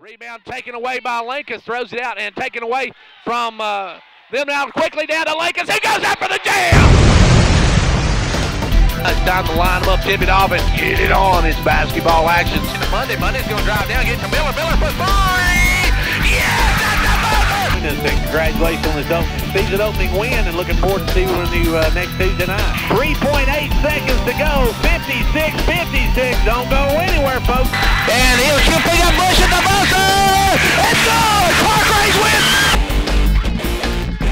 Rebound taken away by Lincoln, throws it out and taken away from them now quickly down to Lincoln. He goes after the jam! It's time to line them up, tip it off, and get it on. It's basketball action. Monday's going to drive down, get to Miller. Miller for three! Yes, that's the buzzer! And congratulations on this season opening win, and looking forward to seeing you next Tuesday night. 3.8 seconds to go. 56-56. Don't go anywhere, folks. And he'll shoot for the Bush at the buzzer! It's good! Clarkrange wins!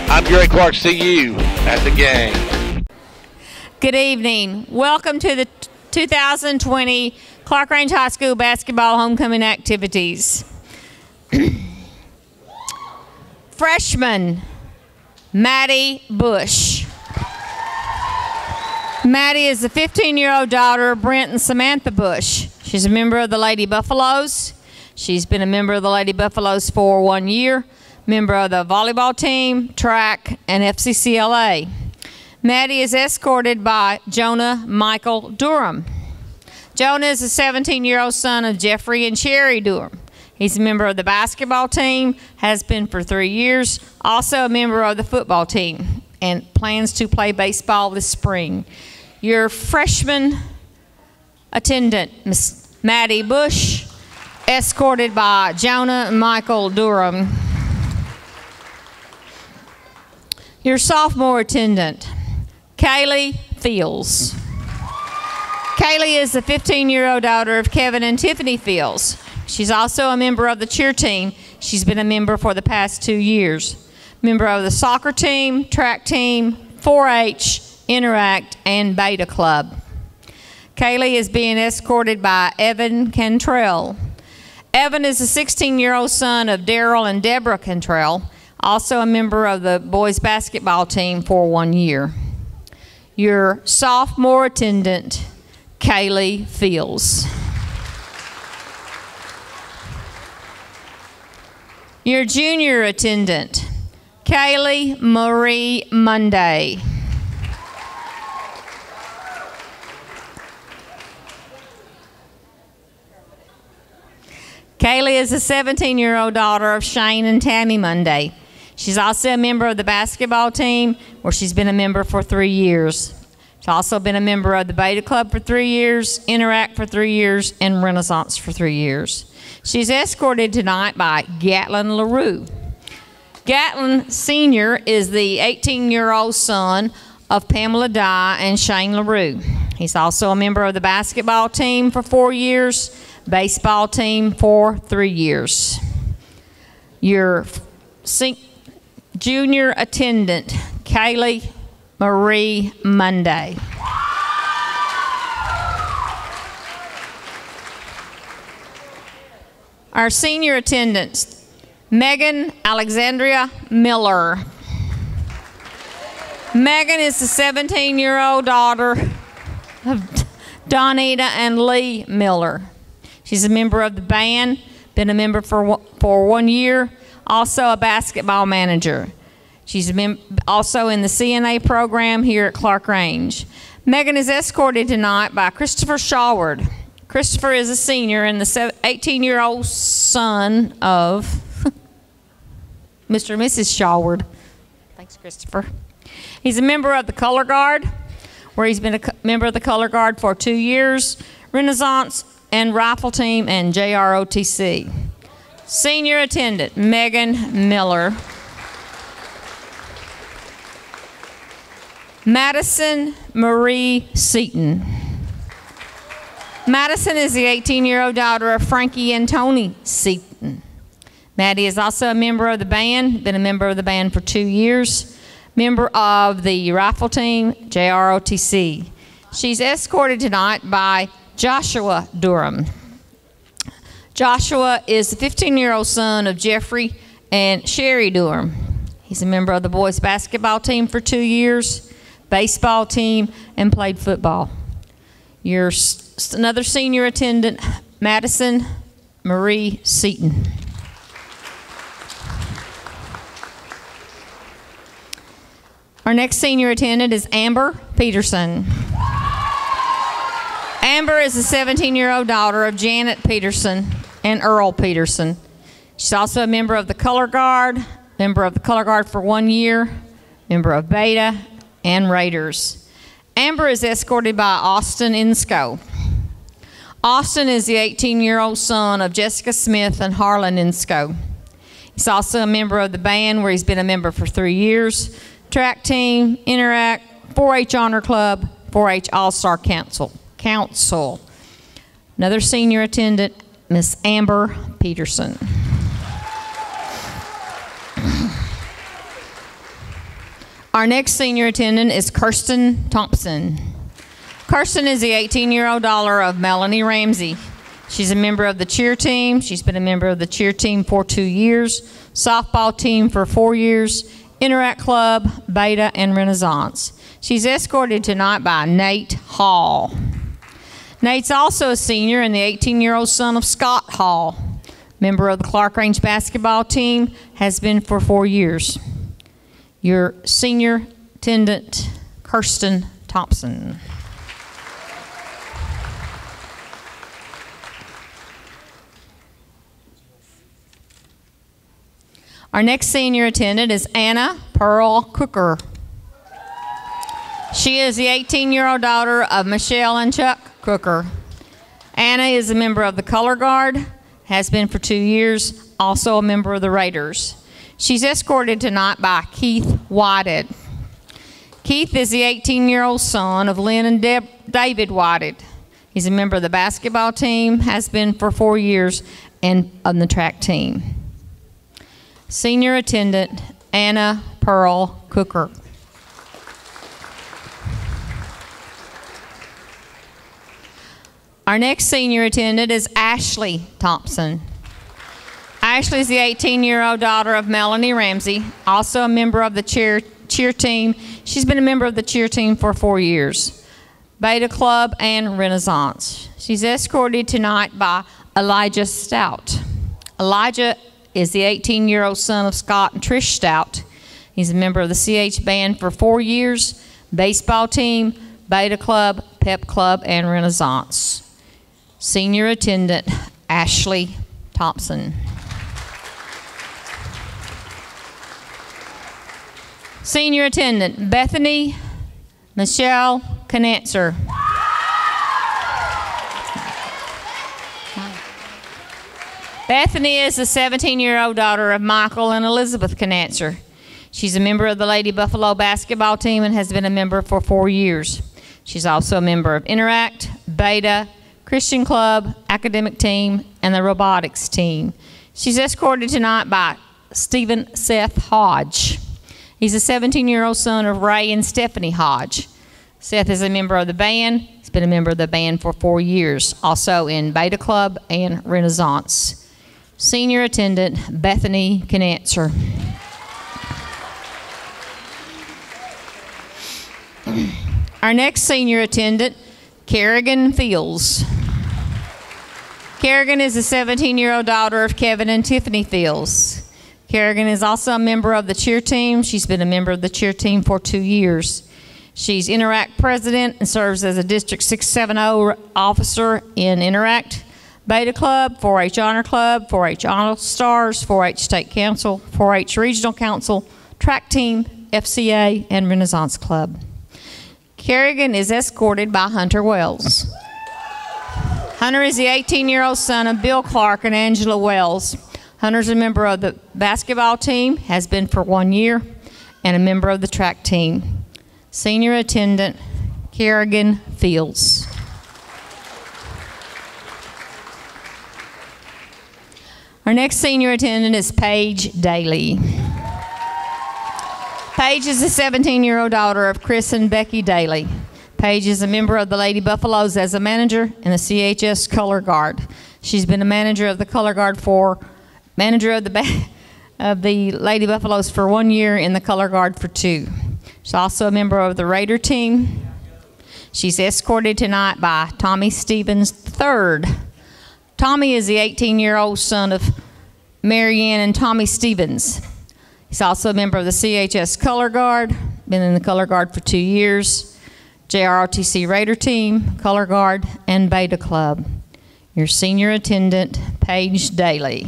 I'm Gary Clark. See you at the game. Good evening. Welcome to the 2020 Clarkrange High School basketball homecoming activities. Freshman, Maddie Bush. Maddie is the 15-year-old daughter of Brent and Samantha Bush. She's a member of the Lady Buffaloes. She's been a member of the Lady Buffaloes for 1 year, member of the volleyball team, track, and FCCLA. Maddie is escorted by Jonah Michael Durham. Jonah is a 17-year-old son of Jeffrey and Sherry Durham. He's a member of the basketball team, has been for 3 years, also a member of the football team, and plans to play baseball this spring. Your freshman attendant, Miss Maddie Bush, escorted by Jonah Michael Durham. Your sophomore attendant, Kaylee Fields. Kaylee is the 15-year-old daughter of Kevin and Tiffany Fields. She's also a member of the cheer team. She's been a member for the past 2 years. Member of the soccer team, track team, 4-H, Interact, and Beta Club. Kaylee is being escorted by Evan Cantrell. Evan is a 16-year-old son of Daryl and Deborah Cantrell, also a member of the boys basketball team for 1 year. Your sophomore attendant, Kaylee Fields. Your junior attendant, Kaylee Marie Monday. Kaylee is a 17-year-old daughter of Shane and Tammy Monday. She's also a member of the basketball team, where she's been a member for 3 years. She's also been a member of the Beta Club for 3 years, Interact for 3 years, and Renaissance for 3 years. She's escorted tonight by Gatlin LaRue. Gatlin Sr. is the 18-year-old son of Pamela Dye and Shane LaRue. He's also a member of the basketball team for 4 years, baseball team for 3 years. Your junior attendant, Kaylee Marie Monday. Our senior attendants, Megan Alexandria Miller. Megan is the 17-year-old daughter of Donita and Lee Miller. She's a member of the band, been a member for 1 year, also a basketball manager. She's also in the CNA program here at Clarkrange. Megan is escorted tonight by Christopher Shaward. Christopher is a senior and the 18-year-old son of Mr. and Mrs. Shaward. Thanks, Christopher. He's a member of the Color Guard, where he's been a member of the Color Guard for 2 years, Renaissance and Rifle Team and JROTC. Senior attendant, Megan Miller. Madison Marie Seaton. Madison is the 18-year-old daughter of Frankie and Tony Seaton. Maddie is also a member of the band, been a member of the band for 2 years, member of the Rifle Team, JROTC. She's escorted tonight by Joshua Durham. Joshua is the 15-year-old son of Jeffrey and Sherry Durham. He's a member of the boys basketball team for 2 years, baseball team, and played football. Your another senior attendant, Madison Marie Seaton. Our next senior attendant is Amber Peterson. Amber is a 17-year-old daughter of Janet Peterson and Earl Peterson. She's also a member of the Color Guard, for 1 year, member of Beta and Raiders. Amber is escorted by Austin Insco. Austin is the 18-year-old son of Jessica Smith and Harlan Insco. He's also a member of the band, where he's been a member for 3 years, track team, Interact, 4-H Honor Club, 4-H All-Star Council. Another senior attendant, Miss Amber Peterson. Our next senior attendant is Kirsten Thompson. Kirsten is the 18-year-old daughter of Melanie Ramsey. She's a member of the cheer team. She's been a member of the cheer team for 2 years, softball team for 4 years, Interact Club, Beta, and Renaissance. She's escorted tonight by Nate Hall. Nate's also a senior and the 18-year-old son of Scott Hall. Member of the Clarkrange basketball team, has been for 4 years. Your senior attendant, Kirsten Thompson. Our next senior attendant is Anna Pearl Cooker. She is the 18-year-old daughter of Michelle and Chuck Cooker. Anna is a member of the Color Guard, has been for 2 years, also a member of the Raiders. She's escorted tonight by Keith Whited. Keith is the 18-year-old son of Lynn and David Whited. He's a member of the basketball team, has been for 4 years, and on the track team. Senior attendant, Anna Pearl Cooker. Our next senior attendant is Ashley Thompson. Ashley is the 18-year-old daughter of Melanie Ramsey, also a member of the cheer team. She's been a member of the cheer team for 4 years, Beta Club and Renaissance. She's escorted tonight by Elijah Stout. Elijah is the 18-year-old son of Scott and Trish Stout. He's a member of the CH band for 4 years, baseball team, Beta Club, Pep Club, and Renaissance. Senior attendant, Ashley Thompson. Senior attendant, Bethany Michelle Canancer. Bethany is the 17-year-old daughter of Michael and Elizabeth Canancer. She's a member of the Lady Buffalo basketball team and has been a member for 4 years. She's also a member of Interact, Beta, Christian Club, Academic Team, and the Robotics Team. She's escorted tonight by Stephen Seth Hodge. He's a 17-year-old son of Ray and Stephanie Hodge. Seth is a member of the band. He's been a member of the band for 4 years, also in Beta Club and Renaissance. Senior attendant, Bethany Canancer. Our next senior attendant, Kerrigan Fields. Kerrigan is a 17-year-old daughter of Kevin and Tiffany Fields. Kerrigan is also a member of the cheer team. She's been a member of the cheer team for 2 years. She's Interact president and serves as a District 670 officer in Interact, Beta Club, 4-H Honor Club, 4-H All Stars, 4-H State Council, 4-H Regional Council, Track Team, FCA, and Renaissance Club. Kerrigan is escorted by Hunter Wells. Hunter is the 18-year-old son of Bill Clark and Angela Wells. Hunter's a member of the basketball team, has been for 1 year, and a member of the track team. Senior attendant, Kerrigan Fields. Our next senior attendant is Paige Daly. Paige is the 17-year-old daughter of Chris and Becky Daly. Paige is a member of the Lady Buffaloes as a manager in the CHS Color Guard. She's been a manager of the Color Guard of the Lady Buffaloes for 1 year, in the Color Guard for 2. She's also a member of the Raider team. She's escorted tonight by Tommy Stevens III. Tommy is the 18-year-old son of Marianne and Tommy Stevens. He's also a member of the CHS Color Guard, been in the Color Guard for 2 years, JROTC Raider team, Color Guard, and Beta Club. Your senior attendant, Paige Daly.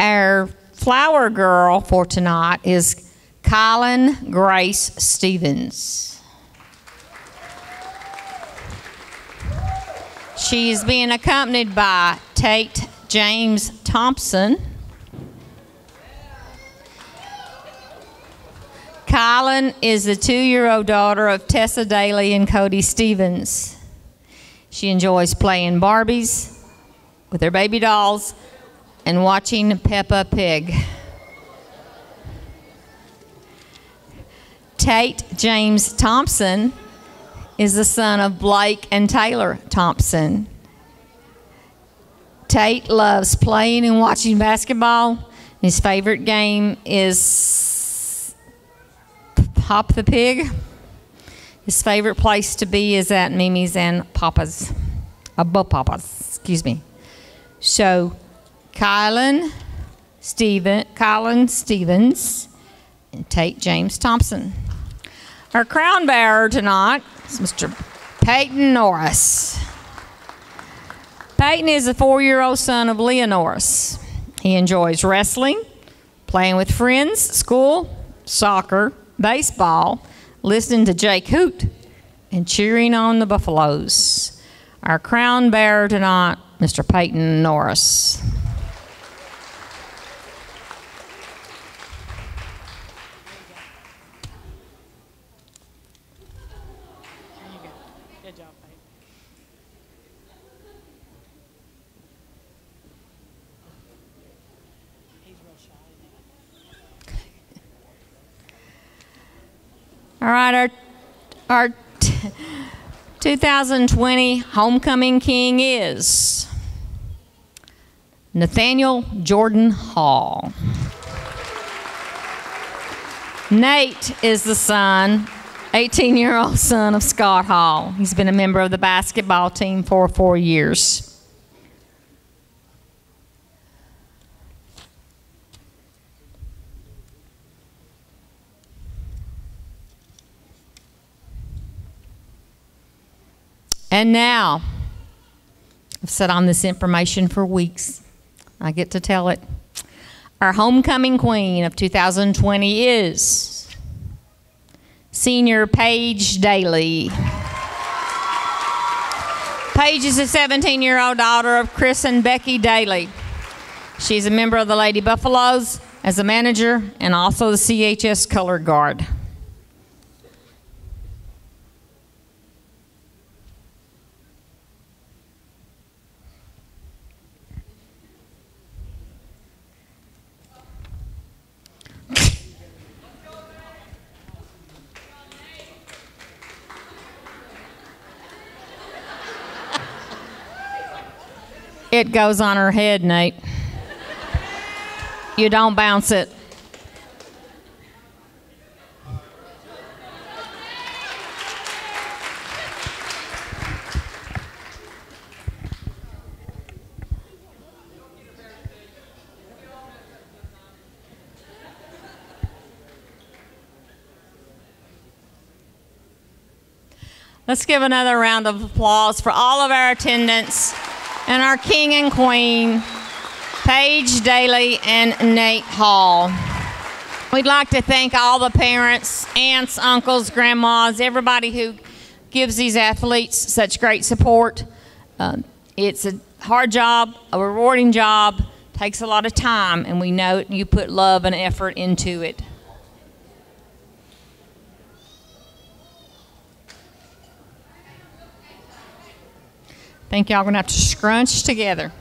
Our flower girl for tonight is Kylan Grace Stevens. She is being accompanied by Tate James Thompson. Kylan is the 2-year-old daughter of Tessa Daly and Cody Stevens. She enjoys playing Barbies with her baby dolls and watching Peppa Pig. Tate James Thompson is the son of Blake and Taylor Thompson. Tate loves playing and watching basketball. His favorite game is Pop the Pig. His favorite place to be is at Mimi's and Papa's. Excuse me. So, Kylan Stevens and Tate James Thompson. Our crown bearer tonight is Mr. Peyton Norris. Peyton is a 4-year-old son of Leah Norris. He enjoys wrestling, playing with friends, school, soccer, baseball, listening to Jake Hoot, and cheering on the Buffaloes. Our crown bearer tonight, Mr. Peyton Norris. Good job, Peyton. He's real shy. All right, our 2020 homecoming king is Nathaniel Jordan Hall. Nate is the son, 18-year-old son of Scott Hall. He's been a member of the basketball team for 4 years. And now, I've sat on this information for weeks. I get to tell it. Our homecoming queen of 2020 is Senior Paige Daly. Paige is a 17-year-old daughter of Chris and Becky Daly. She's a member of the Lady Buffaloes as a manager and also the CHS Color Guard. It goes on her head, Nate. You don't bounce it. Let's give another round of applause for all of our attendants and our king and queen, Paige Daly and Nate Hall. We'd like to thank all the parents, aunts, uncles, grandmas, everybody who gives these athletes such great support. It's a hard job, a rewarding job, takes a lot of time, and we know you put love and effort into it. I think y'all gonna have to scrunch together.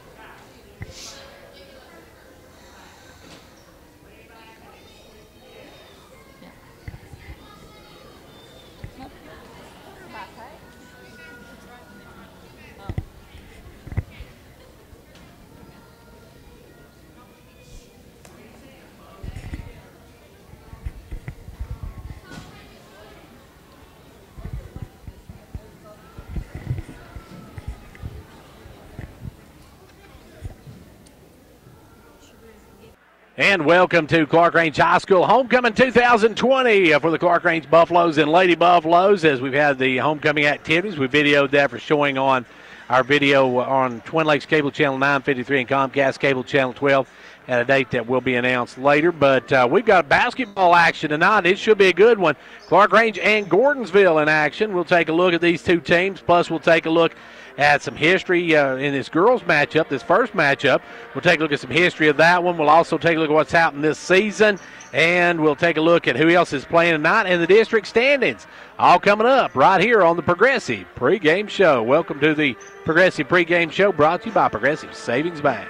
And welcome to Clarkrange High School Homecoming 2020 for the Clarkrange Buffaloes and Lady Buffaloes. As we've had the homecoming activities, we videoed that for showing on our video on Twin Lakes Cable Channel 953 and Comcast Cable Channel 12. at a date that will be announced later. But we've got basketball action tonight. It should be a good one. Clarkrange and Gordonsville in action. We'll take a look at these two teams, plus we'll take a look at some history in this girls matchup, this first matchup. We'll take a look at some history of that one. We'll also take a look at what's happened this season, and we'll take a look at who else is playing tonight and the district standings. All coming up right here on the Progressive Pregame Show. Welcome to the Progressive Pregame Show, brought to you by Progressive Savings Bank.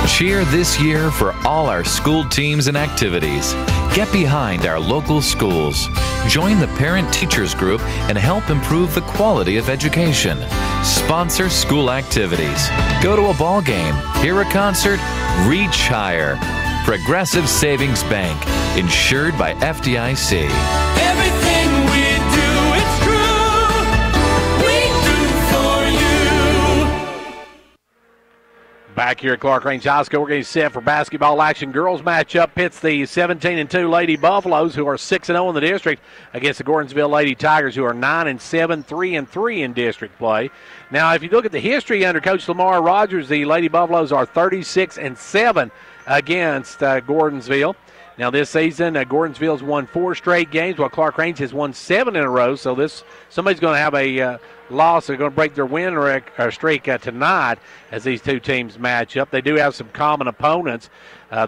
Cheer this year for all our school teams and activities. Get behind our local schools. Join the parent-teachers group and help improve the quality of education. Sponsor school activities. Go to a ball game, hear a concert, reach higher. Progressive Savings Bank, insured by FDIC. Everything we do, it's true. We do for you. Back here at Clarkrange High School, we're getting set for basketball action. Girls matchup pits the 17-2 Lady Buffaloes, who are 6-0 in the district, against the Gordonsville Lady Tigers, who are 9-7, 3-3 in district play. Now, if you look at the history under Coach Lamar Rogers, the Lady Buffaloes are 36-7 against Gordonsville. Now this season, Gordonsville's won 4 straight games, while Clarkrange has won 7 in a row. So somebody's going to have a loss. They're going to break their win streak tonight as these two teams match up. They do have some common opponents.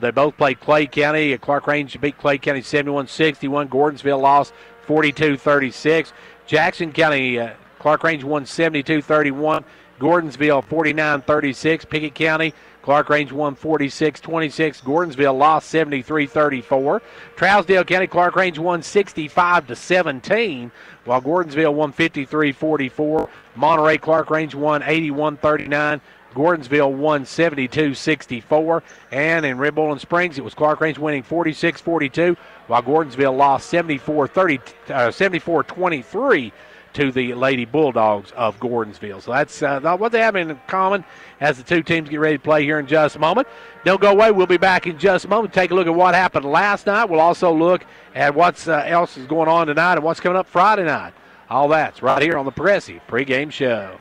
They both played Clay County. Clarkrange beat Clay County 71-61. Gordonsville lost 42-36. Jackson County, Clarkrange won 72-31. Gordonsville 49-36. Pickett County, Clarkrange won 46-26. Gordonsville lost 73-34. Trousdale County, Clarkrange won 65-17, while Gordonsville won 53-44. Monterey, Clarkrange won 81-39. Gordonsville won 72-64. And in Red Bull and Springs, it was Clarkrange winning 46-42, while Gordonsville lost 74-23 to the Lady Bulldogs of Gordonsville. So that's what they have in common as the two teams get ready to play here in just a moment. Don't go away. We'll be back in just a moment. Take a look at what happened last night. We'll also look at what's else is going on tonight and what's coming up Friday night. All that's right here on the Progressive Pregame Show.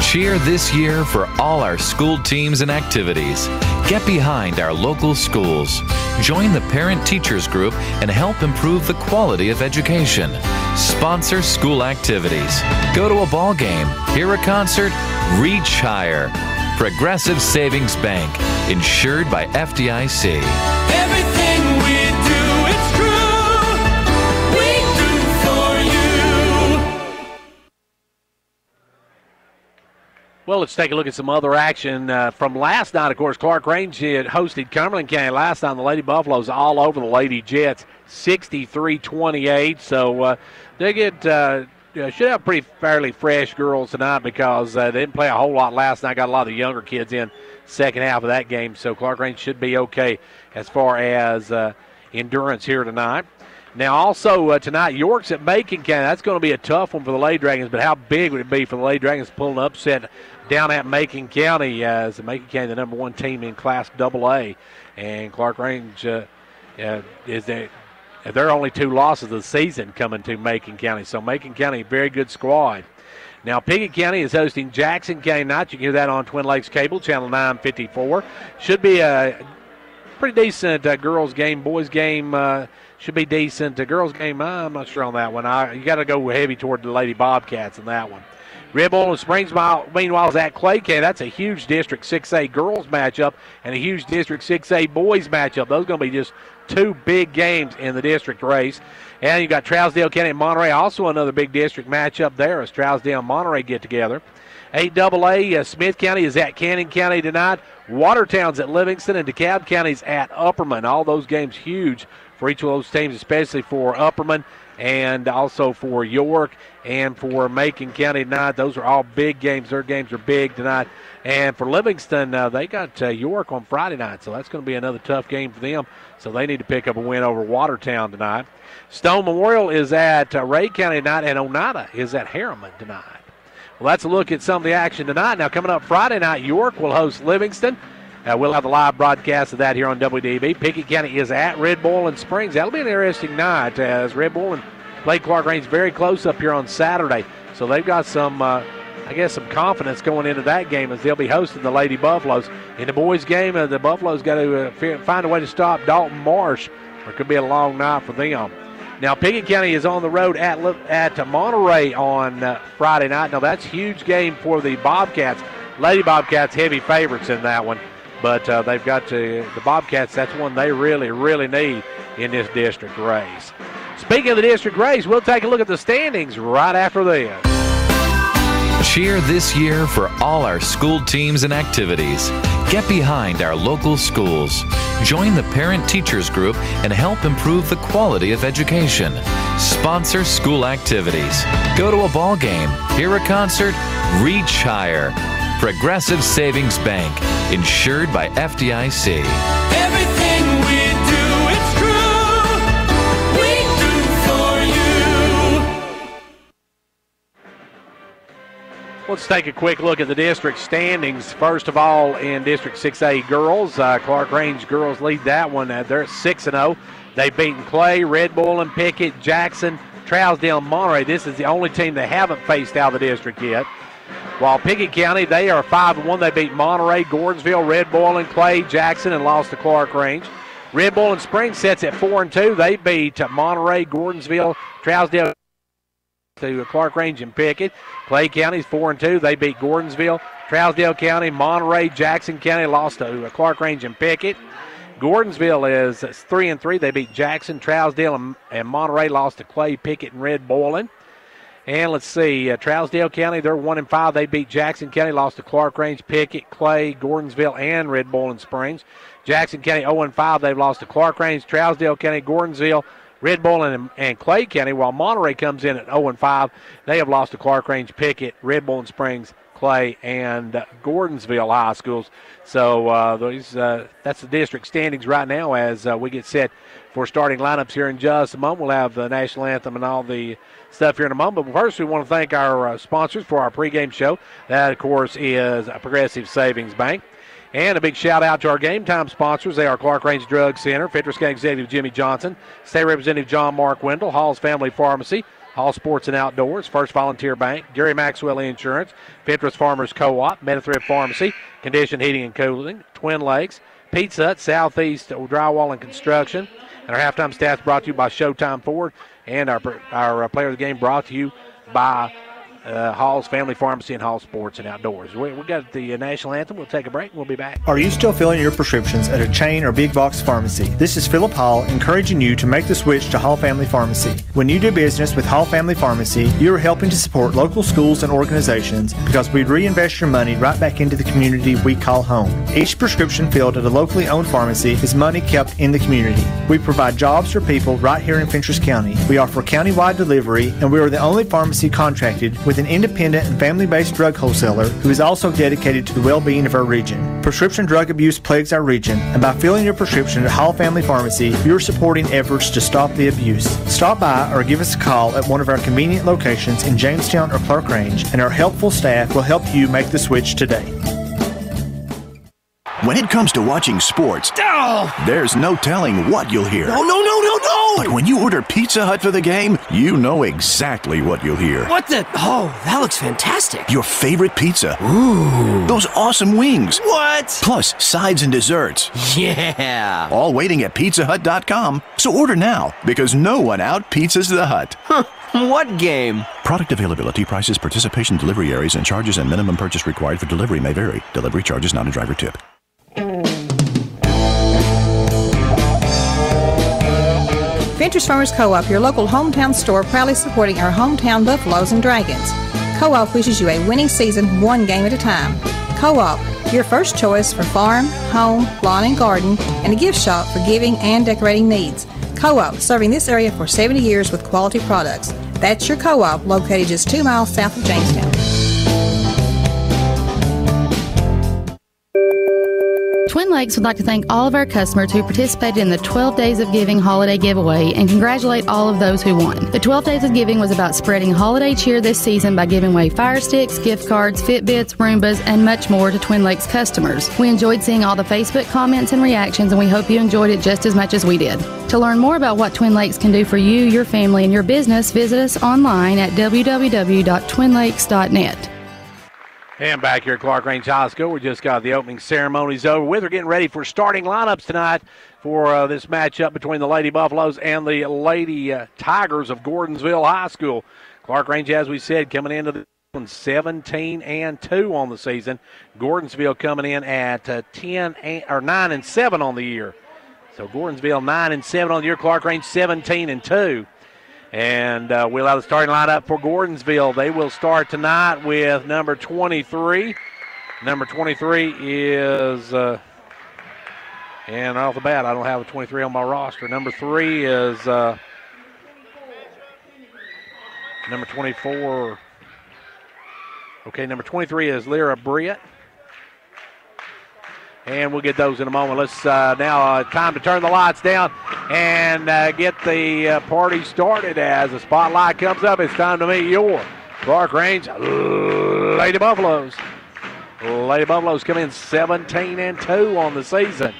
Cheer this year for all our school teams and activities. Get behind our local schools. Join the parent-teachers group and help improve the quality of education. Sponsor school activities. Go to a ball game, hear a concert, reach higher. Progressive Savings Bank, insured by FDIC. Everything we do, it's true. We do for you. Well, let's take a look at some other action from last night. Of course, Clarkrange had hosted Cumberland County last night. The Lady Buffaloes all over the Lady Jets, 63-28. So they should have pretty fairly fresh girls tonight because they didn't play a whole lot last night. Got a lot of the younger kids in second half of that game. So Clarkrange should be okay as far as endurance here tonight. Now, also tonight, York's at Macon County. That's going to be a tough one for the Lady Dragons, but how big would it be for the Lady Dragons to pull an upset down at Macon County, as the Macon County, the number 1 team in Class AA, and Clarkrange is their only 2 losses of the season coming to Macon County. So Macon County, very good squad. Now, Pickett County is hosting Jackson County tonight. You can hear that on Twin Lakes Cable, channel 954. Should be a pretty decent girls game. Boys game should be decent. The girls game, I'm not sure on that one. You got to go heavy toward the Lady Bobcats in that one. Red Bull and Springs, meanwhile, is at Clay County. That's a huge District 6A girls matchup and a huge District 6A boys matchup. Those are going to be just 2 big games in the district race. And you got Trousdale County and Monterey, also another big district matchup there as Trousdale and Monterey get together. 8AA, Smith County is at Cannon County tonight. Watertown's at Livingston, and DeKalb County's at Upperman. All those games huge for each of those teams, especially for Upperman and also for York and for Macon County tonight. Those are all big games. Their games are big tonight. And for Livingston, they got York on Friday night, so that's going to be another tough game for them. So they need to pick up a win over Watertown tonight. Stone Memorial is at Ray County tonight, and Oneida is at Harriman tonight. Well, that's a look at some of the action tonight. Now, coming up Friday night, York will host Livingston. We'll have the live broadcast of that here on WDB. Pickett County is at Red Bull and Springs. That'll be an interesting night as Red Bull and played Clarkrange very close up here on Saturday. So they've got some I guess, some confidence going into that game as they'll be hosting the Lady Buffaloes. In the boys' game, the Buffaloes got to find a way to stop Dalton Marsh, or it could be a long night for them. Now, Pickett County is on the road at Monterey on Friday night. Now, that's a huge game for the Bobcats. Lady Bobcats heavy favorites in that one, but they've got the Bobcats. That's one they really, really need in this district race. Speaking of the district race, we'll take a look at the standings right after this. Cheer this year for all our school teams and activities. Get behind our local schools. Join the parent-teachers group and help improve the quality of education. Sponsor school activities. Go to a ball game, hear a concert, reach higher. Progressive Savings Bank, insured by FDIC. Everything we do, it's true. We do for you. Let's take a quick look at the district standings. First of all, in District 6A girls, Clarkrange girls lead that one. They're at 6-0. They've beaten Clay, Red Bull, and Pickett, Jackson, Trousdale, and Monterey. This is the only team they haven't faced out of the district yet. While Pickett County, they are 5-1. They beat Monterey, Gordonsville, Red Bull, and Clay, Jackson, and lost to Clarkrange. Red Bull and Spring sets at 4-2. They beat Monterey, Gordonsville, Trousdale, to Clarkrange and Pickett. Clay County's 4-2. They beat Gordonsville, Trousdale County, Monterey, Jackson County, lost to Clarkrange and Pickett. Gordonsville is 3-3. They beat Jackson, Trousdale, and Monterey, lost to Clay, Pickett, and Red Bull. And let's see, Trousdale County, they're 1-5. They beat Jackson County, lost to Clarkrange, Pickett, Clay, Gordonsville, and Red Bull and Springs. Jackson County 0-5. They've lost to Clarkrange, Trousdale County, Gordonsville, Red Bull, and Clay County. While Monterey comes in at 0-5, they have lost to Clarkrange, Pickett, Red Bull and Springs, Clay, and Gordonsville high schools. So that's the district standings right now as we get set for starting lineups here in just a moment. We'll have the national anthem and all the stuff here in a moment. But first, we want to thank our sponsors for our pregame show. That, of course, is Progressive Savings Bank. And a big shout-out to our game-time sponsors. They are Clarkrange Drug Center, Fentress County Executive Jimmy Johnson, State Representative John Mark Wendell, Hall's Family Pharmacy, Hall Sports and Outdoors, First Volunteer Bank, Gary Maxwell Insurance, Fentress Farmers Co-op, Metathrift Pharmacy, Condition Heating and Cooling, Twin Lakes, Pizza Hut, Southeast Drywall and Construction. And our halftime stats brought to you by Showtime Ford. And our player of the game brought to you by Hall's Family Pharmacy and Hall Sports and Outdoors. We got the national anthem. We'll take a break and we'll be back. Are you still filling your prescriptions at a chain or big box pharmacy? This is Philip Hall encouraging you to make the switch to Hall Family Pharmacy. When you do business with Hall Family Pharmacy, you are helping to support local schools and organizations because we reinvest your money right back into the community we call home. Each prescription filled at a locally owned pharmacy is money kept in the community. We provide jobs for people right here in Fentress County. We offer county-wide delivery, and we are the only pharmacy contracted with an independent and family-based drug wholesaler who is also dedicated to the well-being of our region. Prescription drug abuse plagues our region, and by filling your prescription at Hall Family Pharmacy, you're supporting efforts to stop the abuse. Stop by or give us a call at one of our convenient locations in Jamestown or Clarkrange, and our helpful staff will help you make the switch today. When it comes to watching sports, there's no telling what you'll hear. No! But when you order Pizza Hut for the game, you know exactly what you'll hear. What the? Oh, that looks fantastic. Your favorite pizza. Ooh. Those awesome wings. What? Plus sides and desserts. Yeah. All waiting at pizzahut.com. So order now, because no one out-pizzas the Hut. Huh. What game? Product availability, prices, participation, delivery areas, and charges and minimum purchase required for delivery may vary. Delivery charges not a driver tip. Fentress Farmers Co-op, your local hometown store, proudly supporting our hometown Buffaloes and Dragons. Co-op wishes you a winning season, one game at a time. Co-op, your first choice for farm, home, lawn and garden, and a gift shop for giving and decorating needs. Co-op, serving this area for 70 years with quality products. That's your Co-op, located just 2 miles south of Jamestown. Twin Lakes would like to thank all of our customers who participated in the 12 Days of Giving holiday giveaway and congratulate all of those who won. The 12 Days of Giving was about spreading holiday cheer this season by giving away Fire Sticks, gift cards, Fitbits, Roombas, and much more to Twin Lakes customers. We enjoyed seeing all the Facebook comments and reactions, and we hope you enjoyed it just as much as we did. To learn more about what Twin Lakes can do for you, your family, and your business, visit us online at www.twinlakes.net. And back here at Clarkrange High School, we just got the opening ceremonies over with. We're getting ready for starting lineups tonight for this matchup between the Lady Buffaloes and the Lady Tigers of Gordonsville High School. Clarkrange, as we said, coming into the 17-2 on the season. Gordonsville coming in at 9-7 on the year. So Gordonsville 9-7 on the year. Clarkrange 17-2. And we'll have the starting lineup for Gordonsville. They will start tonight with number 23. Number 23 is, and off the bat, I don't have a 23 on my roster. Number 3 is number 24. Okay, number 23 is Lyra Britt. And we'll get those in a moment. Let's now time to turn the lights down and get the party started as the spotlight comes up. It's time to meet your Clarkrange Lady Buffaloes. Lady Buffaloes come in 17-2 on the season.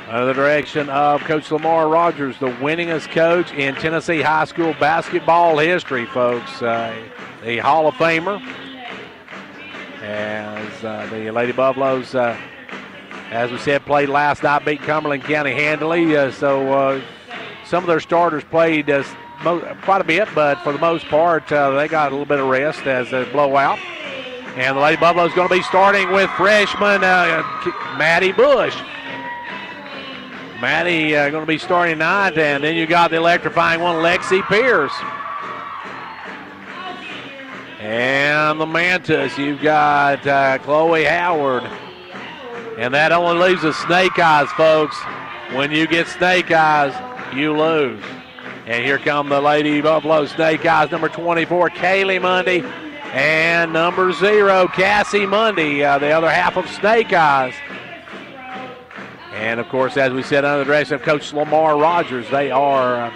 Under the direction of Coach Lamar Rogers, the winningest coach in Tennessee high school basketball history, folks. The Hall of Famer. As the Lady Buffaloes, as we said, played last night, beat Cumberland County handily. So some of their starters played quite a bit, but for the most part, they got a little bit of rest as a blowout. And the Lady Buffaloes going to be starting with freshman Maddie Bush. Maddie going to be starting tonight, and then you got the electrifying one, Lexi Pierce. And the Mantis, you've got Chloe Howard. And that only leaves us snake eyes, folks. When you get snake eyes, you lose. And here come the Lady Buffalo Snake Eyes, number 24, Kaylee Mundy. And number 0, Cassie Mundy, the other half of Snake Eyes. And, of course, as we said, under the direction of Coach Lamar Rogers, they are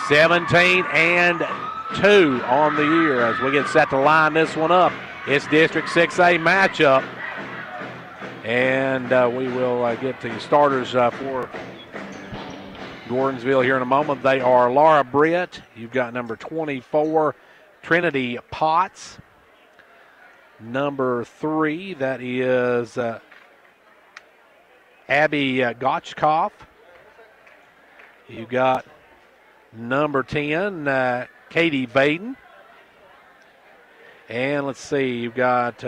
17-2 on the year as we get set to line this one up. It's District 6A matchup. And we will get the starters for Gordonsville here in a moment. They are Laura Britt. You've got number 24, Trinity Potts. Number 3, that is Abby Gotchkoff. You've got number 10, Katie Vaden. And let's see, you've got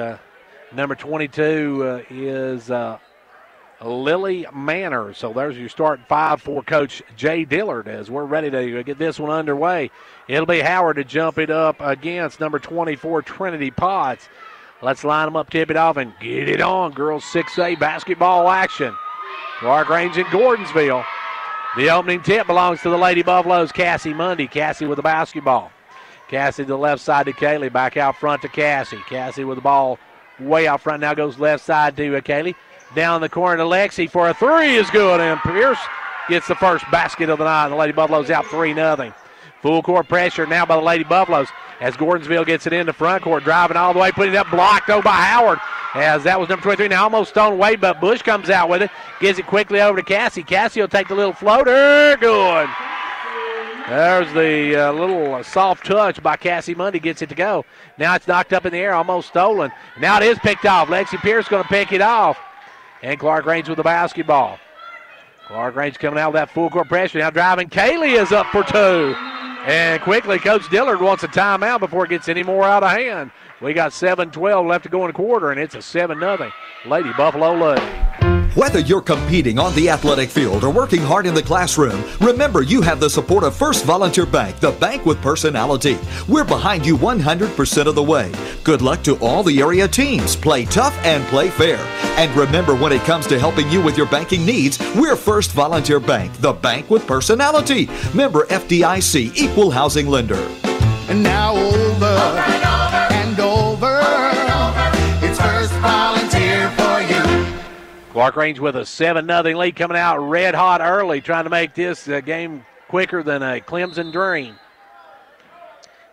number 22 is Lily Manor. So there's your starting 5 for Coach Jay Dillard as we're ready to get this one underway. It'll be Howard to jump it up against number 24, Trinity Potts. Let's line them up, tip it off, and get it on. Girls 6A basketball action. Clarkrange in Gordonsville. The opening tip belongs to the Lady Buffaloes, Cassie Mundy. Cassie with the basketball. Cassie to the left side to Kaylee. Back out front to Cassie. Cassie with the ball way out front. Now goes left side to Kaylee. Down the corner to Lexi for a 3 is good. And Pierce gets the first basket of the night. The Lady Buffaloes out 3-0. Full court pressure now by the Lady Buffaloes as Gordonsville gets it into front court. Driving all the way, putting it up, blocked though by Howard. As that was number 23, now almost stolen away, but Bush comes out with it. Gives it quickly over to Cassie. Cassie will take the little floater. Good. There's the little soft touch by Cassie Mundy. Gets it to go. Now it's knocked up in the air, almost stolen. Now it is picked off. Lexi Pierce going to pick it off. And Clarkrange with the basketball. Clarkrange coming out with that full court pressure. Now driving. Kaylee is up for 2. And quickly, Coach Dillard wants a timeout before it gets any more out of hand. We got 7:12 left to go in the quarter, and it's a 7-0 Lady Buffalo lead. Whether you're competing on the athletic field or working hard in the classroom, remember you have the support of First Volunteer Bank, the bank with personality. We're behind you 100% of the way. Good luck to all the area teams. Play tough and play fair. And remember, when it comes to helping you with your banking needs, we're First Volunteer Bank, the bank with personality. Member FDIC, equal housing lender. And now over and over. It's First Volunteer for you. Clarkrange with a 7-0 lead, coming out red hot early, trying to make this game quicker than a Clemson dream.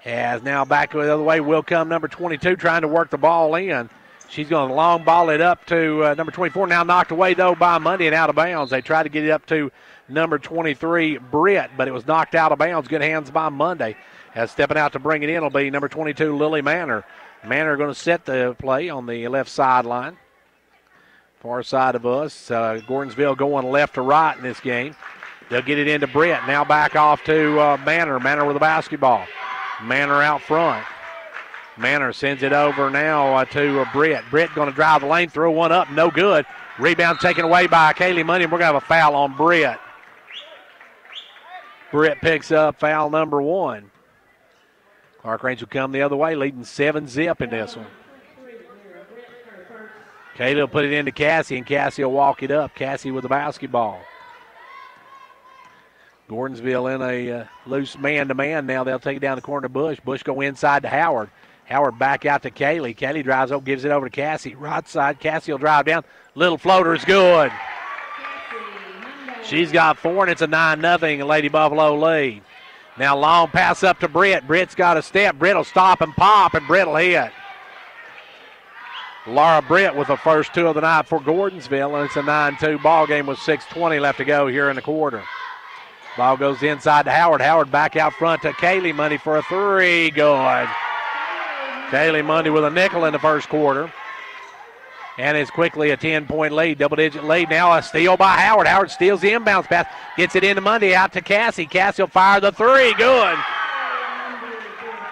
As now back the other way will come number 22, trying to work the ball in. She's going to long ball it up to number 24. Now knocked away, though, by Mundy and out of bounds. They tried to get it up to number 23, Britt, but it was knocked out of bounds. Good hands by Mundy. As stepping out to bring it in will be number 22, Lily Manor. Manor going to set the play on the left sideline. Far side of us. Gordonsville going left to right in this game. They'll get it into Britt. Now back off to Manor. Manor with the basketball. Manor out front. Manor sends it over now to Britt. Britt going to drive the lane, throw one up, no good. Rebound taken away by Kaylee Money, and we're going to have a foul on Britt. Britt picks up foul number 1. Clarkrange will come the other way, leading 7-0 in this one. Kaylee will put it into Cassie, and Cassie will walk it up. Cassie with the basketball. Gordonsville in a loose man-to-man now. They'll take it down the corner to Bush. Bush go inside to Howard. Howard back out to Kaylee. Kaylee drives up, gives it over to Cassie. Right side, Cassie will drive down. Little floater is good. She's got 4, and it's a 9-0 Lady Buffalo lead. Now long pass up to Britt. Britt's got a step. Britt will stop and pop, and Britt will hit. Laura Britt with the first 2 of the night for Gordonsville, and it's a 9-2 ball game with 6:20 left to go here in the quarter. Ball goes inside to Howard. Howard back out front to Kaylee Money for a 3. Good. Kaylee Money with a nickel in the first quarter. And it's quickly a 10-point lead, double-digit lead. Now a steal by Howard. Howard steals the inbounds pass, gets it into Monday, out to Cassie. Cassie will fire the 3. Good.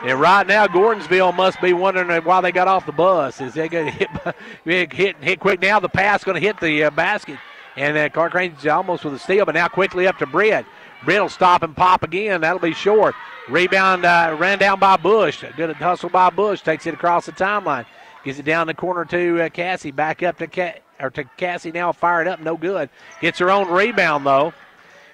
And right now, Gordonsville must be wondering why they got off the bus. Is they going to hit quick now? The pass going to hit the basket. And Clarkrange almost with a steal, but now quickly up to Britt. Britt will stop and pop again. That'll be short. Rebound ran down by Bush. Good hustle by Bush. Takes it across the timeline. Gets it down the corner to Cassie. Back up to Cassie now. Fired up. No good. Gets her own rebound, though.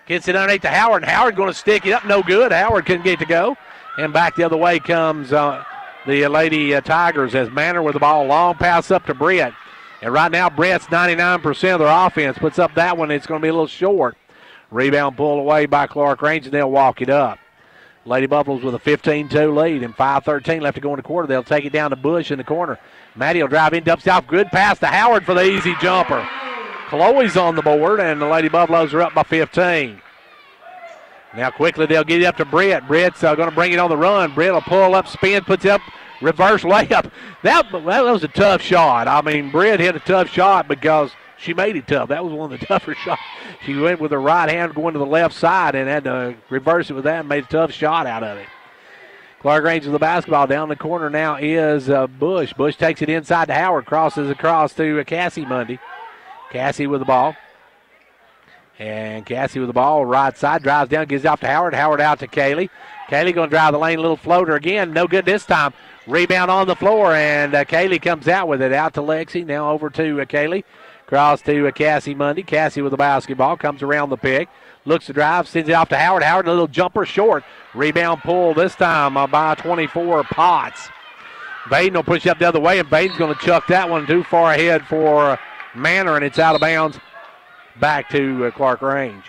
Gets it underneath to Howard. And Howard going to stick it up. No good. Howard couldn't get to go. And back the other way comes the Lady Tigers as Manor with the ball. Long pass up to Britt. And right now, Brett's 99% of their offense. Puts up that one. It's going to be a little short. Rebound pulled away by Clarkrange, and they'll walk it up. Lady Buffaloes with a 15-2 lead and 5:13 left to go in the quarter. They'll take it down to Bush in the corner. Maddie will drive in, dumps off. Good pass to Howard for the easy jumper. Chloe's on the board, and the Lady Buffaloes are up by 15. Now quickly they'll get it up to Britt. Britt's going to bring it on the run. Britt will pull up, spin, puts it up, reverse layup. That was a tough shot. I mean, Britt hit a tough shot because she made it tough. That was one of the tougher shots. She went with her right hand going to the left side and had to reverse it with that and made a tough shot out of it. Clarkrange with the basketball. Down the corner now is Bush. Bush takes it inside to Howard. Crosses across to Cassie Monday. Cassie with the ball. And Cassie with the ball, right side, drives down, gives it off to Howard. Howard out to Kaylee. Kaylee going to drive the lane, little floater again. No good this time. Rebound on the floor, and Kaylee comes out with it. Out to Lexi, now over to Kaylee. Cross to Cassie Monday. Cassie with the basketball, comes around the pick. Looks to drive, sends it off to Howard. Howard, a little jumper short. Rebound pull this time by 24 Potts. Baden will push up the other way, and Baden's going to chuck that one too far ahead for Manor, and it's out of bounds. Back to Clarkrange.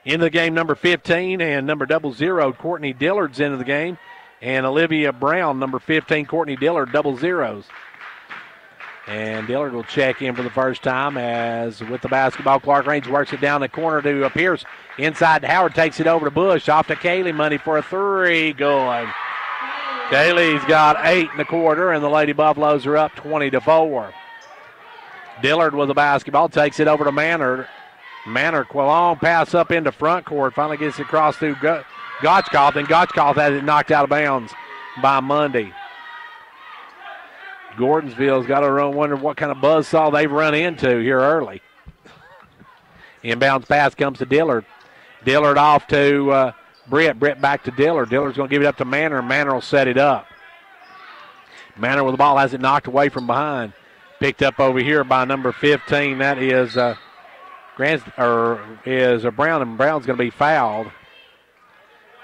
Into the game, number 15 and number 00, Courtney Dillard's into the game. And Olivia Brown, number 15, Courtney Dillard, 00s. And Dillard will check in for the first time as with the basketball, Clarkrange works it down the corner to Pierce. Inside to Howard, takes it over to Bush. Off to Kaylee Money for a 3. Good. Kaylee's got 8 in the quarter, and the Lady Buffaloes are up 20-4. Dillard with the basketball, takes it over to Manor. Manor, long pass up into front court, finally gets it across to Gotchkoff, and Gotchkoff has it knocked out of bounds by Monday. Gordonsville's got to wonder what kind of buzzsaw they've run into here early. Inbounds pass comes to Dillard. Dillard off to Britt. Britt back to Dillard. Dillard's going to give it up to Manor, and Manor will set it up. Manor with the ball has it knocked away from behind. Picked up over here by number 15. That is Brown, and Brown's going to be fouled.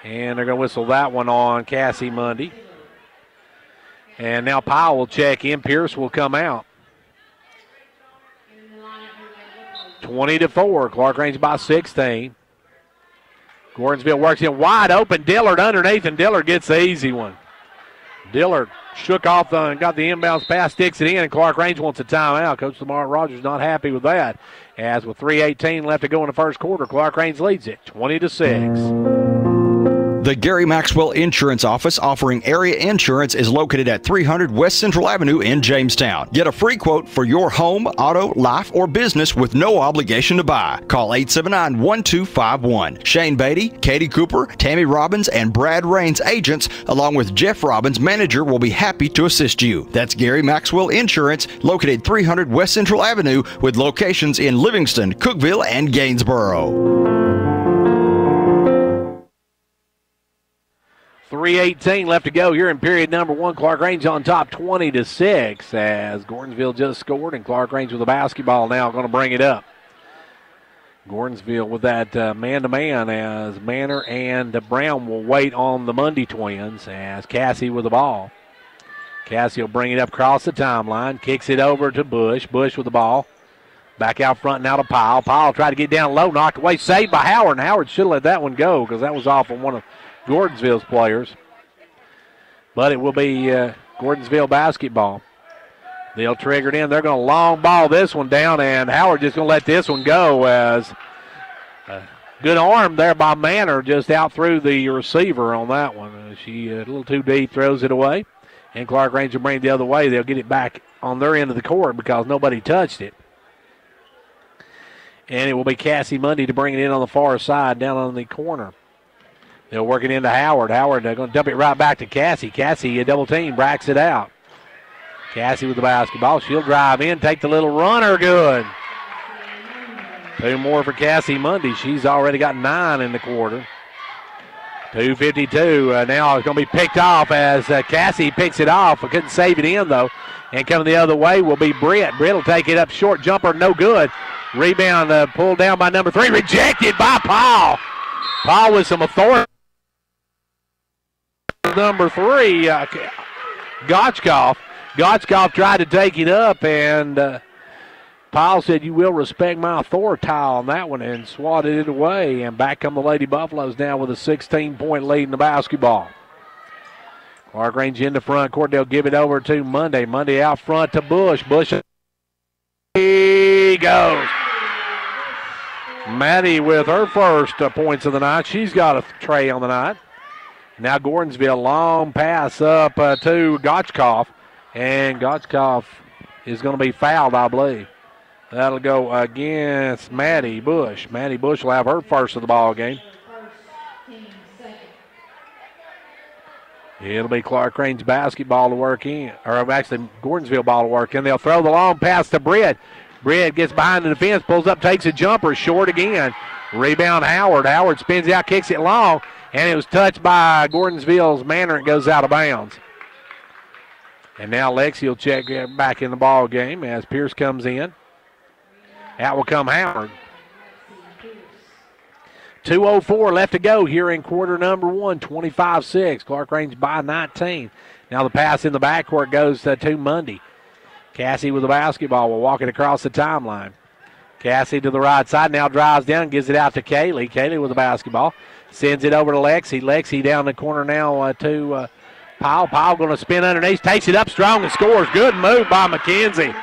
And they're going to whistle that one on Cassie Monday. And now Powell will check in. Pierce will come out. 20-4. Clarkrange by 16. Gordonsville works in wide open. Dillard underneath, and Dillard gets the easy one. Dillard shook off and got the inbounds pass, sticks it in, and Clarkrange wants a timeout. Coach Lamar Rogers not happy with that. As with 3:18 left to go in the first quarter, Clarkrange leads it 20-6. The Gary Maxwell Insurance Office offering area insurance is located at 300 West Central Avenue in Jamestown. Get a free quote for your home, auto, life, or business with no obligation to buy. Call 879-1251. Shane Beatty, Katie Cooper, Tammy Robbins, and Brad Raines agents, along with Jeff Robbins, manager, will be happy to assist you. That's Gary Maxwell Insurance, located 300 West Central Avenue with locations in Livingston, Cookeville, and Gainesboro. 3:18 left to go here in period number one. Clarkrange on top 20-6 as Gordonsville just scored, and Clarkrange with the basketball now going to bring it up. Gordonsville with that man-to-man as Manor and Brown will wait on the Mundy twins as Cassie with the ball. Cassie will bring it up across the timeline, kicks it over to Bush. Bush with the ball. Back out front now to Powell. Powell tried to get down low, knocked away, saved by Howard, and Howard should have let that one go because that was off of one of Gordonsville's players. But it will be Gordonsville basketball. They'll trigger it in. They're going to long ball this one down, and Howard just going to let this one go as a good arm there by Manor just out through the receiver on that one. She a little too deep, throws it away, and Clarkrange will bring it the other way. They'll get it back on their end of the court because nobody touched it. And it will be Cassie Mundy to bring it in on the far side down on the corner. They'll work it into Howard. Howard, they're going to dump it right back to Cassie. Cassie, a double team, bracks it out. Cassie with the basketball. She'll drive in, take the little runner, good. 2 more for Cassie Mundy. She's already got 9 in the quarter. 2:52. Now it's going to be picked off as Cassie picks it off. I couldn't save it in, though. And coming the other way will be Britt. Britt will take it up short. Jumper, no good. Rebound pulled down by number 3. Rejected by Paul. Paul with some authority. Number 3, Gotchkoff. Gotchkoff tried to take it up, and Powell said, "You will respect my authority" on that one, and swatted it away. And back come the Lady Buffaloes now with a 16-point lead in the basketball. Clarkrange in the front court. They'll give it over to Monday. Monday out front to Bush. Bush, he goes. Maddie with her first points of the night. She's got a tray on the night. Now Gordonsville, long pass up to Gotchkoff, and Gotchkoff is going to be fouled, I believe. That'll go against Maddie Bush. Maddie Bush will have her first of the ball game. It'll be Clarkrange basketball to work in, or actually Gordonsville ball to work in. They'll throw the long pass to Britt. Britt gets behind the defense, pulls up, takes a jumper, short again. Rebound Howard. Howard spins out, kicks it long. And it was touched by Gordonsville's Manor. It goes out of bounds. And now Lexi will check back in the ball game as Pierce comes in. Out will come Howard. 2:04 left to go here in quarter number one. 25-6. Clarkrange by 19. Now the pass in the backcourt goes to Mundy. Cassie with the basketball will walk it across the timeline. Cassie to the right side, now drives down, gives it out to Kaylee. Kaylee with the basketball. Sends it over to Lexi. Lexi down the corner now to Powell. Powell going to spin underneath, takes it up strong and scores. Good move by McKenzie.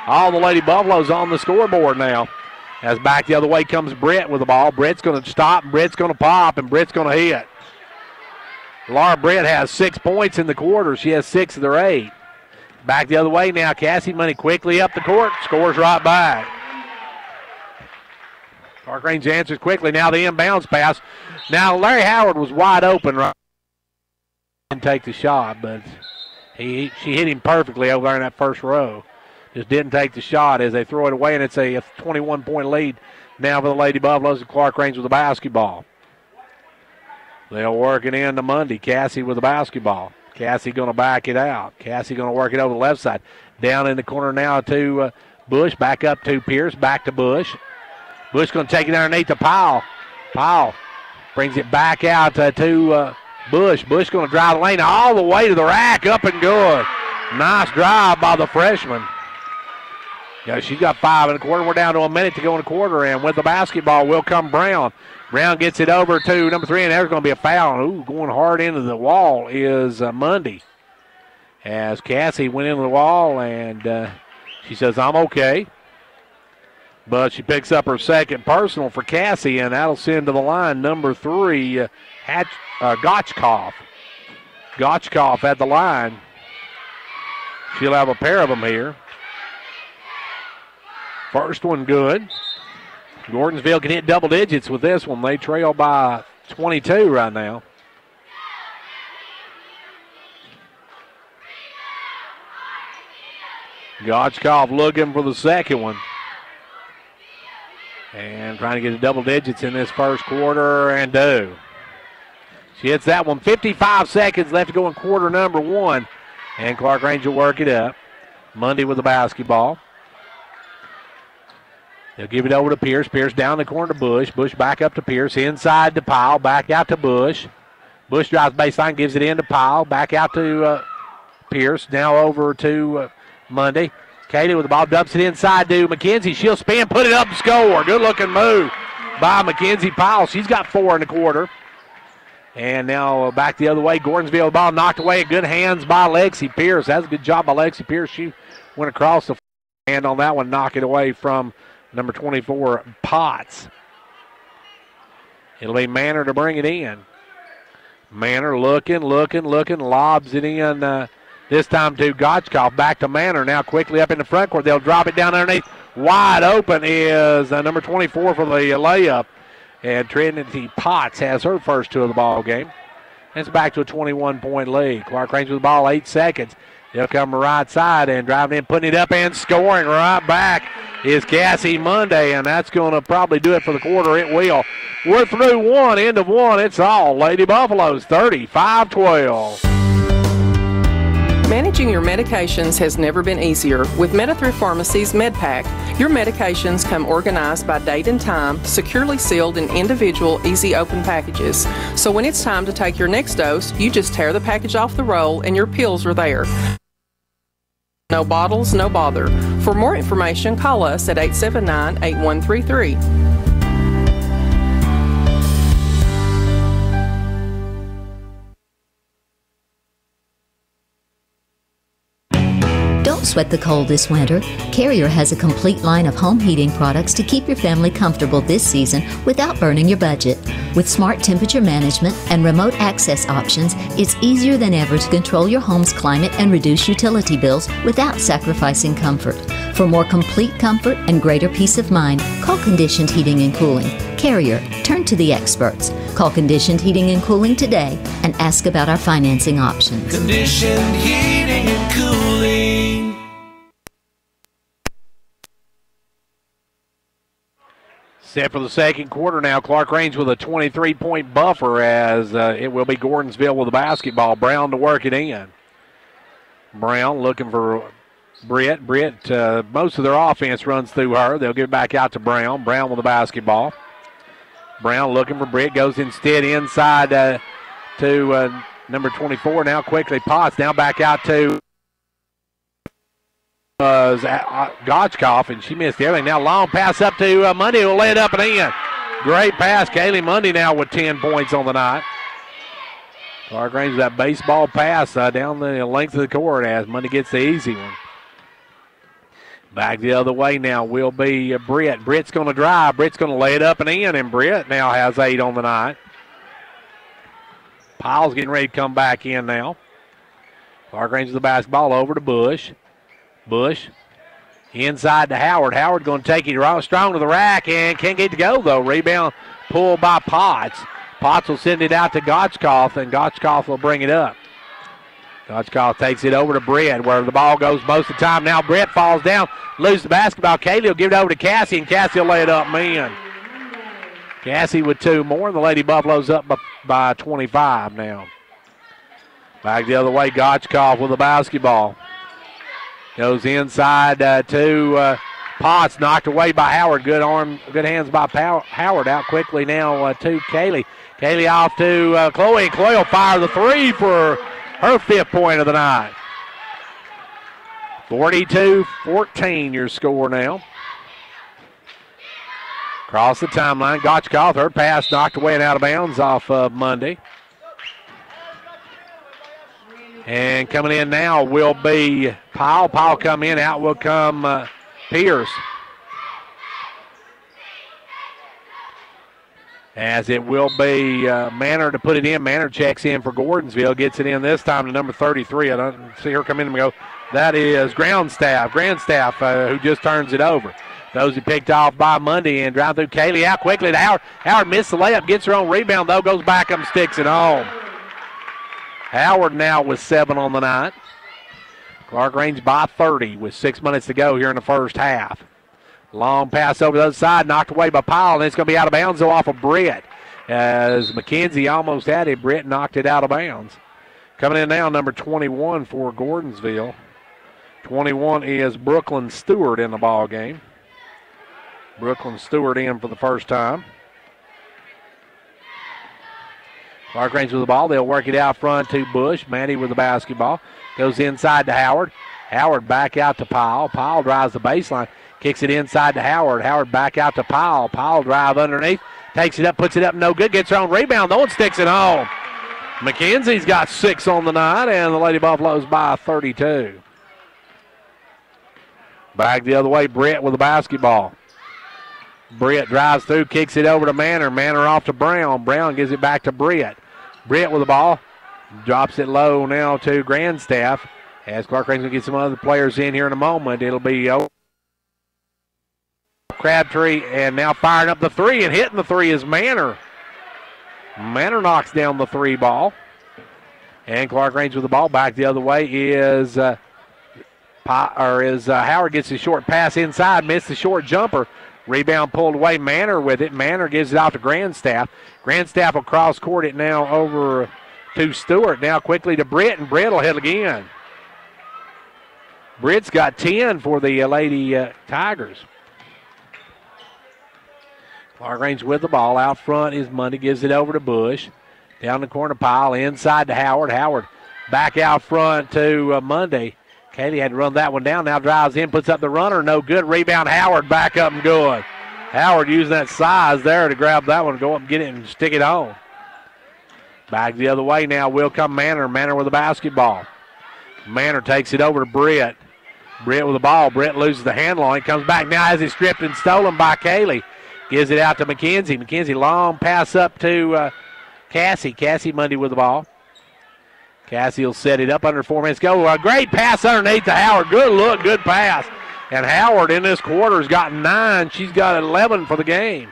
All the Lady Buffaloes on the scoreboard now. As back the other way comes Britt with the ball. Britt's going to stop, Britt's going to pop, and Britt's going to hit. Laura Britt has 6 points in the quarter. She has 6 of their 8. Back the other way now. Cassie Money quickly up the court, scores right back. Clarkrange answers quickly. Now the inbounds pass. Now Larry Howard was wide open right. Didn't take the shot, but she hit him perfectly over there in that first row. Just didn't take the shot as they throw it away, and it's a 21-point lead now for the Lady Buffaloes and Clarkrange with the basketball. They'll work it into Mundy. Cassie with the basketball. Cassie going to back it out. Cassie going to work it over the left side. Down in the corner now to Bush. Back up to Pierce. Back to Bush. Bush going to take it underneath to Powell. Powell brings it back out to Bush. Bush going to drive the lane all the way to the rack. Up and good. Nice drive by the freshman. Yeah, she's got 5 in the quarter. We're down to a minute to go in the quarter, and with the basketball will come Brown. Brown gets it over to number 3, and there's going to be a foul. Ooh, going hard into the wall is Mundy. as Cassie went into the wall, and she says, I'm okay. But she picks up her second personal for Cassie, and that'll send to the line number 3, Gotchkoff. Gotchkoff at the line. She'll have a pair of them here. First one good. Gordonsville can hit double digits with this one. They trail by 22 right now. Gotchkoff looking for the second one. And trying to get to double digits in this first quarter, and do. She hits that one. 55 seconds left to go in quarter number 1. And Clarkrange will work it up. Mundy with the basketball. They'll give it over to Pierce. Pierce down the corner to Bush. Bush back up to Pierce. Inside to Powell. Back out to Bush. Bush drives baseline, gives it in to Powell. Back out to Pierce. Now over to Mundy. Katie with the ball, dumps it inside to McKenzie. She'll spin, put it up and score. Good-looking move by Mackenzie Powell. She's got 4 in the quarter. And now back the other way. Gordonsville, the ball knocked away. Good hands by Lexi Pierce. That's a good job by Lexi Pierce. She went across the hand on that one, knock it away from number 24, Potts. It'll be Manor to bring it in. Manor looking, lobs it in. This time to Gotchkoff, back to Manor. Now quickly up in the front court. They'll drop it down underneath. Wide open is number 24 for the layup. And Trinity Potts has her first 2 of the ball game. It's back to a 21-point lead. Clarkrange with the ball, 8 seconds. They'll come right side and driving in, putting it up and scoring right back is Cassie Munday. And that's going to probably do it for the quarter. It will. We're through 1, end of 1. It's all Lady Buffaloes, 35-12. Managing your medications has never been easier. With Meta-Thrift Pharmacy's MedPack, your medications come organized by date and time, securely sealed in individual, easy open packages. So when it's time to take your next dose, you just tear the package off the roll and your pills are there. No bottles, no bother. For more information, call us at 879-8133. Don't sweat the cold this winter. Carrier has a complete line of home heating products to keep your family comfortable this season without burning your budget. With smart temperature management and remote access options, it's easier than ever to control your home's climate and reduce utility bills without sacrificing comfort. For more complete comfort and greater peace of mind, call Conditioned Heating and Cooling. Carrier, turn to the experts. Call Conditioned Heating and Cooling today and ask about our financing options. Conditioned Heating and Cooling. Set for the second quarter now. Clarkrange with a 23-point buffer as it will be Gordonsville with the basketball. Brown to work it in. Brown looking for Britt. Britt, most of their offense runs through her. They'll give it back out to Brown. Brown with the basketball. Brown looking for Britt. Goes instead inside to number 24. Now quickly Potts. Now back out to Gotchkoff, and she missed everything. Now long pass up to Mundy, will lay it up and in. Great pass. Kaylee Mundy now with 10 points on the night. Clarkrange, that baseball pass down the length of the court as Mundy gets the easy one. Back the other way now will be Britt. Britt's going to drive. Britt's going to lay it up and in, and Britt now has 8 on the night. Pyle's getting ready to come back in now. Clarkrange with the basketball over to Bush. Bush inside to Howard. Howard going to take it strong to the rack and can't get to go, though. Rebound pulled by Potts. Potts will send it out to Gotchkoff, and Gotchkoff will bring it up. Gotchkoff takes it over to Britt, where the ball goes most of the time. Now Britt falls down, loses the basketball. Kaylee will give it over to Cassie, and Cassie will lay it up and in. Cassie with 2 more, and the Lady Buffaloes up by 25 now. Back the other way, Gotchkoff with the basketball. Goes inside to Potts, knocked away by Howard. Good hands by Howard. Out quickly now to Kaylee. Kaylee off to Chloe. Chloe will fire the 3 for her 5th point of the night. 42-14 your score now. Across the timeline, Gotchkoff, her pass knocked away and out of bounds off Mundy. And coming in now will be Powell. Powell come in. Out will come Pierce. As it will be Manor to put it in. Manor checks in for Gordonsville. Gets it in this time to number 33. I don't see her come in and go. That is Grandstaff, who just turns it over. Those he picked off by Monday and drive through Kaylee out quickly to Howard. Howard missed the layup, gets her own rebound though, goes back up and sticks it home. Howard now with 7 on the night. Clarkrange by 30 with 6 minutes to go here in the first half. Long pass over the other side, knocked away by Powell, and it's going to be out of bounds though off of Britt. As McKenzie almost had it, Britt knocked it out of bounds. Coming in now, number 21 for Gordonsville. 21 is Brooklyn Stewart in the ball game. Brooklyn Stewart in for the first time. Clarkrange with the ball. They'll work it out front to Bush. Maddie with the basketball. Goes inside to Howard. Howard back out to Powell. Powell drives the baseline. Kicks it inside to Howard. Howard back out to Powell. Powell drive underneath. Takes it up, puts it up, no good. Gets her own rebound. No one sticks it home. McKenzie's got 6 on the night, and the Lady Buffaloes by 32. Back the other way, Britt with the basketball. Britt drives through, kicks it over to Manor. Manor off to Brown. Brown gives it back to Britt. Britt with the ball. Drops it low now to Grandstaff. As Clarkrange going to get some other players in here in a moment. It'll be Crabtree, and now firing up the 3, and hitting the 3 is Manor. Manor knocks down the 3 ball. And Clarkrange with the ball. Back the other way is Howard gets a short pass inside, missed the short jumper. Rebound pulled away, Manor with it. Manor gives it out to Grandstaff. Grandstaff will cross court it now over to Stewart. Now quickly to Britt, and Britt will hit again. Britt's got 10 for the Lady Tigers. Clarkrange with the ball. Out front is Monday, gives it over to Bush. Down the corner pile, inside to Howard. Howard back out front to Monday. Katie had to run that one down. Now drives in, puts up the runner. No good. Rebound, Howard back up and good. Howard using that size there to grab that one, go up and get it and stick it home. Back the other way now will come Manor. Manor with the basketball. Manor takes it over to Britt. Britt with the ball. Britt loses the handle on it. Comes back now, has it stripped and stolen by Kaylee. Gives it out to McKenzie. McKenzie long pass up to Cassie. Cassie Monday with the ball. Cassie will set it up under 4 minutes go. A great pass underneath to Howard. Good look, good pass. And Howard in this quarter has got 9. She's got 11 for the game.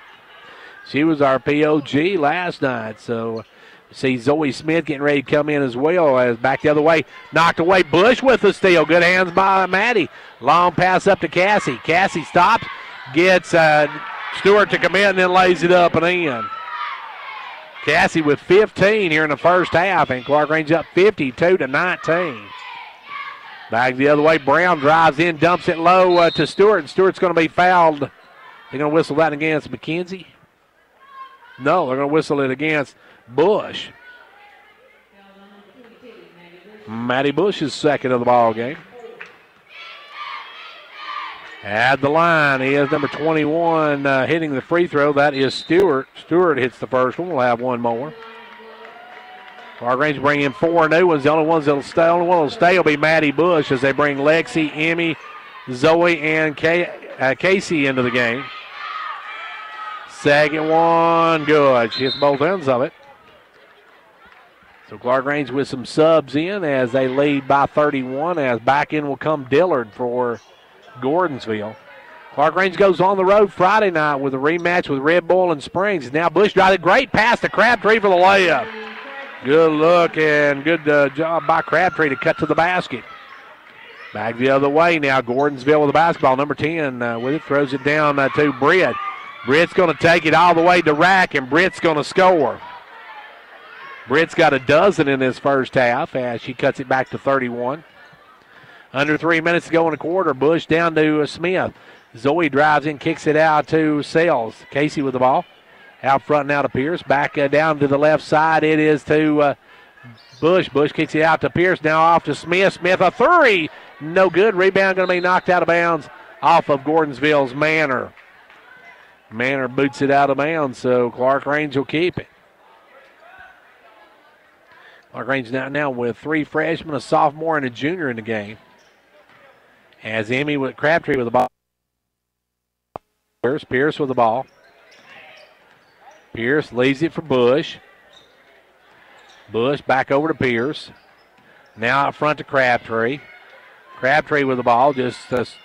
She was our POG last night. So see Zoe Smith getting ready to come in as well. As back the other way. Knocked away. Bush with the steal. Good hands by Maddie. Long pass up to Cassie. Cassie stops. Gets Stewart to come in and then lays it up and in. Cassie with 15 here in the first half, and Clarkrange up 52-19. Back the other way, Brown drives in, dumps it low to Stewart, and Stewart's going to be fouled. They're going to whistle that against McKenzie? No, they're going to whistle it against Bush. Maddie Bush is second of the ball game. At the line, he is number 21 hitting the free throw. That is Stewart. Stewart hits the first one. We'll have one more. Clarkrange bring in 4 new ones. The only ones that'll stay, only one that'll stay will be Maddie Bush as they bring Lexi, Emmy, Zoe, and Casey into the game. Second one, good. She hits both ends of it. So Clarkrange with some subs in as they lead by 31. As back in will come Dillard for Gordonsville. Clarkrange goes on the road Friday night with a rematch with Red Bull and Springs. Now Bush drives a great pass to Crabtree for the layup. Good look and good job by Crabtree to cut to the basket. Back the other way now. Gordonsville with the basketball. Number 10 with it. Throws it down to Britt. Britt's going to take it all the way to Rack, and Britt's going to score. Britt's got a dozen in this first half as she cuts it back to 31. Under 3 minutes to go in the quarter. Bush down to Smith. Zoe drives in, kicks it out to Sales. Casey with the ball. Out front now to Pierce. Back down to the left side. It is to Bush. Bush kicks it out to Pierce. Now off to Smith. Smith a 3. No good. Rebound going to be knocked out of bounds off of Gordonsville's Manor. Manor boots it out of bounds, so Clarkrange will keep it. Clarkrange now with 3 freshmen, a sophomore, and a junior in the game. As Emmy with Crabtree with the ball. Pierce with the ball. Pierce leaves it for Bush. Bush back over to Pierce. Now out front to Crabtree. Crabtree with the ball, just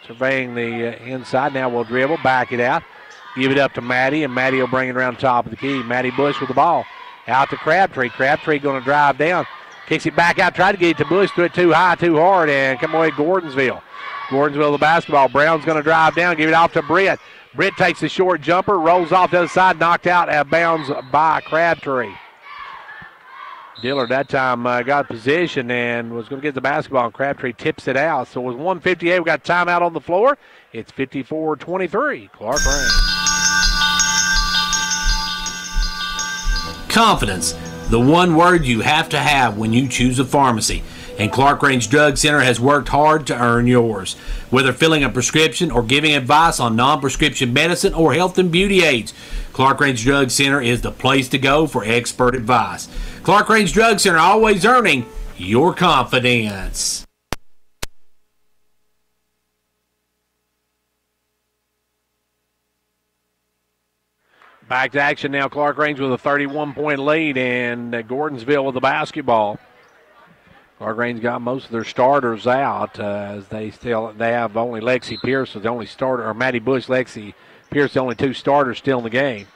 surveying the inside. Now we'll dribble, back it out. Give it up to Maddie, and Maddie will bring it around top of the key. Maddie Bush with the ball. Out to Crabtree. Crabtree going to drive down. Kicks it back out, try to get it to Bush. Threw it too high, too hard, and come away Gordonsville. Gordonsville the basketball. Brown's going to drive down, give it off to Britt. Britt takes the short jumper, rolls off the other side, knocked out out of bounds by Crabtree. Dillard that time got position and was going to get the basketball, and Crabtree tips it out. So it was 1:58. We got timeout on the floor. It's 54-23. Clarkrange. Confidence, the one word you have to have when you choose a pharmacy. And Clarkrange Drug Center has worked hard to earn yours. Whether filling a prescription or giving advice on non-prescription medicine or health and beauty aids, Clarkrange Drug Center is the place to go for expert advice. Clarkrange Drug Center, always earning your confidence. Back to action now. Clarkrange with a 31-point lead, and Gordonsville with the basketball. Clarkrange got most of their starters out as they have only Lexi Pierce, the only starter, or Maddie Bush, Lexi Pierce, the only 2 starters still in the game.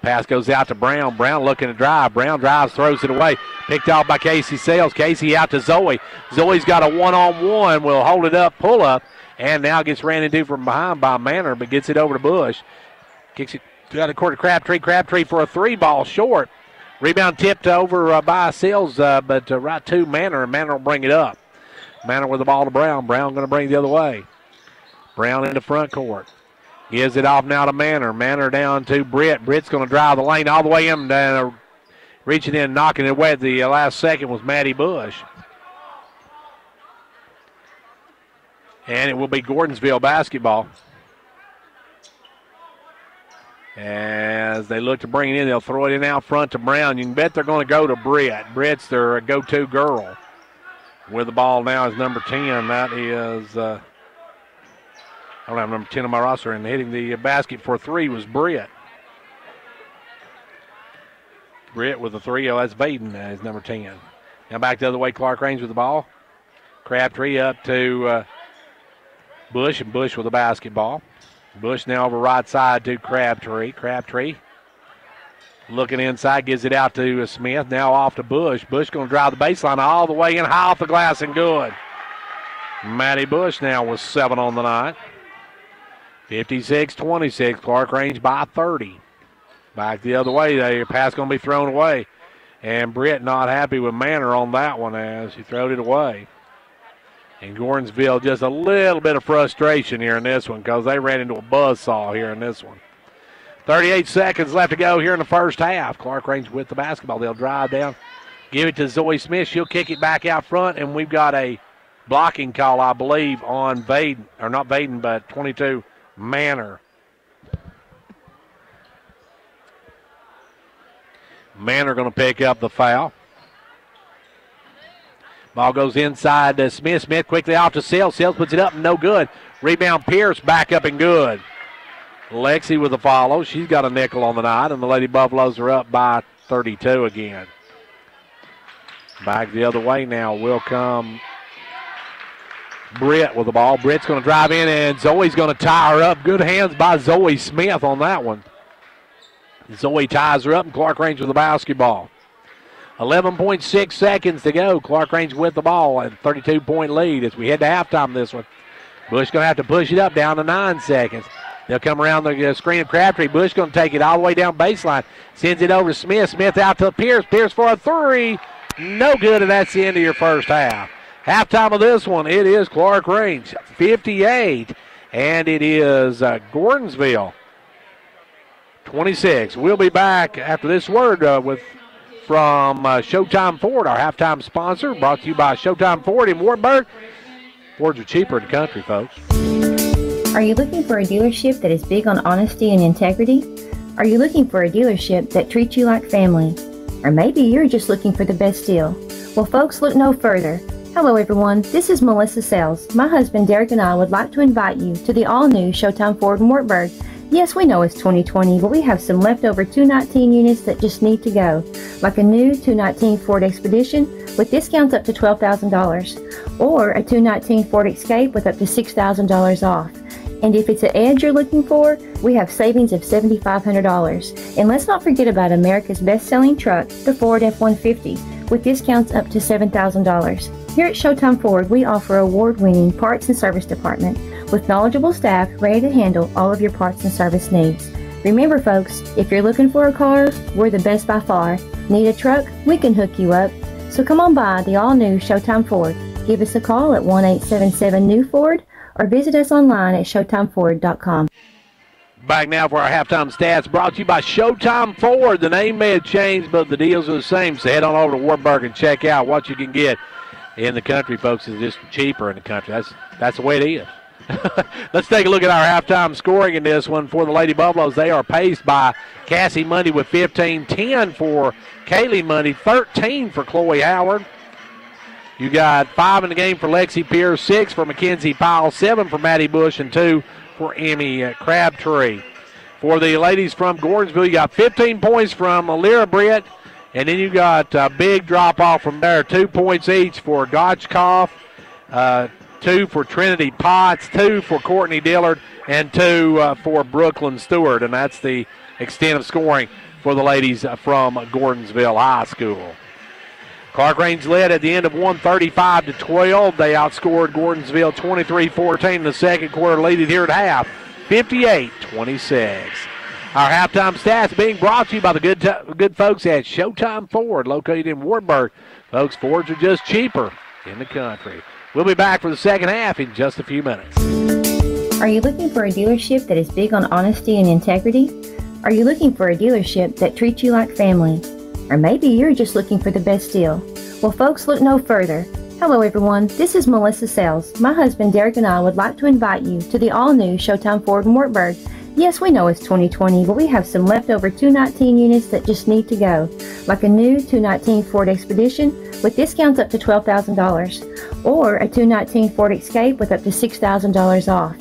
Pass goes out to Brown. Brown looking to drive. Brown drives, throws it away. Picked off by Casey Sales. Casey out to Zoe. Zoe's got a one-on-one. Will hold it up, pull up, and now gets ran into from behind by Manor, but gets it over to Bush. Kicks it out of court to Crabtree. Crabtree for a 3-ball short. Rebound tipped over by Sales, but right to Manor, and Manor will bring it up. Manor with the ball to Brown. Brown going to bring it the other way. Brown in the front court. Gives it off now to Manor. Manor down to Britt. Britt's going to drive the lane all the way in, reaching in, knocking it away at the last second was Maddie Bush. And it will be Gordonsville basketball. As they look to bring it in, they'll throw it in out front to Brown. You can bet they're going to go to Britt. Britt's their go-to girl. With the ball now is number 10. That is, I don't have number 10 on my roster. And hitting the basket for 3 was Britt. Britt with the 3. Oh, that's Vaden as number 10. Now back the other way, Clarkrange with the ball. Crabtree up to Bush, and Bush with the basketball. Bush now over right side to Crabtree. Crabtree looking inside, gives it out to Smith. Now off to Bush. Bush going to drive the baseline all the way in, high off the glass and good. Maddie Bush now with 7 on the night. 56-26, Clarkrange by 30. Back the other way, the pass going to be thrown away. And Britt not happy with Manor on that one as he throwed it away. And Gordonsville just a little bit of frustration here in this one because they ran into a buzzsaw here in this one. 38 seconds left to go here in the first half. Clarkrange with the basketball. They'll drive down, give it to Zoe Smith. She'll kick it back out front, and we've got a blocking call, I believe, on Vaden, or not Vaden, but 22, Manor. Manor going to pick up the foul. Ball goes inside to Smith. Smith quickly off to Sales. Sales puts it up, no good. Rebound Pierce back up and good. Lexi with a follow. She's got a nickel on the night, and the Lady Buffaloes are up by 32 again. Back the other way now will come Britt with the ball. Britt's going to drive in, and Zoe's going to tie her up. Good hands by Zoe Smith on that one. Zoe ties her up, and Clarkrange with the basketball. 11.6 seconds to go. Clarkrange with the ball and 32-point lead as we head to halftime this one. Bush going to have to push it up down to 9 seconds. They'll come around the screen of Crabtree. Bush going to take it all the way down baseline. Sends it over to Smith. Smith out to Pierce. Pierce for a 3. No good, and that's the end of your first half. Halftime of this one, it is Clarkrange 58, and it is Gordonsville 26. We'll be back after this word from Showtime Ford, our halftime sponsor, brought to you by Showtime Ford in Wartburg. Fords are cheaper in the country, folks. Are you looking for a dealership that is big on honesty and integrity? Are you looking for a dealership that treats you like family? Or maybe you're just looking for the best deal? Well, folks, look no further. Hello, everyone. This is Melissa Sells. My husband, Derek, and I would like to invite you to the all-new Showtime Ford in Wartburg. Yes, we know it's 2020, but we have some leftover 219 units that just need to go, like a new 219 Ford Expedition with discounts up to $12,000, or a 219 Ford Escape with up to $6,000 off. And if it's an Edge you're looking for, we have savings of $7,500. And let's not forget about America's best-selling truck, the Ford F-150, with discounts up to $7,000. Here at Showtime Ford, we offer award-winning parts and service department with knowledgeable staff ready to handle all of your parts and service needs. Remember, folks, if you're looking for a car, we're the best by far. Need a truck? We can hook you up. So come on by the all-new Showtime Ford. Give us a call at 1-877-NEW-FORD or visit us online at ShowtimeFord.com. Back now for our halftime stats, brought to you by Showtime Ford. The name may have changed, but the deals are the same. So head on over to Wartburg and check out what you can get in the country, folks. It's just cheaper in the country. That's the way it is. Let's take a look at our halftime scoring in this one for the Lady Buffaloes. They are paced by Cassie Mundy with 15, 10 for Kaylee Mundy, 13 for Chloe Howard. You got 5 in the game for Lexi Pierce, 6 for Mackenzie Powell, 7 for Maddie Bush, and 2 for Emmy Crabtree. For the ladies from Gordonsville, you got 15 points from Lyra Britt, and then you got a big drop-off from there, 2 points each for Gotchkoff, 2 for Trinity Potts, 2 for Courtney Dillard, and 2 for Brooklyn Stewart. And that's the extent of scoring for the ladies from Gordonsville High School. Clarkrange led at the end of 135-12. They outscored Gordonsville 23-14 in the second quarter, leading here at half, 58-26. Our halftime stats being brought to you by the good folks at Showtime Ford, located in Wartburg. Folks, Fords are just cheaper in the country. We'll be back for the second half in just a few minutes. Are you looking for a dealership that is big on honesty and integrity? Are you looking for a dealership that treats you like family? Or maybe you're just looking for the best deal. Well, folks, look no further. Hello, everyone. This is Melissa Sells. My husband, Derek, and I would like to invite you to the all-new Showtime Ford in Wartburg. Yes, we know it's 2020, but we have some leftover 219 units that just need to go, like a new 219 Ford Expedition with discounts up to $12,000, or a 219 Ford Escape with up to $6,000 off.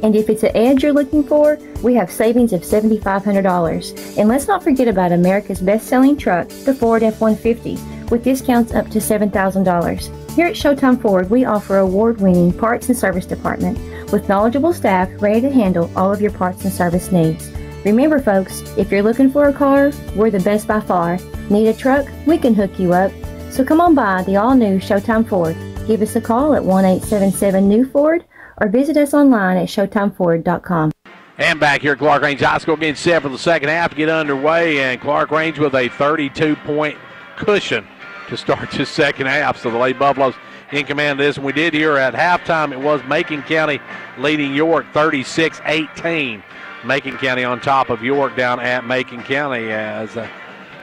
And if it's an Edge you're looking for, we have savings of $7,500. And let's not forget about America's best-selling truck, the Ford F-150, with discounts up to $7,000. Here at Showtime Ford, we offer award-winning parts and service department with knowledgeable staff ready to handle all of your parts and service needs. Remember, folks, if you're looking for a car, we're the best by far. Need a truck? We can hook you up. So come on by the all-new Showtime Ford. Give us a call at 1-877-NEW-FORD or visit us online at ShowtimeFord.com. And back here at Clarkrange High School, getting set for the second half to get underway, and Clarkrange with a 32-point cushion to start this second half. So the Lady Buffaloes in command of this. And we did hear at halftime it was Macon County leading York 36-18. Macon County on top of York down at Macon County, as a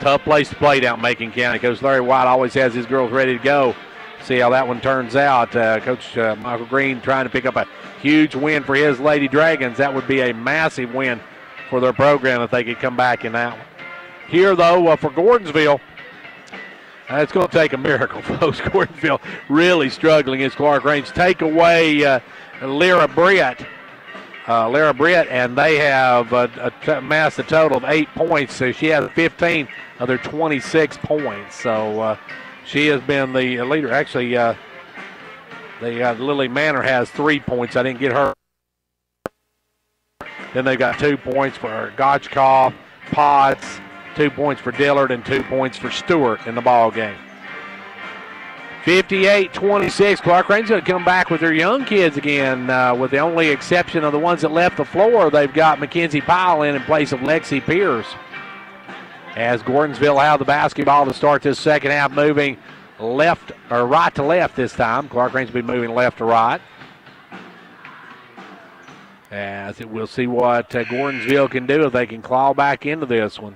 tough place to play down Macon County. Coach Larry White always has his girls ready to go. See how that one turns out. Coach Michael Green trying to pick up a huge win for his Lady Dragons. That would be a massive win for their program if they could come back in that one. Here, though, for Gordonsville, it's going to take a miracle, folks. Gordonsville really struggling against Clarkrange. Take away Lyra Britt, and they have amassed a total of 8 points. So she has 15 of their 26 points. So she has been the leader. Actually, Lily Manor has 3 points. I didn't get her. Then they've got 2 points for Gotchkoff, Potts, 2 points for Dillard, and 2 points for Stewart in the ball game. 58-26. Clarkrange's going to come back with their young kids again, with the only exception of the ones that left the floor. They've got Mackenzie Powell in place of Lexi Pierce. As Gordonsville have the basketball to start this second half, moving left or right to left this time. Clarkrange will be moving left to right. As we'll see what Gordonsville can do if they can claw back into this one.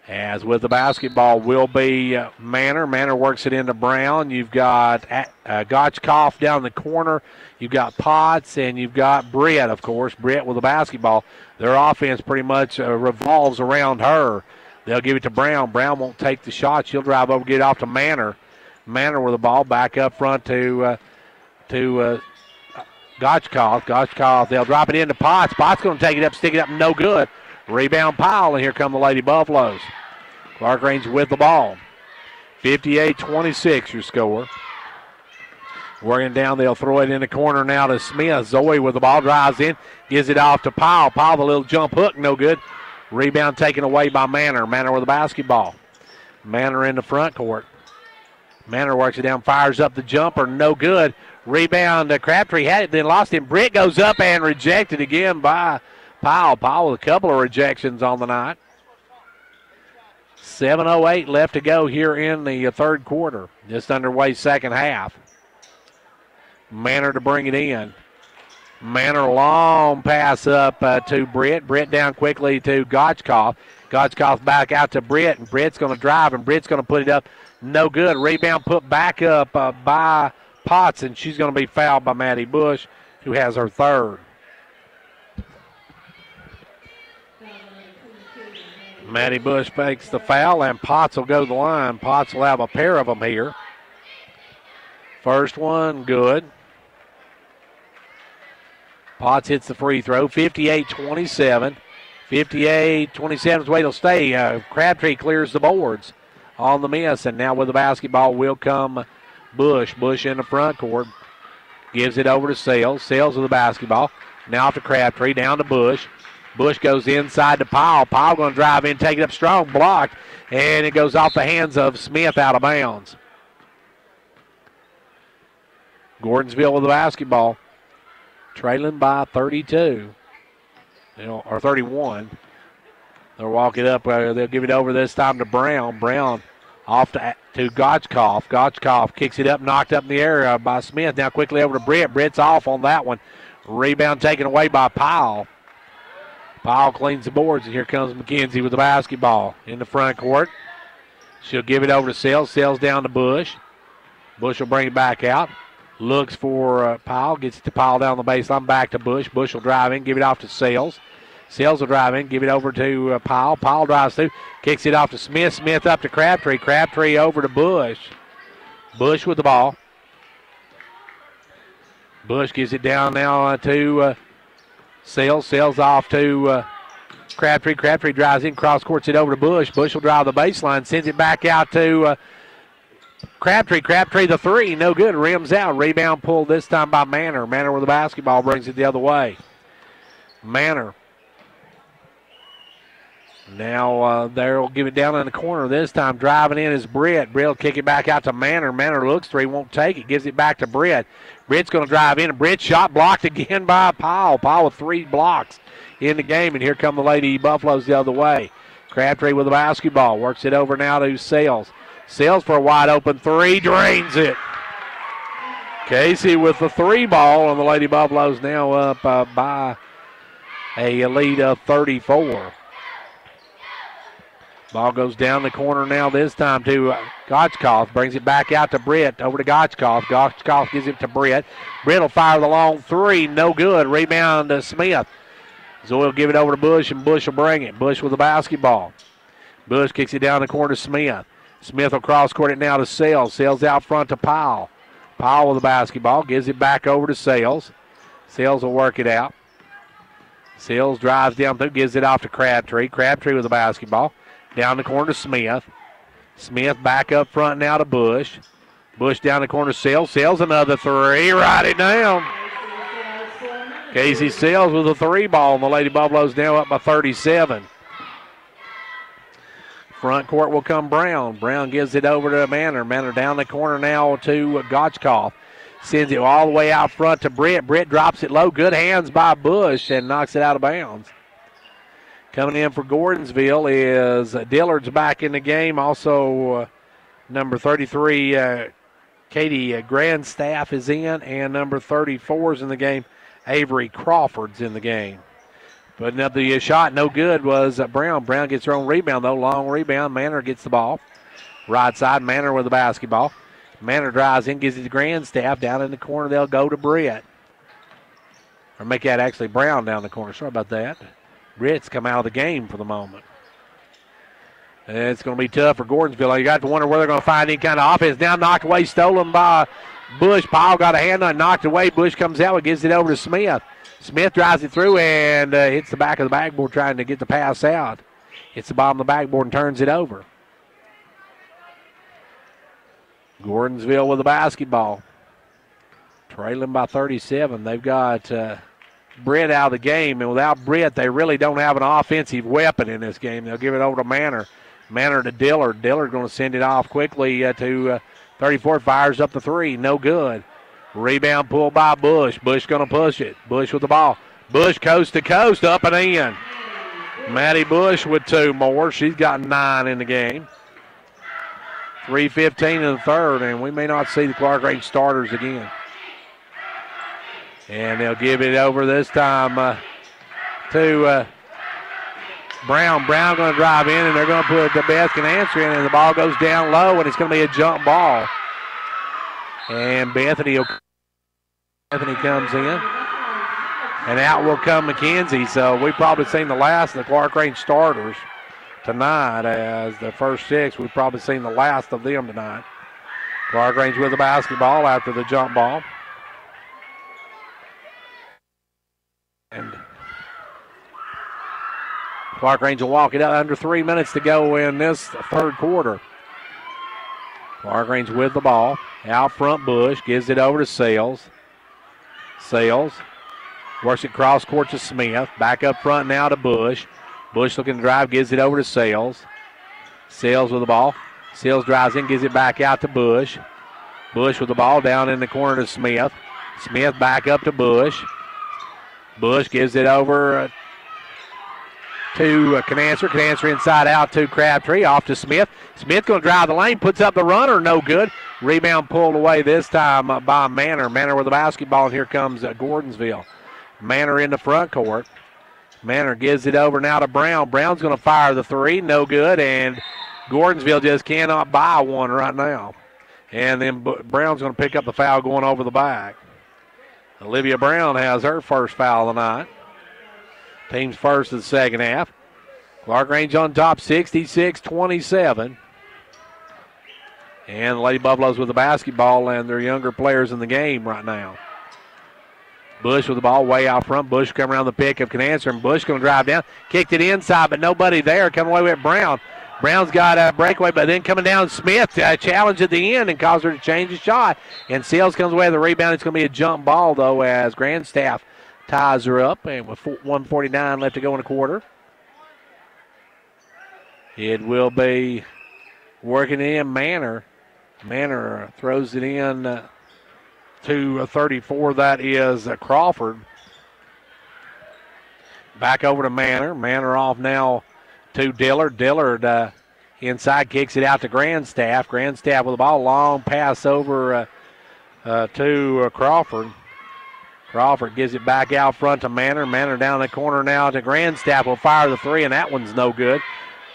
As with the basketball will be Manor. Manor works it into Brown. You've got Gotchkoff down the corner. You've got Potts, and you've got Britt, of course. Britt with the basketball. Their offense pretty much revolves around her. They'll give it to Brown. Brown won't take the shot. She'll drive over, get it off to Manor. Manor with the ball back up front to Gotchkoff. Gotchkoff, they'll drop it into Potts. Potts going to take it up, stick it up, no good. Rebound Powell, and here come the Lady Buffaloes. Clarkrange with the ball. 58-26 your score. Working down, they'll throw it in the corner now to Smith. Zoe with the ball, drives in, gives it off to Powell. Powell, the little jump hook, no good. Rebound taken away by Manor. Manor with the basketball. Manor in the front court. Manor works it down, fires up the jumper, no good. Rebound, Crabtree had it, then lost him. Britt goes up and rejected again by Powell. Powell with a couple of rejections on the night. 7:08 left to go here in the third quarter. Just underway second half. Manor to bring it in. Manor long pass up to Britt. Britt down quickly to Gotchkoff. Gotchkoff back out to Britt, and Britt's going to drive, and Britt's going to put it up. No good. Rebound put back up by Potts, and she's going to be fouled by Maddie Bush, who has her third. Maddie Bush fakes the foul, and Potts will go to the line. Potts will have a pair of them here. First one, good. Potts hits the free throw, 58-27. 58-27 is the way it'll stay. Crabtree clears the boards on the miss, and now with the basketball will come Bush. Bush in the front court. Gives it over to Sales. Sales with the basketball. Now to Crabtree, down to Bush. Bush goes inside to Powell. Powell going to drive in, take it up strong, blocked, and it goes off the hands of Smith out of bounds. Gordonsville with the basketball. Trailing by 32, or 31. They'll walk it up. They'll give it over this time to Brown. Brown off to Gotchkoff. Gotchkoff kicks it up, knocked up in the air by Smith. Now quickly over to Britt. Britt's off on that one. Rebound taken away by Powell. Powell cleans the boards, and here comes McKenzie with the basketball in the front court. She'll give it over to Sales. Sales down to Bush. Bush will bring it back out. Looks for Powell, gets it to Powell down the baseline, back to Bush. Bush will drive in, give it off to Sales. Sales will drive in, give it over to Powell. Powell drives through, kicks it off to Smith. Smith up to Crabtree. Crabtree over to Bush. Bush with the ball. Bush gives it down now to Sales. Sales off to Crabtree. Crabtree drives in, cross courts it over to Bush. Bush will drive the baseline, sends it back out to Crabtree. Crabtree the three, no good. Rims out. Rebound pulled this time by Manor. Manor with the basketball brings it the other way. Manor. Now they'll give it down in the corner. This time driving in is Britt. Britt will kick it back out to Manor. Manor looks three, won't take it. Gives it back to Britt. Britt's going to drive in. Britt shot blocked again by Powell. Powell with 3 blocks in the game, and here come the Lady Buffaloes the other way. Crabtree with the basketball. Works it over now to Sales. Sales for a wide open three, drains it. Casey with the 3 ball, and the Lady Buffaloes now up by a lead of 34. Ball goes down the corner now, this time to Gotchkoff. Brings it back out to Britt, over to Gotchkoff. Gotchkoff gives it to Britt. Britt will fire the long 3, no good. Rebound to Smith. Zoe will give it over to Bush, and Bush will bring it. Bush with the basketball. Bush kicks it down the corner to Smith. Smith will cross court it now to Sales. Sales out front to Powell. Powell with the basketball. Gives it back over to Sales. Sales will work it out. Sales drives down through. Gives it off to Crabtree. Crabtree with the basketball. Down the corner to Smith. Smith back up front now to Bush. Bush down the corner to Sales. Sales another 3. Write it down. Casey Sales with a 3 ball. And the Lady Buffaloes now up by 37. Front court will come Brown. Brown gives it over to Manor. Manor down the corner now to Gotchkoff. Sends it all the way out front to Britt. Britt drops it low. Good hands by Bush and knocks it out of bounds. Coming in for Gordonsville is Dillard's back in the game. Also, number 33, Katie Grandstaff is in. And number 34 is in the game. Avery Crawford's in the game. Putting up the shot, no good, was Brown. Brown gets her own rebound, though. Long rebound. Manor gets the ball. Right side, Manor with the basketball. Manor drives in, gives it to Grandstaff. Down in the corner, they'll go to Britt. Or make that actually Brown down the corner. Sorry about that. Britt's come out of the game for the moment. It's going to be tough for Gordonsville. You got to wonder where they're going to find any kind of offense. Now knocked away, stolen by Bush. Powell got a hand on it, knocked away. Bush comes out and gives it over to Smith. Smith drives it through and hits the back of the backboard trying to get the pass out. Hits the bottom of the backboard and turns it over. Gordonsville with the basketball. Trailing by 37. They've got Britt out of the game, and without Britt, they really don't have an offensive weapon in this game. They'll give it over to Manor. Manor to Dillard. Dillard going to send it off quickly to 34. Fires up the three. No good. Rebound pulled by Bush. Bush going to push it. Bush with the ball. Bush coast to coast, up and in. Maddie Bush with 2 more. She's got 9 in the game. 3:15 in the third, and we may not see the Clarkrange starters again. And they'll give it over this time to Brown. Brown going to drive in, and they're going to put the best can answer in, and the ball goes down low, and it's going to be a jump ball. And Bethany comes in. And out will come McKenzie. So we've probably seen the last of the Clarkrange starters tonight. As the first 6, we've probably seen the last of them tonight. Clarkrange with the basketball after the jump ball. And Clarkrange will walk it out under 3 minutes to go in this third quarter. Clarkrange with the ball. Out front, Bush gives it over to Sales. Sales works it cross court to Smith. Back up front now to Bush. Bush looking to drive, gives it over to Sales. Sales with the ball. Sales drives in, gives it back out to Bush. Bush with the ball down in the corner to Smith. Smith back up to Bush. Bush gives it over to Canancer. Canancer inside out to Crabtree. Off to Smith. Smith going to drive the lane. Puts up the runner. No good. Rebound pulled away this time by Manor. Manor with the basketball, and here comes Gordonsville. Manor in the front court. Manor gives it over now to Brown. Brown's going to fire the three. No good. And Gordonsville just cannot buy one right now. And then Brown's going to pick up the foul going over the back. Olivia Brown has her first foul of the night. Team's first of the second half. Clarkrange on top, 66-27. And the Lady Buffaloes with the basketball and their younger players in the game right now. Bush with the ball way out front. Bush coming around the pick of Canancer, and Bush going to drive down. Kicked it inside, but nobody there. Coming away with Brown. Brown's got a breakaway, but then coming down Smith, challenge at the end and caused her to change the shot. And Seals comes away with the rebound. It's going to be a jump ball, though, as Grandstaff ties her up. And with 1:49 left to go in the quarter, it will be working in Manor. Manor throws it in to 34. That is Crawford. Back over to Manor. Manor off now to Dillard. Dillard inside kicks it out to Grandstaff. Grandstaff with the ball. Long pass over to Crawford. Crawford gives it back out front to Manor. Manor down the corner now to Grandstaff. Will fire the three, and that one's no good.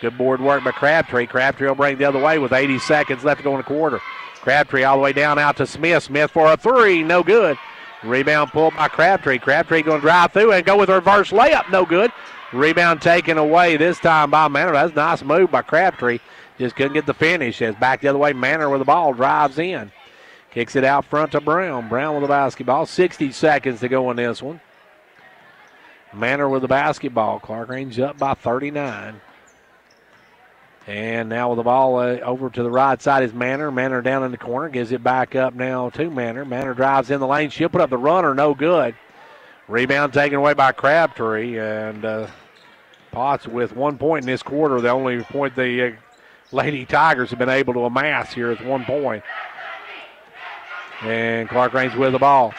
Good board work by Crabtree. Crabtree will bring it the other way with 80 seconds left to go in the quarter. Crabtree all the way down out to Smith. Smith for a three. No good. Rebound pulled by Crabtree. Crabtree going to drive through and go with a reverse layup. No good. Rebound taken away this time by Manor. That's a nice move by Crabtree. Just couldn't get the finish. As back the other way, Manor with the ball drives in. Kicks it out front to Brown. Brown with the basketball. 60 seconds to go in this one. Manor with the basketball. Clarkrange up by 39. And now with the ball over to the right side is Manor. Manor down in the corner. Gives it back up now to Manor. Manor drives in the lane. She'll put up the runner. No good. Rebound taken away by Crabtree. And Potts with 1 point in this quarter. The only point the Lady Tigers have been able to amass here is 1 point. And Clarkrange with the ball.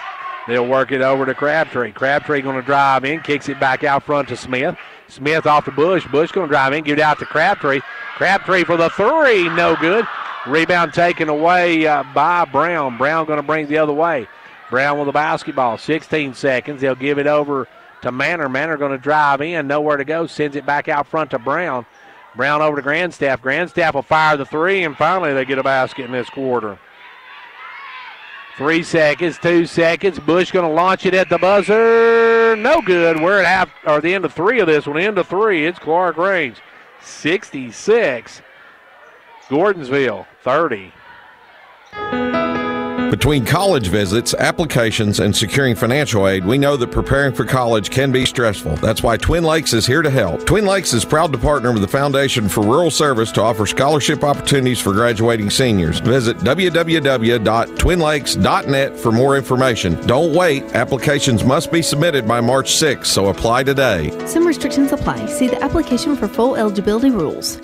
They'll work it over to Crabtree. Crabtree going to drive in. Kicks it back out front to Smith. Smith off to Bush. Bush going to drive in. Give it out to Crabtree. Crabtree for the three. No good. Rebound taken away by Brown. Brown going to bring it the other way. Brown with the basketball. 16 seconds. They'll give it over to Manor. Manor going to drive in. Nowhere to go. Sends it back out front to Brown. Brown over to Grandstaff. Grandstaff will fire the three, and finally they get a basket in this quarter. 3 seconds, 2 seconds. Bush going to launch it at the buzzer. No good. We're at the end of three of this one. End of three. It's Clarkrange. 66. Gordonsville 30. Between college visits, applications, and securing financial aid, we know that preparing for college can be stressful. That's why Twin Lakes is here to help. Twin Lakes is proud to partner with the Foundation for Rural Service to offer scholarship opportunities for graduating seniors. Visit www.twinlakes.net for more information. Don't wait. Applications must be submitted by March 6th, so apply today. Some restrictions apply. See the application for full eligibility rules.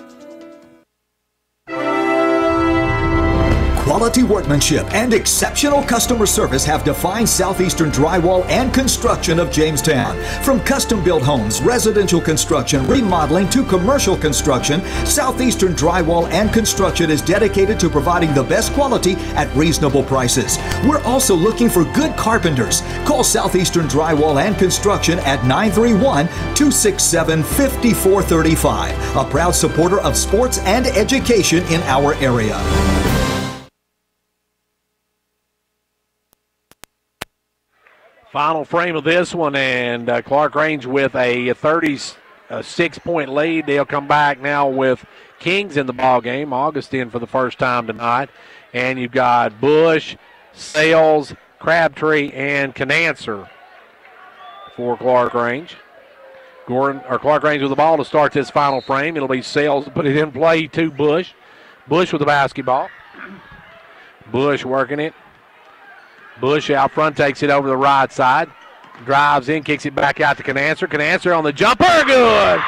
Quality workmanship and exceptional customer service have defined Southeastern Drywall and Construction of Jamestown. From custom-built homes, residential construction, remodeling to commercial construction, Southeastern Drywall and Construction is dedicated to providing the best quality at reasonable prices. We're also looking for good carpenters. Call Southeastern Drywall and Construction at 931-267-5435, a proud supporter of sports and education in our area. Final frame of this one, and Clarkrange with a 36-point lead. They'll come back now with Kings in the ball game. Augustine for the first time tonight. And you've got Bush, Sales, Crabtree, and Canancer for Clarkrange. Clarkrange with the ball to start this final frame. It'll be Sales to put it in play to Bush. Bush with the basketball. Bush working it. Bush out front takes it over the right side. Drives in, kicks it back out to Canancer. Canancer on the jumper, good!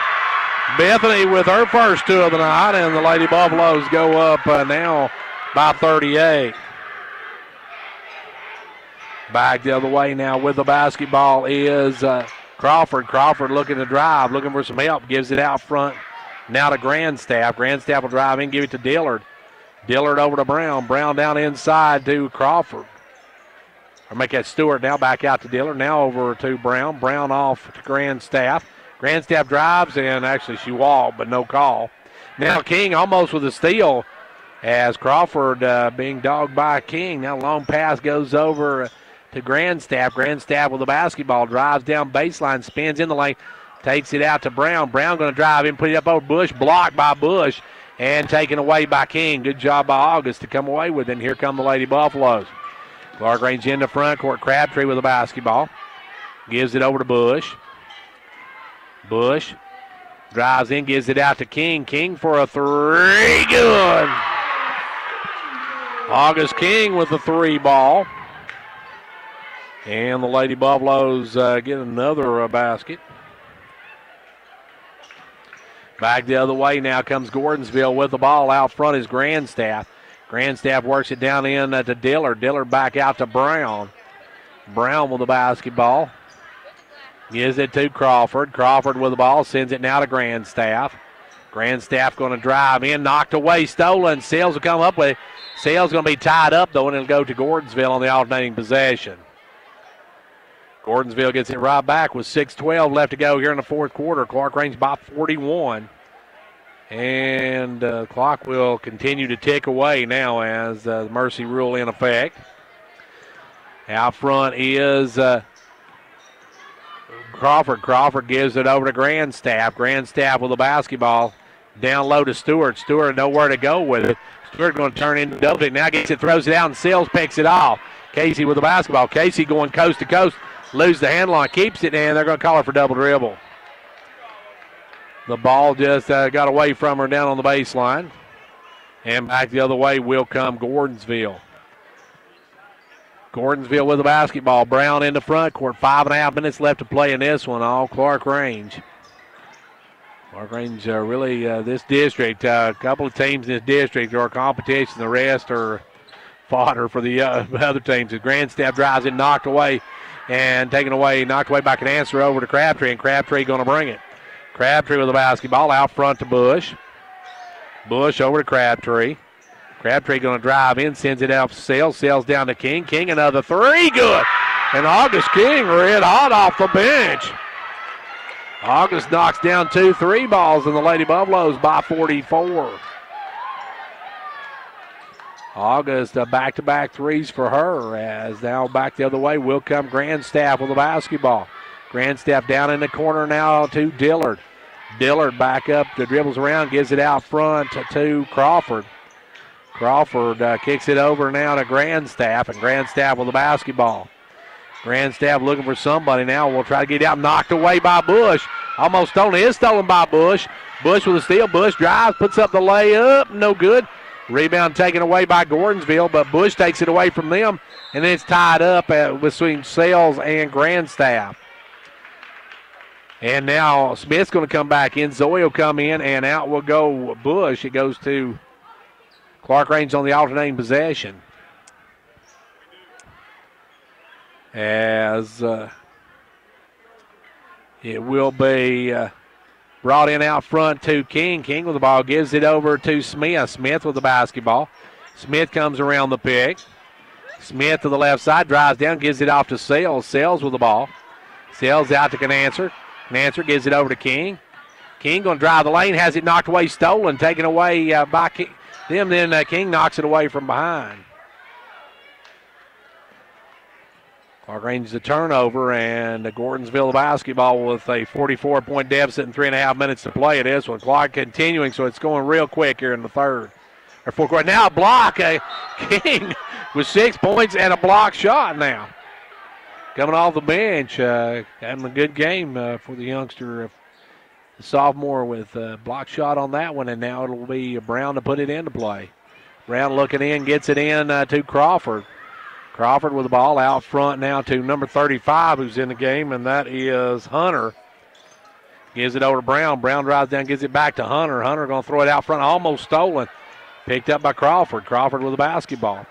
Bethany with her first two of the night, and the Lady Buffaloes go up now by 38. Back the other way now with the basketball is Crawford. Crawford looking to drive, looking for some help. Gives it out front now to Grandstaff. Grandstaff will drive in, give it to Dillard. Dillard over to Brown. Brown down inside to Crawford. Or make that Stewart now back out to Dillard. Now over to Brown. Brown off to Grandstaff. Grandstaff drives, and actually she walked, but no call. Now King almost with a steal as Crawford being dogged by King. Now long pass goes over to Grandstaff. Grandstaff with the basketball. Drives down baseline, spins in the lane, takes it out to Brown. Brown going to drive in, put it up over Bush. Blocked by Bush and taken away by King. Good job by August to come away with it. And here come the Lady Buffaloes. Clarkrange in the front court. Crabtree with the basketball. Gives it over to Bush. Bush drives in, gives it out to King. King for a three. Good. August King with the three ball. And the Lady Buffaloes get another basket. Back the other way now comes Gordonsville with the ball. Out front is Grandstaff. Grandstaff works it down in to Dillard. Dillard back out to Brown. Brown with the basketball. Gives it to Crawford. Crawford with the ball. Sends it now to Grandstaff. Grandstaff going to drive in. Knocked away. Stolen. Sales will come up with it. Sales going to be tied up, though, and it'll go to Gordonsville on the alternating possession. Gordonsville gets it right back with 6:12 left to go here in the fourth quarter. Clarkrange by 41. And the clock will continue to tick away now as the mercy rule in effect. Out front is Crawford. Crawford gives it over to Grandstaff. Grandstaff with the basketball. Down low to Stewart. Stewart nowhere to go with it. Stewart going to turn into double it. Now gets it, throws it out, and Sales picks it off. Casey with the basketball. Casey going coast to coast. Lose the handle on, keeps it, and they're going to call her for double dribble. The ball just got away from her down on the baseline. And back the other way will come Gordonsville. Gordonsville with the basketball. Brown in the front court. 5.5 minutes left to play in this one. All Clarkrange. Clarkrange really, this district, a couple of teams in this district are competition. The rest are fodder for the other teams. The Grandstaff drives it, knocked away and taken away, knocked away by Canancer over to Crabtree, and Crabtree going to bring it. Crabtree with the basketball out front to Bush. Bush over to Crabtree. Crabtree going to drive in, sends it out to Sales. Sales down to King. King another three, good. And August King red hot off the bench. August knocks down 2 3 balls, and the Lady Buffaloes by 44. August back-to-back threes for her, as now back the other way will come Grandstaff with the basketball. Grandstaff down in the corner now to Dillard. Dillard back up, dribbles around, gives it out front to Crawford. Crawford kicks it over now to Grandstaff, and Grandstaff with the basketball. Grandstaff looking for somebody now. Will try to get it out, knocked away by Bush. Almost stolen. It is stolen by Bush. Bush with a steal. Bush drives, puts up the layup. No good. Rebound taken away by Gordonsville, but Bush takes it away from them, and then it's tied up between Sales and Grandstaff. And now Smith's going to come back in. Zoe will come in, and out will go Bush. It goes to Clarkrange on the alternating possession. As it will be brought in out front to King. King with the ball, gives it over to Smith. Smith with the basketball. Smith comes around the pick. Smith to the left side, drives down, gives it off to Sales. Sales with the ball. Sales out to Canancer. Canancer gives it over to King. King going to drive the lane, has it knocked away, stolen, taken away by them. Then King knocks it away from behind. Clarkrange the turnover, and Gordonsville basketball with a 44-point deficit and 3.5 minutes to play. It is with clock continuing, so it's going real quick here in the third or fourth quarter. Now a block, King with 6 points and a block shot now. Coming off the bench, having a good game for the youngster, the sophomore, with a block shot on that one, and now it'll be Brown to put it into play. Brown looking in, gets it in to Crawford. Crawford with the ball out front now to number 35 who's in the game, and that is Hunter. Gives it over to Brown. Brown drives down, gives it back to Hunter. Hunter going to throw it out front, almost stolen. Picked up by Crawford. Crawford with the basketball.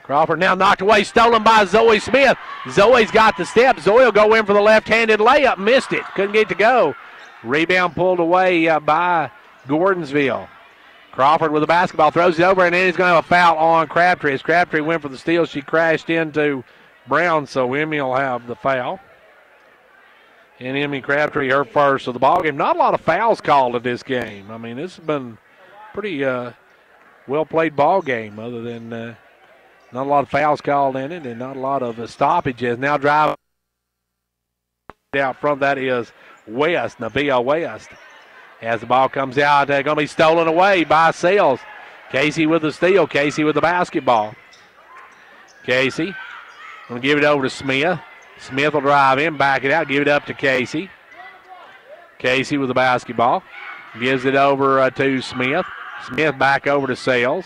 Crawford now knocked away, stolen by Zoe Smith. Zoe's got the step. Zoe will go in for the left-handed layup. Missed it. Couldn't get it to go. Rebound pulled away by Gordonsville. Crawford with the basketball, throws it over, and then he's going to have a foul on Crabtree. As Crabtree went for the steal, she crashed into Brown, so Emmy will have the foul. And Emmy Crabtree, her first of the ball game. Not a lot of fouls called at this game. I mean, this has been pretty well-played ball game, other than not a lot of fouls called in it and not a lot of stoppages. Now driving out front, that is West, Navia West. As the ball comes out, going to be stolen away by Sales. Casey with the steal. Casey with the basketball. Casey going to give it over to Smith. Smith will drive in, back it out, give it up to Casey. Casey with the basketball. Gives it over to Smith. Smith back over to Sales.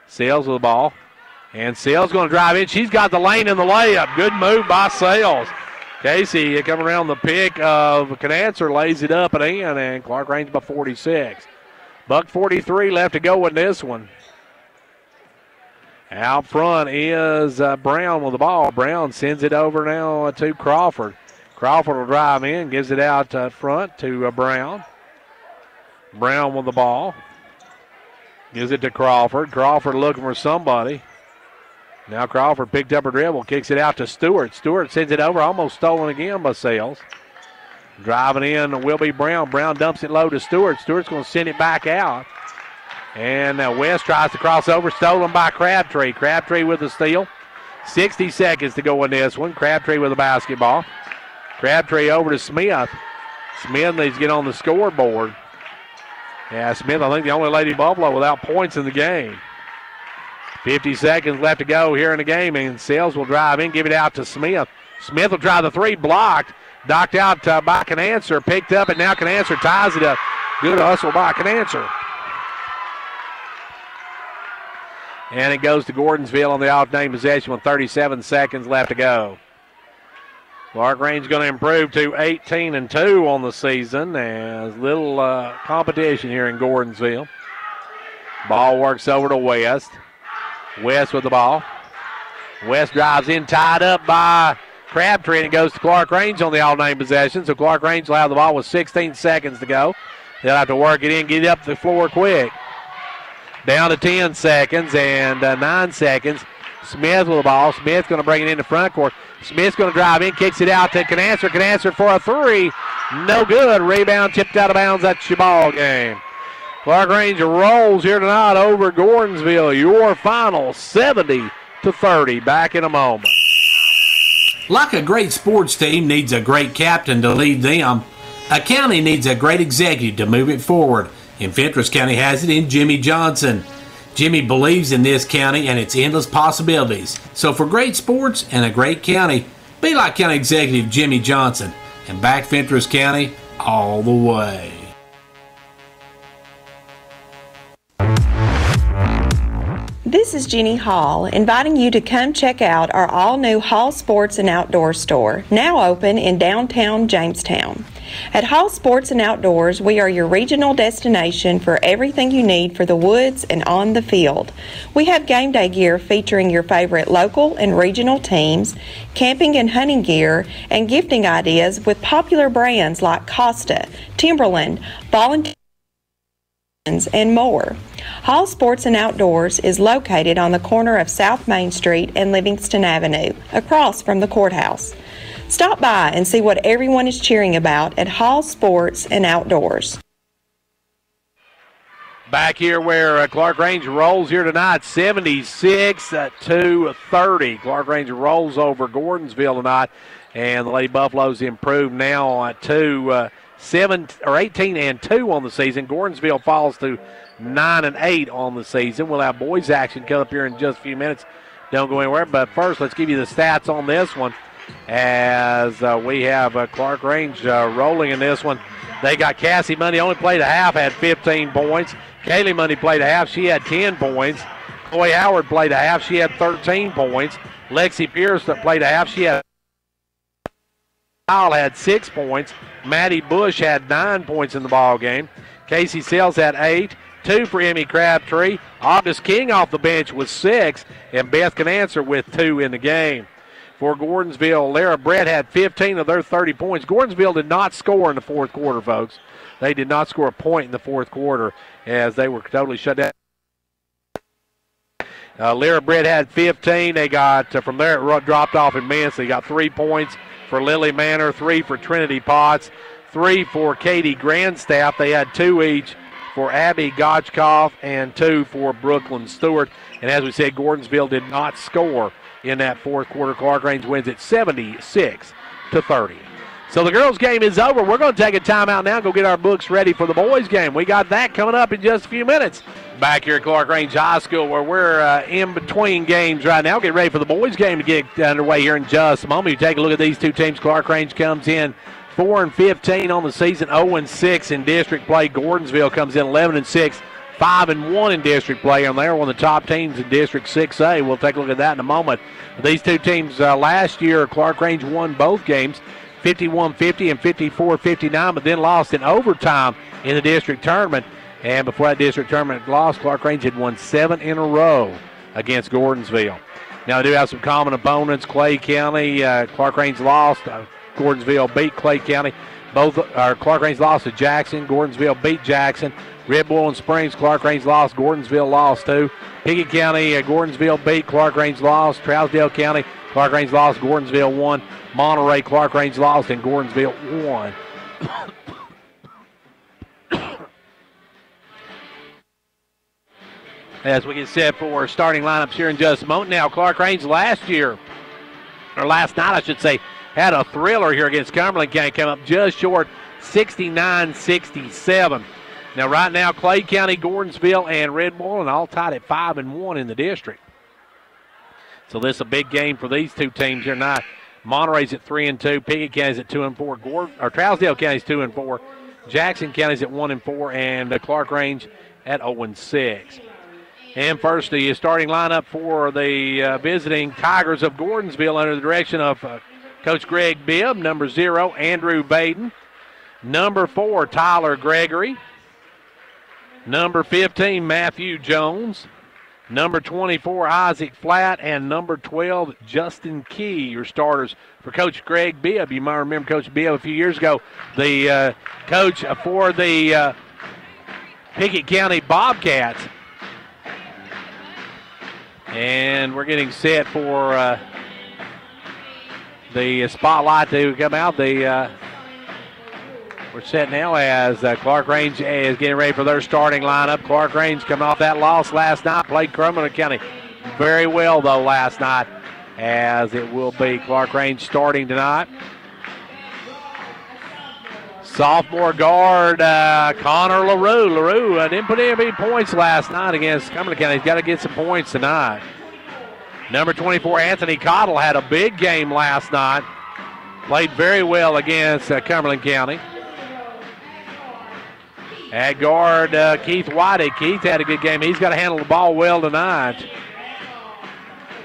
Sales with the ball. And Sales going to drive in. She's got the lane in the layup. Good move by Sales. Casey coming around the pick of Canancer, lays it up and in, and Clarkrange by 46. Buck 43 left to go in this one. Out front is Brown with the ball. Brown sends it over now to Crawford. Crawford will drive in, gives it out front to Brown. Brown with the ball. Gives it to Crawford. Crawford looking for somebody. Now Crawford picked up her dribble, kicks it out to Stewart. Stewart sends it over, almost stolen again by Sales. Driving in will be Brown. Brown dumps it low to Stewart. Stewart's going to send it back out. And West tries to cross over, stolen by Crabtree. Crabtree with the steal. 60 seconds to go in this one. Crabtree with the basketball. Crabtree over to Smith. Smith needs to get on the scoreboard. Yeah, Smith, I think the only Lady Buffalo without points in the game. 50 seconds left to go here in the game, and Sales will drive in, give it out to Smith. Smith will try the three, blocked, knocked out by Canancer, picked up, and now Canancer ties it up. Good hustle by Canancer. And it goes to Gordonsville on the alternating possession with 37 seconds left to go. Clarkrange going to improve to 18-2 on the season. As little competition here in Gordonsville. Ball works over to West. West with the ball. West drives in, tied up by Crabtree, and it goes to Clarkrange on the alternating possession. So Clarkrange will have the ball with 16 seconds to go. They'll have to work it in, get it up the floor quick. Down to 10 seconds and 9 seconds. Smith with the ball. Smith's going to bring it into front court. Smith's going to drive in, kicks it out to Canancer. Canancer for a three. No good. Rebound tipped out of bounds. That's your ball game. Clarkrange rolls here tonight over Gordonsville. Your final 70-30. Back in a moment. Like a great sports team needs a great captain to lead them, A county needs a great executive to move it forward, and Fentress County has it in Jimmy Johnson. Jimmy believes in this county and its endless possibilities. So for great sports and a great county, be like County Executive Jimmy Johnson and back Fentress County all the way. This is Jeannie Hall, inviting you to come check out our all-new Hall Sports and Outdoor store, now open in downtown Jamestown. At Hall Sports and Outdoors, we are your regional destination for everything you need for the woods and on the field. We have game day gear featuring your favorite local and regional teams, camping and hunting gear, and gifting ideas with popular brands like Costa, Timberland, Volunteer, and more. Hall Sports and Outdoors is located on the corner of South Main Street and Livingston Avenue, across from the courthouse. Stop by and see what everyone is cheering about at Hall Sports and Outdoors. Back here where Clarkrange rolls here tonight, 76-30. Clarkrange rolls over Gordonsville tonight, and the Lady Buffaloes improve now to 18-2 on the season. Gordonsville falls to 9-8 on the season. We'll have boys action come up here in just a few minutes. Don't go anywhere. But first, let's give you the stats on this one. As we have Clarkrange rolling in this one. They got Cassie Money, only played a half, had 15 points. Kaylee Money played a half, she had 10 points. Chloe Howard played a half, she had 13 points. Lexi Pierce played a half, she had Kyle had 6 points. Maddie Bush had 9 points in the ball game. Casey Sells had 8. 2 for Emmy Crabtree. August King off the bench with 6. And Beth Canancer with 2 in the game. For Gordonsville, Lara Brett had 15 of their 30 points. Gordonsville did not score in the fourth quarter, folks. They did not score a point in the fourth quarter as they were totally shut down. Lara Brett had 15. They got, from there, it dropped off immensely. Got 3 points for Lily Manor, 3 for Trinity Potts, 3 for Katie Grandstaff. They had 2 each for Abby Gotchkoff and 2 for Brooklyn Stewart. And as we said, Gordonsville did not score in that fourth quarter. Clarkrange wins it 76-30. So the girls' game is over. We're going to take a timeout now and go get our books ready for the boys' game. We got that coming up in just a few minutes. Back here at Clarkrange High School where we're in between games right now. Get ready for the boys' game to get underway here in just a moment. You take a look at these two teams. Clarkrange comes in 4-15 on the season, 0-6 in district play. Gordonsville comes in 11-6, 5-1 in district play, and they're one of the top teams in District 6A. We'll take a look at that in a moment. These two teams last year, Clarkrange won both games, 51-50 and 54-59, but then lost in overtime in the district tournament. And before that district tournament loss, Clarkrange had won 7 in a row against Gordonsville. Now, they do have some common opponents. Clay County, Clarkrange lost. Gordonsville beat Clay County. Clarkrange lost to Jackson. Gordonsville beat Jackson. Red Bull and Springs, Clarkrange lost. Gordonsville lost too. Pickett County, Gordonsville beat. Clarkrange lost. Trousdale County, Clarkrange lost. Gordonsville won. Monterey, Clarkrange lost, and Gordonsville won. As we get set for starting lineups here in just a moment. Now, Clarkrange last night, I should say, had a thriller here against Cumberland County, came up just short, 69-67. Now, right now, Clay County, Gordonsville, and Red Bull, and all tied at 5-1 in the district. So this is a big game for these two teams here tonight. Monterey's at 3-2, Pickett County's at 2-4, Trousdale County's 2-4, Jackson County's at 1-4, and Clarkrange at 0-6. And first, the starting lineup for the visiting Tigers of Gordonsville under the direction of Coach Greg Bibb. Number 0, Andrew Baden. Number 4, Tyler Gregory. Number 15, Matthew Jones. Number 24, Isaac Flatt. And number 12, Justin Key, your starters for Coach Greg Bibb. You might remember Coach Bibb a few years ago, the coach for the Pickett County Bobcats. And we're getting set for the spotlight to come out. We're set now as Clarkrange is getting ready for their starting lineup. Clarkrange coming off that loss last night, played Cumberland County very well, though, last night, as it will be Clarkrange starting tonight. Sophomore guard Connor LaRue. LaRue didn't put in any points last night against Cumberland County. He's got to get some points tonight. Number 24, Anthony Cottle, had a big game last night. Played very well against Cumberland County. At guard, Keith Whitey. Keith had a good game. He's got to handle the ball well tonight.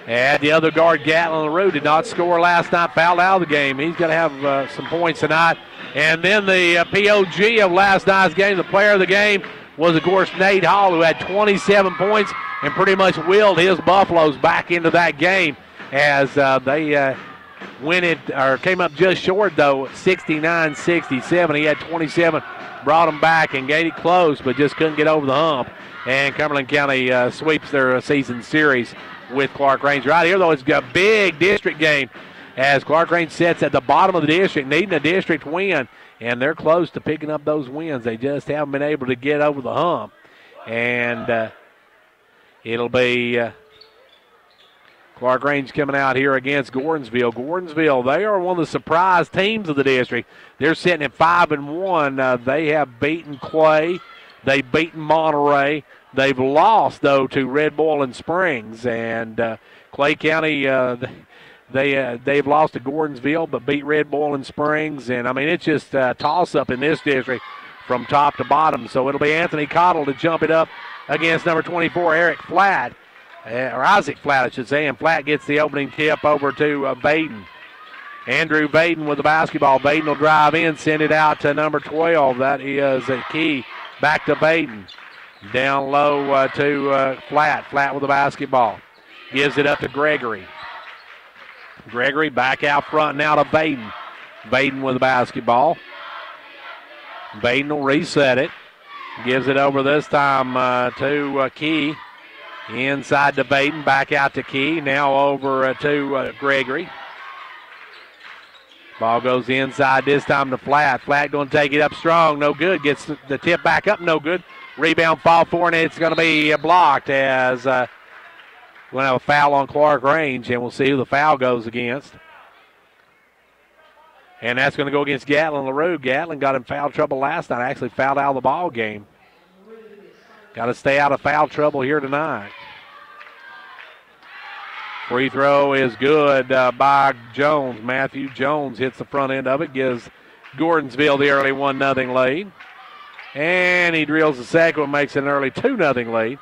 And the other guard, Gatlin LaRue, did not score last night, fouled out of the game. He's got to have some points tonight. And then the POG of last night's game, the player of the game, was, of course, Nate Hall, who had 27 points and pretty much willed his Buffaloes back into that game as they came up just short, though, 69-67. He had 27, brought them back and gave it close, but just couldn't get over the hump. And Cumberland County sweeps their season series with Clarkrange. Right here, though, it's a big district game as Clarkrange sits at the bottom of the district, needing a district win, and they're close to picking up those wins. They just haven't been able to get over the hump. And it'll be Clarkrange coming out here against Gordonsville. Gordonsville, they are one of the surprise teams of the district. They're sitting at 5-1. They have beaten Clay. They've beaten Monterey. They've lost, though, to Red Boiling Springs. And Clay County, they've lost to Gordonsville but beat Red Boiling Springs. And, I mean, it's just a toss-up in this district from top to bottom. So it'll be Anthony Cottle to jump it up against number 24, Eric Flatt, or Isaac Flatt, I should say. And Flatt gets the opening tip over to Baden. Andrew Baden with the basketball. Baden will drive in, send it out to number 12. That is a key. Back to Baden. Down low to Flatt. Flatt with the basketball. Gives it up to Gregory. Gregory back out front now to Baden. Baden with the basketball. Baden will reset it. Gives it over this time to Key. Inside to Baden. Back out to Key. Now over to Gregory. Ball goes inside this time to Flatt. Flatt going to take it up strong. No good. Gets the tip back up. No good. Rebound fall for, and it's going to be blocked as we're going to have a foul on Clarkrange, and we'll see who the foul goes against. And that's going to go against Gatlin LaRue. Gatlin got in foul trouble last night. Actually fouled out of the ball game. Got to stay out of foul trouble here tonight. Free throw is good by Jones. Matthew Jones hits the front end of it, gives Gordonsville the early 1-0 lead. And he drills the second one, makes it an early 2-0 lead.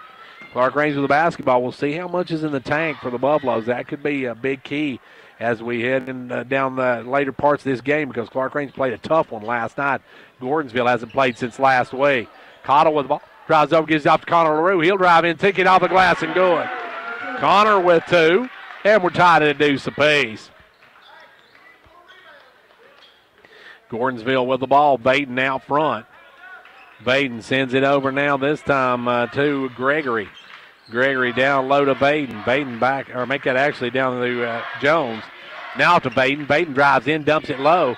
Clarkrange with the basketball. We'll see how much is in the tank for the Buffaloes. That could be a big key as we head in, down the later parts of this game because Clarkrange played a tough one last night. Gordonsville hasn't played since last week. Cottle with the ball. Drives over, gives it off to Connor LaRue. He'll drive in, take it off the glass and good. Connor with 2. And we're tied at a deuce apiece. Gordonsville with the ball. Baden out front. Baden sends it over now this time to Gregory. Gregory down low to Baden. Baden back, or make that actually down to Jones. Now to Baden. Baden drives in, dumps it low.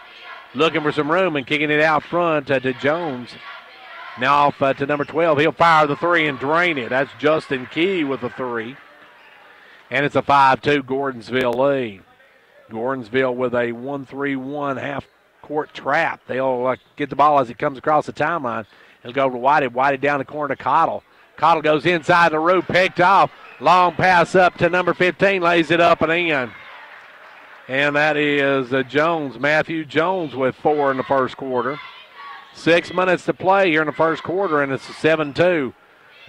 Looking for some room and kicking it out front to Jones. Now off to number 12. He'll fire the 3 and drain it. That's Justin Key with the 3. And it's a 5-2 Gordonsville lead. Gordonsville with a 1-3-1 half-court trap. They'll get the ball as it comes across the timeline. It'll go to Whitey. Whitey down the corner to Cottle. Cottle goes inside the root, picked off. Long pass up to number 15, lays it up and in. And that is Jones, Matthew Jones with 4 in the first quarter. 6 minutes to play here in the first quarter, and it's a 7-2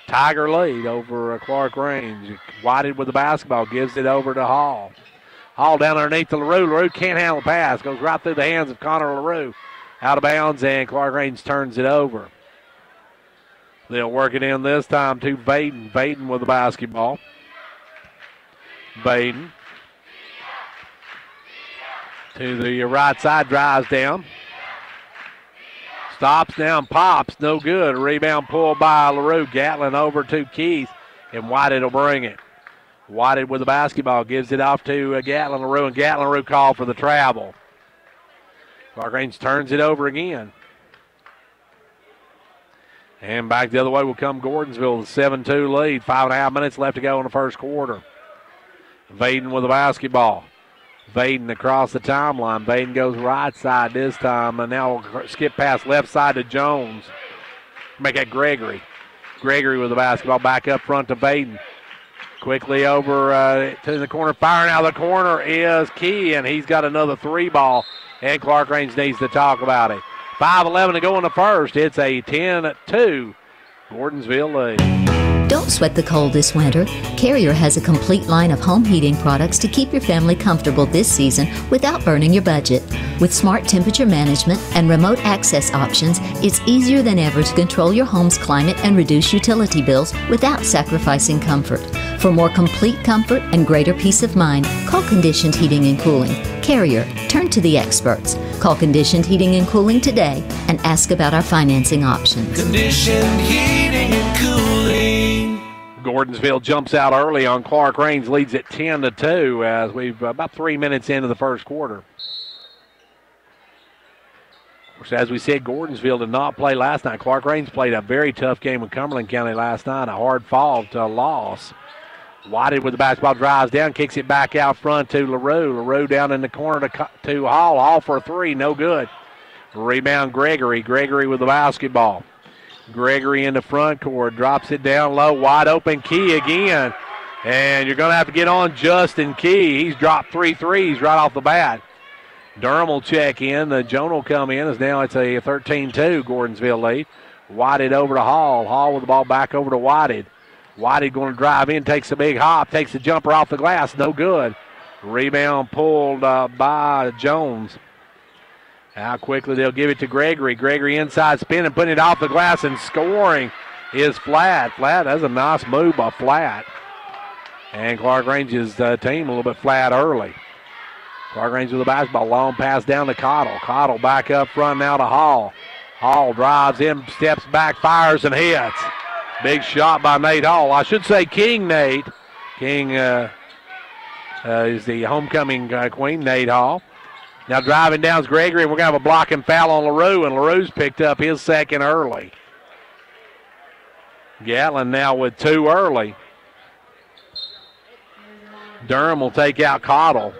Tiger lead over Clarkrange. Whited with the basketball, gives it over to Hall. Hall down underneath to LaRue. LaRue can't handle the pass. Goes right through the hands of Connor LaRue. Out of bounds, and Clarkrange turns it over. They'll work it in this time to Baden. Baden with the basketball. Baden to the right side, drives down. Stops down, pops, no good. A rebound pulled by LaRue. Gatlin over to Keith, and Whited will bring it. Whited with the basketball, gives it off to Gatlin LaRue, and Gatlin LaRue called for the travel. Clarkrange turns it over again. And back the other way will come Gordonsville with a 7-2 lead. 5.5 minutes left to go in the first quarter. Baden with the basketball. Vaden across the timeline. Vaden goes right side this time, and now we'll skip past left side to Jones. Make that Gregory. Gregory with the basketball back up front to Vaden. Quickly over to the corner. Firing out of the corner is Key, and he's got another 3 ball, and Clarkrange needs to talk about it. 5:11 to go in the first. It's a 10-2 Gordonsville lead. Don't sweat the cold this winter. Carrier has a complete line of home heating products to keep your family comfortable this season without burning your budget. With smart temperature management and remote access options, it's easier than ever to control your home's climate and reduce utility bills without sacrificing comfort. For more complete comfort and greater peace of mind, call Conditioned Heating and Cooling. Carrier, turn to the experts. Call Conditioned Heating and Cooling today and ask about our financing options. Conditioned heating and cooling. Gordonsville jumps out early on Clarkrange, leads at 10-2 as we've about 3 minutes into the first quarter. Of course, as we said, Gordonsville did not play last night. Clarkrange played a very tough game with Cumberland County last night, a hard fought loss. Whited with the basketball, drives down, kicks it back out front to LaRue. LaRue down in the corner to Hall. Hall for a 3, no good. Rebound Gregory. Gregory with the basketball. Gregory in the front court, drops it down low, wide open. Key again. And you're going to have to get on Justin Key. He's dropped 3 threes right off the bat. Durham will check in. Joan will come in as now it's a 13-2 Gordonsville lead. Whited over to Hall. Hall with the ball back over to Whited. Whited going to drive in, takes a big hop, takes the jumper off the glass, no good. Rebound pulled by Jones. How quickly they'll give it to Gregory. Gregory inside spinning, putting it off the glass, and scoring is Flat. Flat, that's a nice move by Flat. And Clarkrange's team a little bit flat early. Clarkrange with the basketball, long pass down to Cottle. Cottle back up front now to Hall. Hall drives in, steps back, fires, and hits. Big shot by Nate Hall. I should say King Nate. King is the homecoming queen, Nate Hall. Now driving down is Gregory, and we're going to have a blocking foul on LaRue, and LaRue's picked up his second early. Gatlin now with 2 early. Durham will take out Cottle.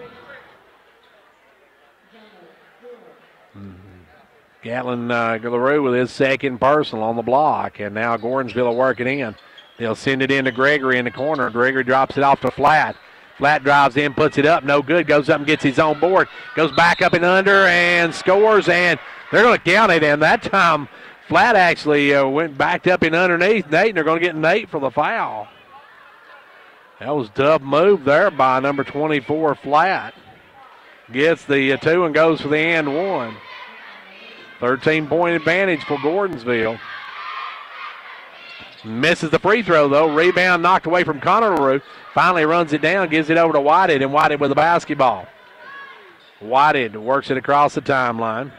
Gatlin LaRue with his second personal on the block, and now Gordonsville will work it in. They'll send it in to Gregory in the corner. Gregory drops it off to Flat. Flat drives in, puts it up, no good, goes up and gets his own board, goes back up and under and scores, and they're going to count it, and that time Flat actually went backed up and underneath Nate, and they're going to get Nate for the foul. That was a tough move there by number 24, Flat. Gets the 2 and goes for the and 1. 13-point advantage for Gordonsville. Misses the free throw, though. Rebound knocked away from Connor LaRue. Finally runs it down, gives it over to Whited, and Whited with the basketball. Whited works it across the timeline.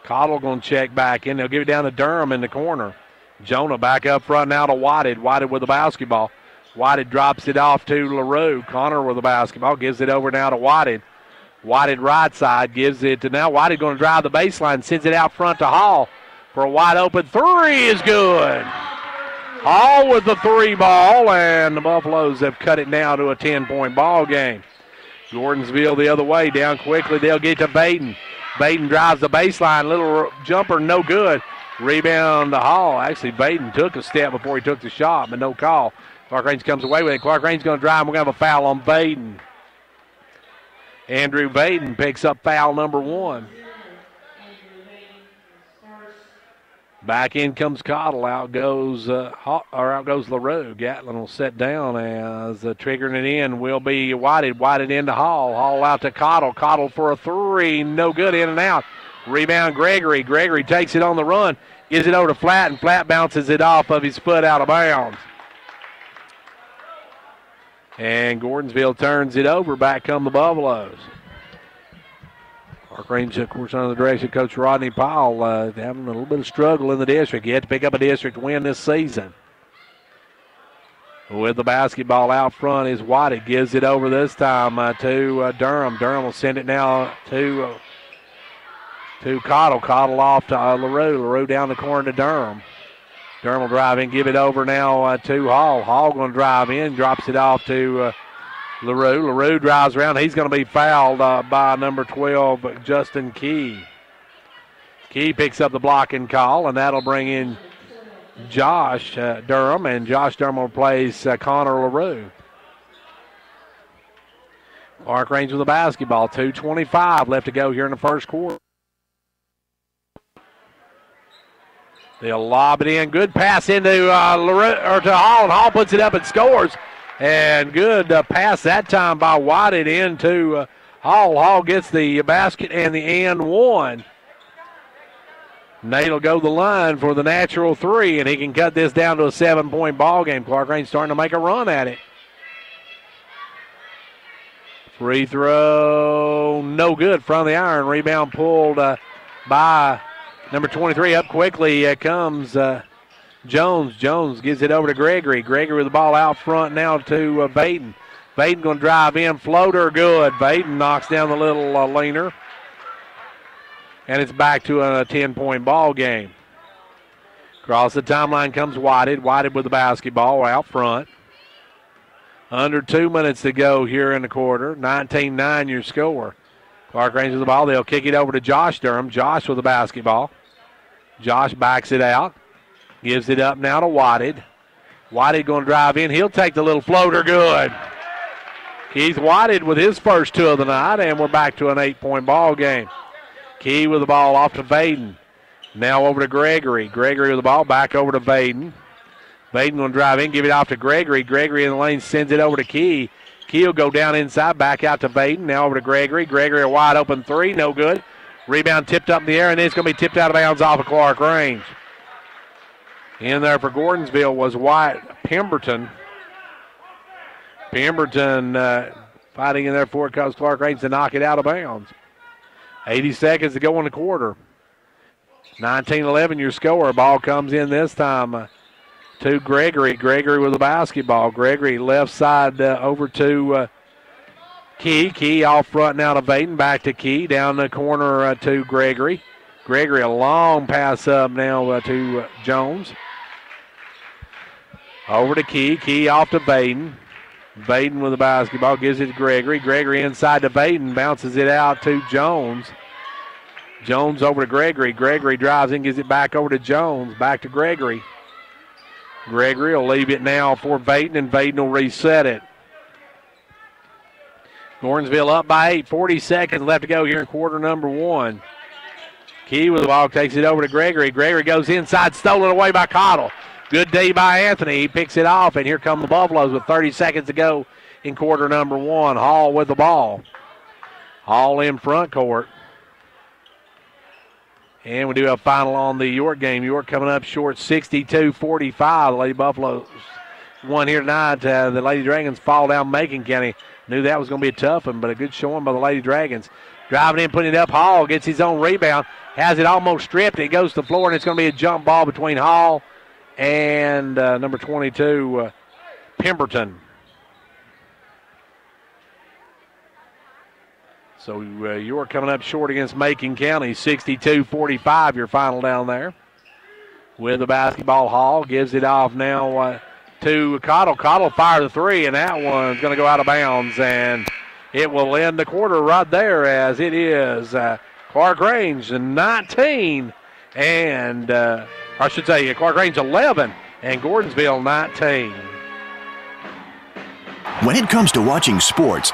Cottle going to check back in. They'll give it down to Durham in the corner. Jonah back up front now to Whited. Whited with the basketball. Whited drops it off to LaRue. Connor with the basketball. Gives it over now to Whited. Whited right side, gives it to now. Whited going to drive the baseline, sends it out front to Hall for a wide open 3 is good. Hall with the 3 ball, and the Buffaloes have cut it down to a 10-point ball game. Gordonsville the other way, down quickly. They'll get to Baden. Baden drives the baseline, little jumper, no good. Rebound to Hall. Actually, Baden took a step before he took the shot, but no call. Clarkrange comes away with it. Clarkrange's going to drive, and we're going to have a foul on Baden. Andrew Baden picks up foul number 1. Back in comes Cottle. Out goes LaRue. Gatlin will set down as triggering it in will be Whited. Whited into Hall. Hall out to Cottle. Cottle for a 3. No good, in and out. Rebound Gregory. Gregory takes it on the run. Gives it over to Flat, and Flat bounces it off of his foot out of bounds. And Gordonsville turns it over. Back come the Buffaloes. Clarkrange, of course, under the direction of Coach Rodney Powell, having a little bit of struggle in the district. He had to pick up a district win this season. With the basketball out front is White. Gives it over this time to Durham. Durham will send it now to Cottle. Cottle off to LaRue. LaRue down the corner to Durham. Durham will drive in, give it over now to Hall. Hall going to drive in, drops it off to LaRue drives around. He's going to be fouled by number 12, Justin Key. Key picks up the blocking call, and that'll bring in Josh Durham, and Josh Durham will replace Connor LaRue. Clarkrange with the basketball. 2:25 left to go here in the first quarter. They'll lob it in. Good pass into LaRue, or to Hall, and Hall puts it up and scores. And good pass that time by Whited into Hall. Hall gets the basket and the and one. Nate will go the line for the natural three, and he can cut this down to a 7-point ball game. Clarkrange starting to make a run at it. Free throw, no good from the iron. Rebound pulled by number 23. Up quickly comes Jones. Jones gives it over to Gregory. Gregory with the ball out front now to Baden. Baden going to drive in. Floater good. Baden knocks down the little leaner. And it's back to a 10-point ball game. Across the timeline comes Whited. Whited with the basketball out front. Under 2 minutes to go here in the quarter. 19-9 your score. Clarkrange with the ball. They'll kick it over to Josh Durham. Josh with the basketball. Josh backs it out. Gives it up now to Whited. Whited going to drive in. He'll take the little floater good. Keith Whited with his first two of the night, and we're back to an 8-point ball game. Key with the ball off to Vaden. Now over to Gregory. Gregory with the ball back over to Vaden. Vaden going to drive in, give it off to Gregory. Gregory in the lane sends it over to Key. Key will go down inside, back out to Vaden. Now over to Gregory. Gregory a wide open three, no good. Rebound tipped up in the air, and then it's going to be tipped out of bounds off of Clarkrange. In there for Gordonsville was Pemberton. Pemberton fighting in there for it because Clarkrange to knock it out of bounds. 80 seconds to go in the quarter. 19-11 your score. Ball comes in this time to Gregory. Gregory with the basketball. Gregory left side over to Key. Key off front now to Vaden. Back to Key. Down the corner to Gregory. Gregory a long pass up now to Jones. Over to Key. Key off to Vaden. Vaden with the basketball. Gives it to Gregory. Gregory inside to Vaden. Bounces it out to Jones. Jones over to Gregory. Gregory drives in. Gives it back over to Jones. Back to Gregory. Gregory will leave it now for Vaden, and Vaden will reset it. Gordonsville up by 8. 40 seconds left to go here in quarter number one. Key with the ball takes it over to Gregory. Gregory goes inside, stolen away by Cottle. Good D by Anthony. He picks it off, and here come the Buffaloes with 30 seconds to go in quarter number one. Hall with the ball. Hall in front court. And we do have a final on the York game. York coming up short 62-45. The Lady Buffaloes won here tonight. The Lady Dragons fall down Macon County. Knew that was going to be a tough one, but a good showing by the Lady Dragons. Driving in, putting it up. Hall gets his own rebound. Has it almost stripped. It goes to the floor, and it's going to be a jump ball between Hall and number 22, Pemberton. So York coming up short against Macon County, 62-45, your final down there. With the basketball, Hall gives it off now to Cottle. Cottle fires the three, and that one's going to go out of bounds, and it will end the quarter right there as it is Clarkrange 19 and I should say Clarkrange 11 and Gordonsville 19. When it comes to watching sports,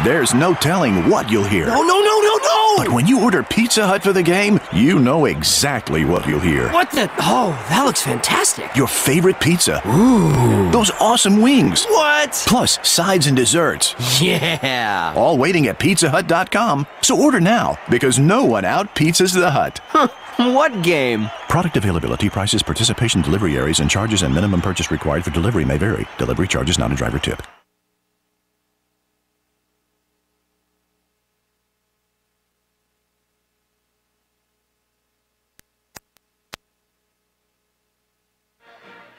there's no telling what you'll hear. No! But when you order Pizza Hut for the game, you know exactly what you'll hear. What the? Oh, that looks fantastic. Your favorite pizza. Ooh. Those awesome wings. What? Plus sides and desserts. Yeah. All waiting at pizzahut.com. So order now, because no one out-pizzas the Hut. Huh. What game? Product availability, prices, participation, delivery areas, and charges and minimum purchase required for delivery may vary. Delivery charges not a driver tip.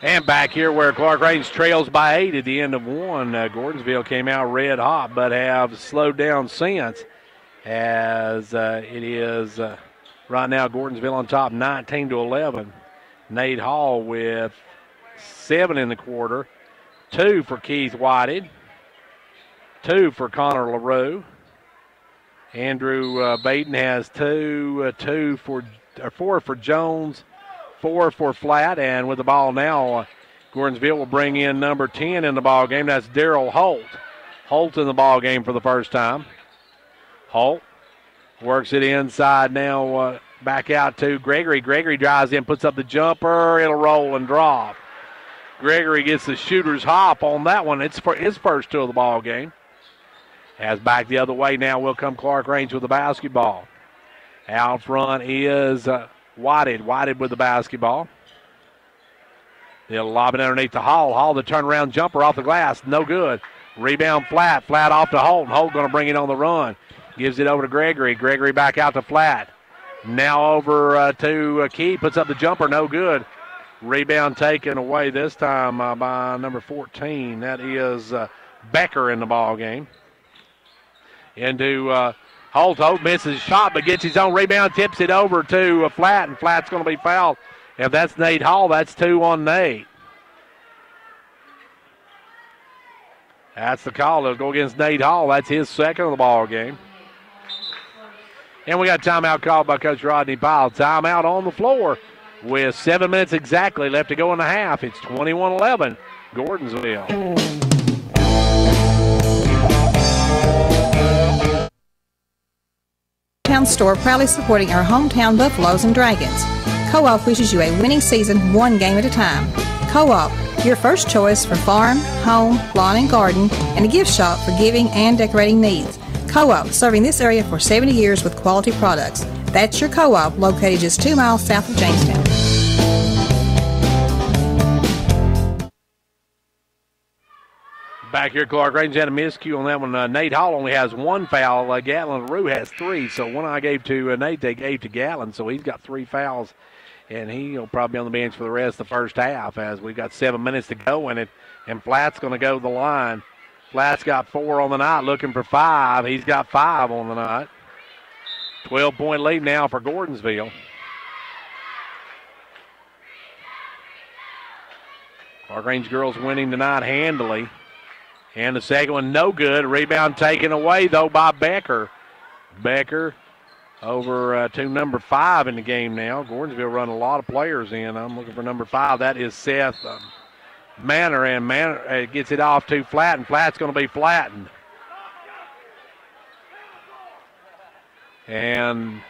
And back here where Clarkrange trails by 8 at the end of one. Gordonsville came out red hot, but have slowed down since, as it is right now Gordonsville on top 19-11. Nate Hall with 7 in the quarter. 2 for Keith Whited. 2 for Connor LaRue. Andrew Baden has 4 for Jones, 4 for Flat, and with the ball now, Gordonsville will bring in number 10 in the ball game. That's Daryl Holt. Holt in the ball game for the first time. Holt works it inside now, back out to Gregory. Gregory drives in, puts up the jumper. It'll roll and drop. Gregory gets the shooter's hop on that one. It's for his first 2 of the ball game. As back the other way now will come Clarkrange with the basketball. Out front is Whited. Whited with the basketball. They'll lob it underneath to Hall. Hall, the turnaround jumper off the glass. No good. Rebound Flat. Flat off to Holt. Holt going to bring it on the run. Gives it over to Gregory. Gregory back out to Flat. Now over to Key. Puts up the jumper. No good. Rebound taken away this time by number 14. That is Becker in the ball game. Into Holt. Holt misses shot but gets his own rebound. Tips it over to Flat. And Flat's going to be fouled. If that's Nate Hall, that's 2 on Nate. That's the call. It'll go against Nate Hall. That's his second of the ball game. And we got timeout called by Coach Rodney Pyle. Timeout on the floor with 7 minutes exactly left to go in the half. It's 21-11, Gordonsville. Town store proudly supporting our hometown Buffaloes and Dragons. Co-op wishes you a winning season, 1 game at a time. Co-op, your first choice for farm, home, lawn and garden, and a gift shop for giving and decorating needs. Co-op, serving this area for 70 years with quality products. That's your Co-op, located just 2 miles south of Jamestown. Back here, Clarkrange had a miscue on that one. Nate Hall only has 1 foul. Gatlin LaRue has 3. So one I gave to Nate, they gave to Gatlin. So he's got 3 fouls. And he'll probably be on the bench for the rest of the first half as we've got 7 minutes to go in it. And Flat's going to go to the line. Flat's got 4 on the night, looking for 5. He's got 5 on the night. 12-point lead now for Gordonsville. Clarkrange girls winning tonight handily. And the second one, no good. Rebound taken away, though, by Becker. Becker over to number 5 in the game now. Gordonsville run a lot of players in. I'm looking for number 5. That is Seth Manor, and Manor gets it off to Flat, and Flat's going to be flattened. And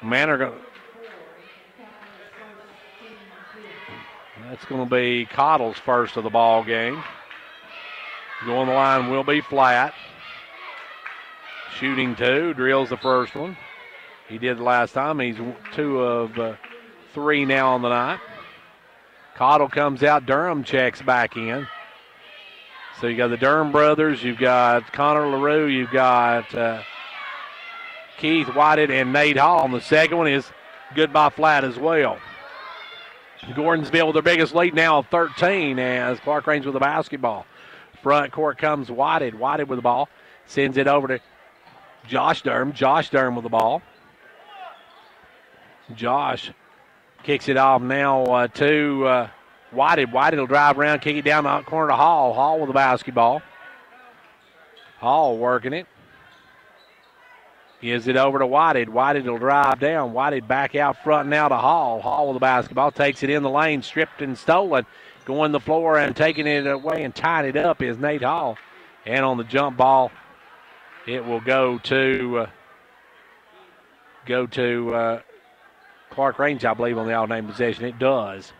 Manor, that's going to be Cottle's first of the ball game. Going the line will be Flat. Shooting 2, drills the first one. He did the last time. He's 2 of 3 now on the night. Cottle comes out. Durham checks back in. So you got the Durham brothers. You've got Connor LaRue. You've got Keith Whited and Nate Hall. And the second one is good by Flat as well. Gordonsville with their biggest lead now of 13 as Clarkrange with the basketball. Front court comes Whited. Whited with the ball. Sends it over to Josh Durham. Josh Durham with the ball. Josh kicks it off now to Whited. Whited will drive around, kick it down the corner to Hall. Hall with the basketball. Hall working it. Gives it over to Whited. Whited will drive down. Whited back out front now to Hall. Hall with the basketball. Takes it in the lane. Stripped and stolen. Going the floor and taking it away and tying it up is Nate Hall. And on the jump ball, it will go to Clarkrange, I believe, on the all-name possession. It does.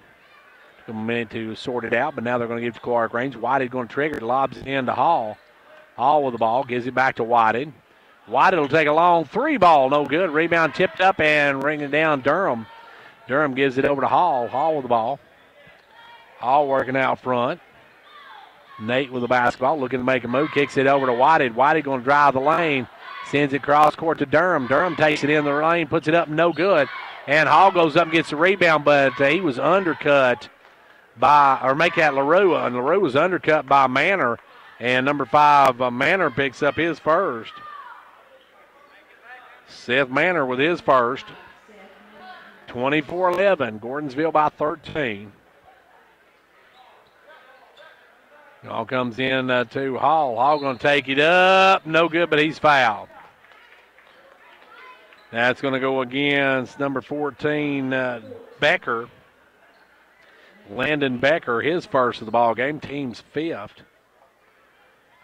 Took a minute to sort it out, but now they're going to give it to Clarkrange. Whited going to trigger it, lobs it in to Hall. Hall with the ball, gives it back to Whited. Whited will take a long 3 ball, no good. Rebound tipped up and bringing it down Durham. Durham gives it over to Hall. Hall with the ball. Hall working out front. Nate with the basketball, looking to make a move, kicks it over to Whited. Whited going to drive the lane, sends it cross court to Durham. Durham takes it in the lane, puts it up, no good. And Hall goes up and gets the rebound, but he was undercut by, or make that LaRue, and LaRue was undercut by Manor. And number 5, Manor picks up his first. Seth Manor with his first. 24-11, Gordonsville by 13. All comes in to Hall. Hall going to take it up. No good, but he's fouled. That's going to go against number 14, Becker. Landon Becker, his first of the ball game, team's fifth.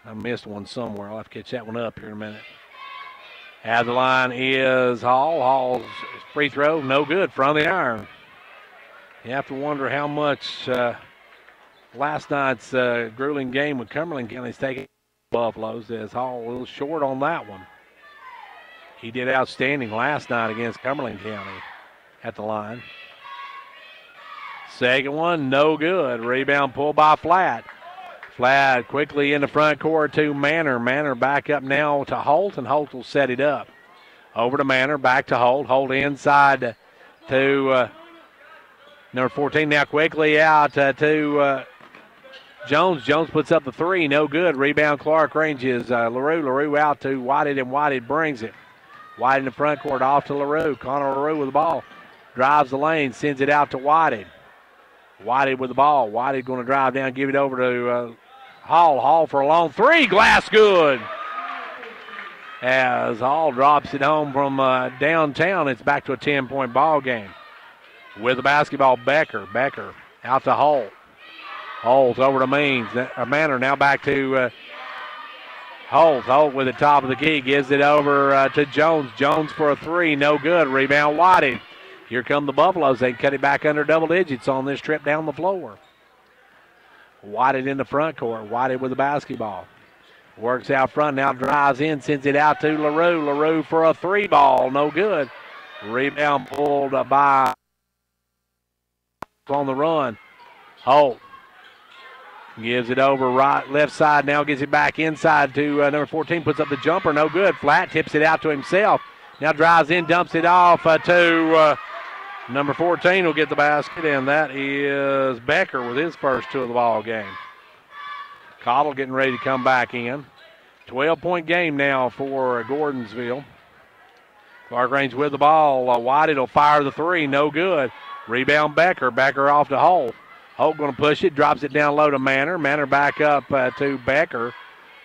I missed one somewhere. I'll have to catch that one up here in a minute. At the line is Hall. Hall's free throw, no good, from the iron. You have to wonder how much last night's grueling game with Cumberland County's taking Buffaloes, as Hall a little short on that one. He did outstanding last night against Cumberland County at the line. Second one, no good. Rebound pulled by Flatt. Flatt quickly in the front court to Manor. Manor back up now to Holt, and Holt will set it up. Over to Manor, back to Holt. Holt inside to number 14 now quickly out to Jones. Jones puts up the three, no good. Rebound Clarkrange is LaRue. LaRue out to Whited, and Whited brings it. White in the front court, off to LaRue. Connor LaRue with the ball. Drives the lane, sends it out to Whited. Whited with the ball. Whited going to drive down, give it over to Hall. Hall for a long three. Glass good. As Hall drops it home from downtown, it's back to a 10-point ball game. With the basketball, Becker. Becker out to Holt. Holt over to Manor. Now back to Holt. Holt with the top of the key. Gives it over to Jones. Jones for a three. No good. Rebound Whited. Here come the Buffaloes. They cut it back under double digits on this trip down the floor. Whited in the front court. Whited with the basketball. Works out front. Now drives in. Sends it out to LaRue. LaRue for a three ball. No good. Rebound pulled by on the run. Holt gives it over left side. Now gets it back inside to number 14. Puts up the jumper. No good. Flat tips it out to himself. Now drives in. Dumps it off to number 14 will get the basket, and that is Becker with his first two of the ball game. Cottle getting ready to come back in. 12-point game now for Gordonsville. Clarkrange with the ball. Whited will fire the three. No good. Rebound Becker. Becker off to Holt. Holt going to push it. Drops it down low to Manor. Manor back up to Becker.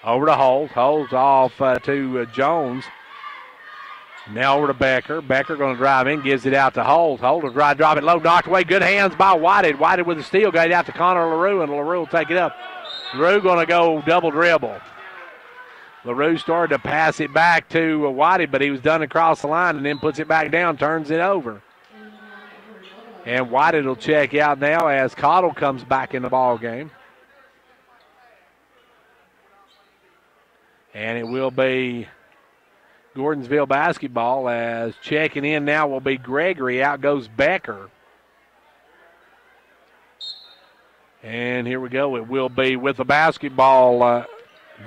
Over to Holt. Holt's off to Jones. Now over to Becker. Becker going to drive in, gives it out to Holt. Holt will drop it low, knocked away. Good hands by Whited. Whited with the steal, got it out to Connor LaRue, and LaRue will take it up. LaRue going to go double dribble. LaRue started to pass it back to Whited, but he was done across the line and then puts it back down, turns it over. And Whited will check out now as Cottle comes back in the ball game. And it will be Gordonsville basketball, as checking in now will be Gregory. Out goes Becker. And here we go. It will be with the basketball,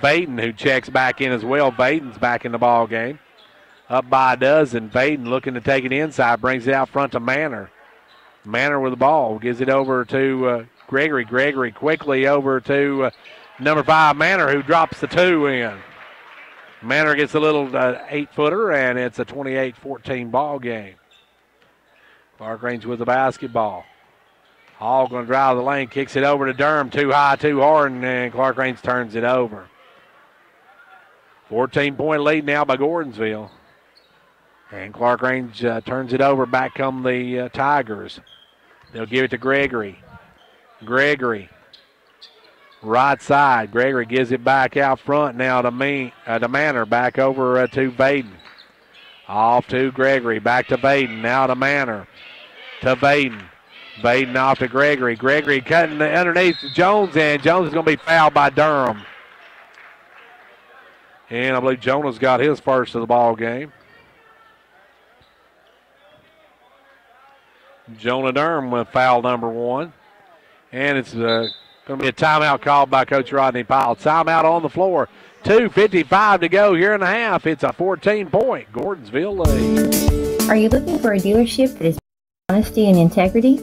Baden, who checks back in as well. Baden's back in the ball game. Up by a dozen. Baden looking to take it inside. Brings it out front to Manor. Manor with the ball. Gives it over to Gregory. Gregory quickly over to number 5, Manor, who drops the two in. Manor gets a little 8-footer, and it's a 28-14 ball game. Clarkrange with the basketball. Hall going to drive the lane, kicks it over to Durham. Too high, too hard, and Clarkrange turns it over. 14-point lead now by Gordonsville. And Clarkrange turns it over. Back come the Tigers. They'll give it to Gregory. Gregory. Right side. Gregory gives it back out front now to Manor. Back over to Baden. Off to Gregory. Back to Baden. Now to Manor. To Baden. Baden off to Gregory. Gregory cutting underneath Jones, and Jones is going to be fouled by Durham. And I believe Jonah's got his first of the ball game. Jonah Durham with foul number 1. And it's going to be a timeout called by Coach Rodney Powell. Timeout on the floor. 2:55 to go here in the half. It's a 14-point Gordonsville lead. Are you looking for a dealership that is honesty and integrity?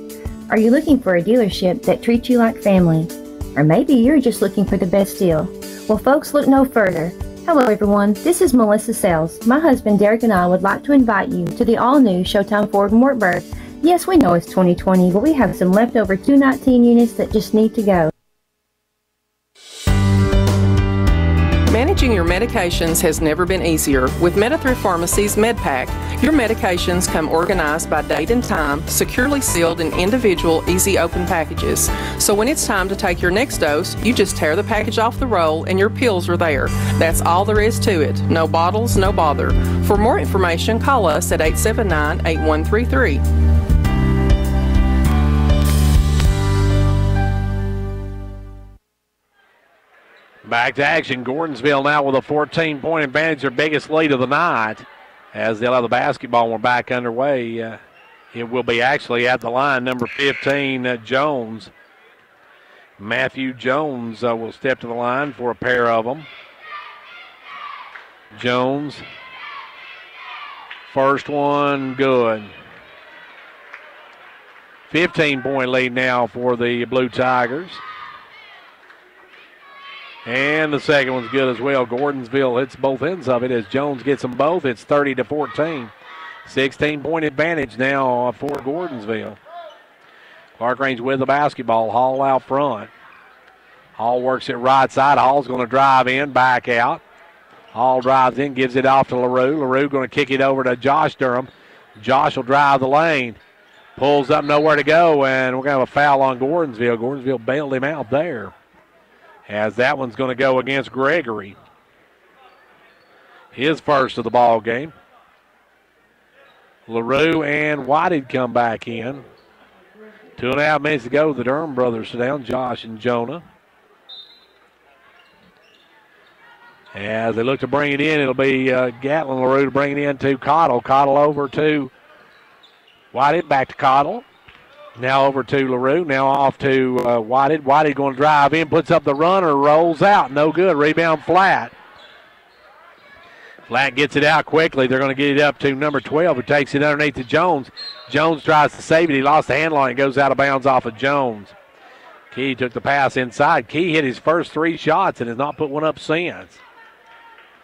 Are you looking for a dealership that treats you like family? Or maybe you're just looking for the best deal. Well, folks, look no further. Hello, everyone. This is Melissa Sells. My husband, Derek, and I would like to invite you to the all-new Showtime Ford in Wartburg. Yes, we know it's 2020, but we have some leftover 219 units that just need to go. Managing your medications has never been easier. With Meta-Thrift Pharmacy's MedPack, your medications come organized by date and time, securely sealed in individual, easy open packages. So when it's time to take your next dose, you just tear the package off the roll and your pills are there. That's all there is to it. No bottles, no bother. For more information, call us at 879-8133. Back to action. Gordonsville now with a 14-point advantage, their biggest lead of the night. As they'll have the basketball, we're back underway. It will be actually at the line, number 15, Jones. Matthew Jones will step to the line for a pair of them. Jones, first one, good. 15-point lead now for the Blue Tigers. And the second one's good as well. Gordonsville hits both ends of it as Jones gets them both. It's 30-14. 16-point advantage now for Gordonsville. Clarkrange with the basketball. Hall out front. Hall works it right side. Hall's going to drive in, back out. Hall drives in, gives it off to LaRue. LaRue going to kick it over to Josh Durham. Josh will drive the lane. Pulls up, nowhere to go, and we're going to have a foul on Gordonsville. Gordonsville bailed him out there, as that one's going to go against Gregory. His first of the ball game. LaRue and Whited come back in. 2.5 minutes to go. The Durham brothers sit down, Josh and Jonah. As they look to bring it in, it'll be Gatlin LaRue to bring it in to Cottle. Cottle over to Whited, back to Cottle. Now over to LaRue. Now off to Whited. Whited going to drive in, puts up the runner, rolls out. No good. Rebound Flat. Flat gets it out quickly. They're going to get it up to number 12, who takes it underneath to Jones. Jones tries to save it. He lost the handle on it. Goes out of bounds off of Jones. Key took the pass inside. Key hit his first 3 shots and has not put one up since.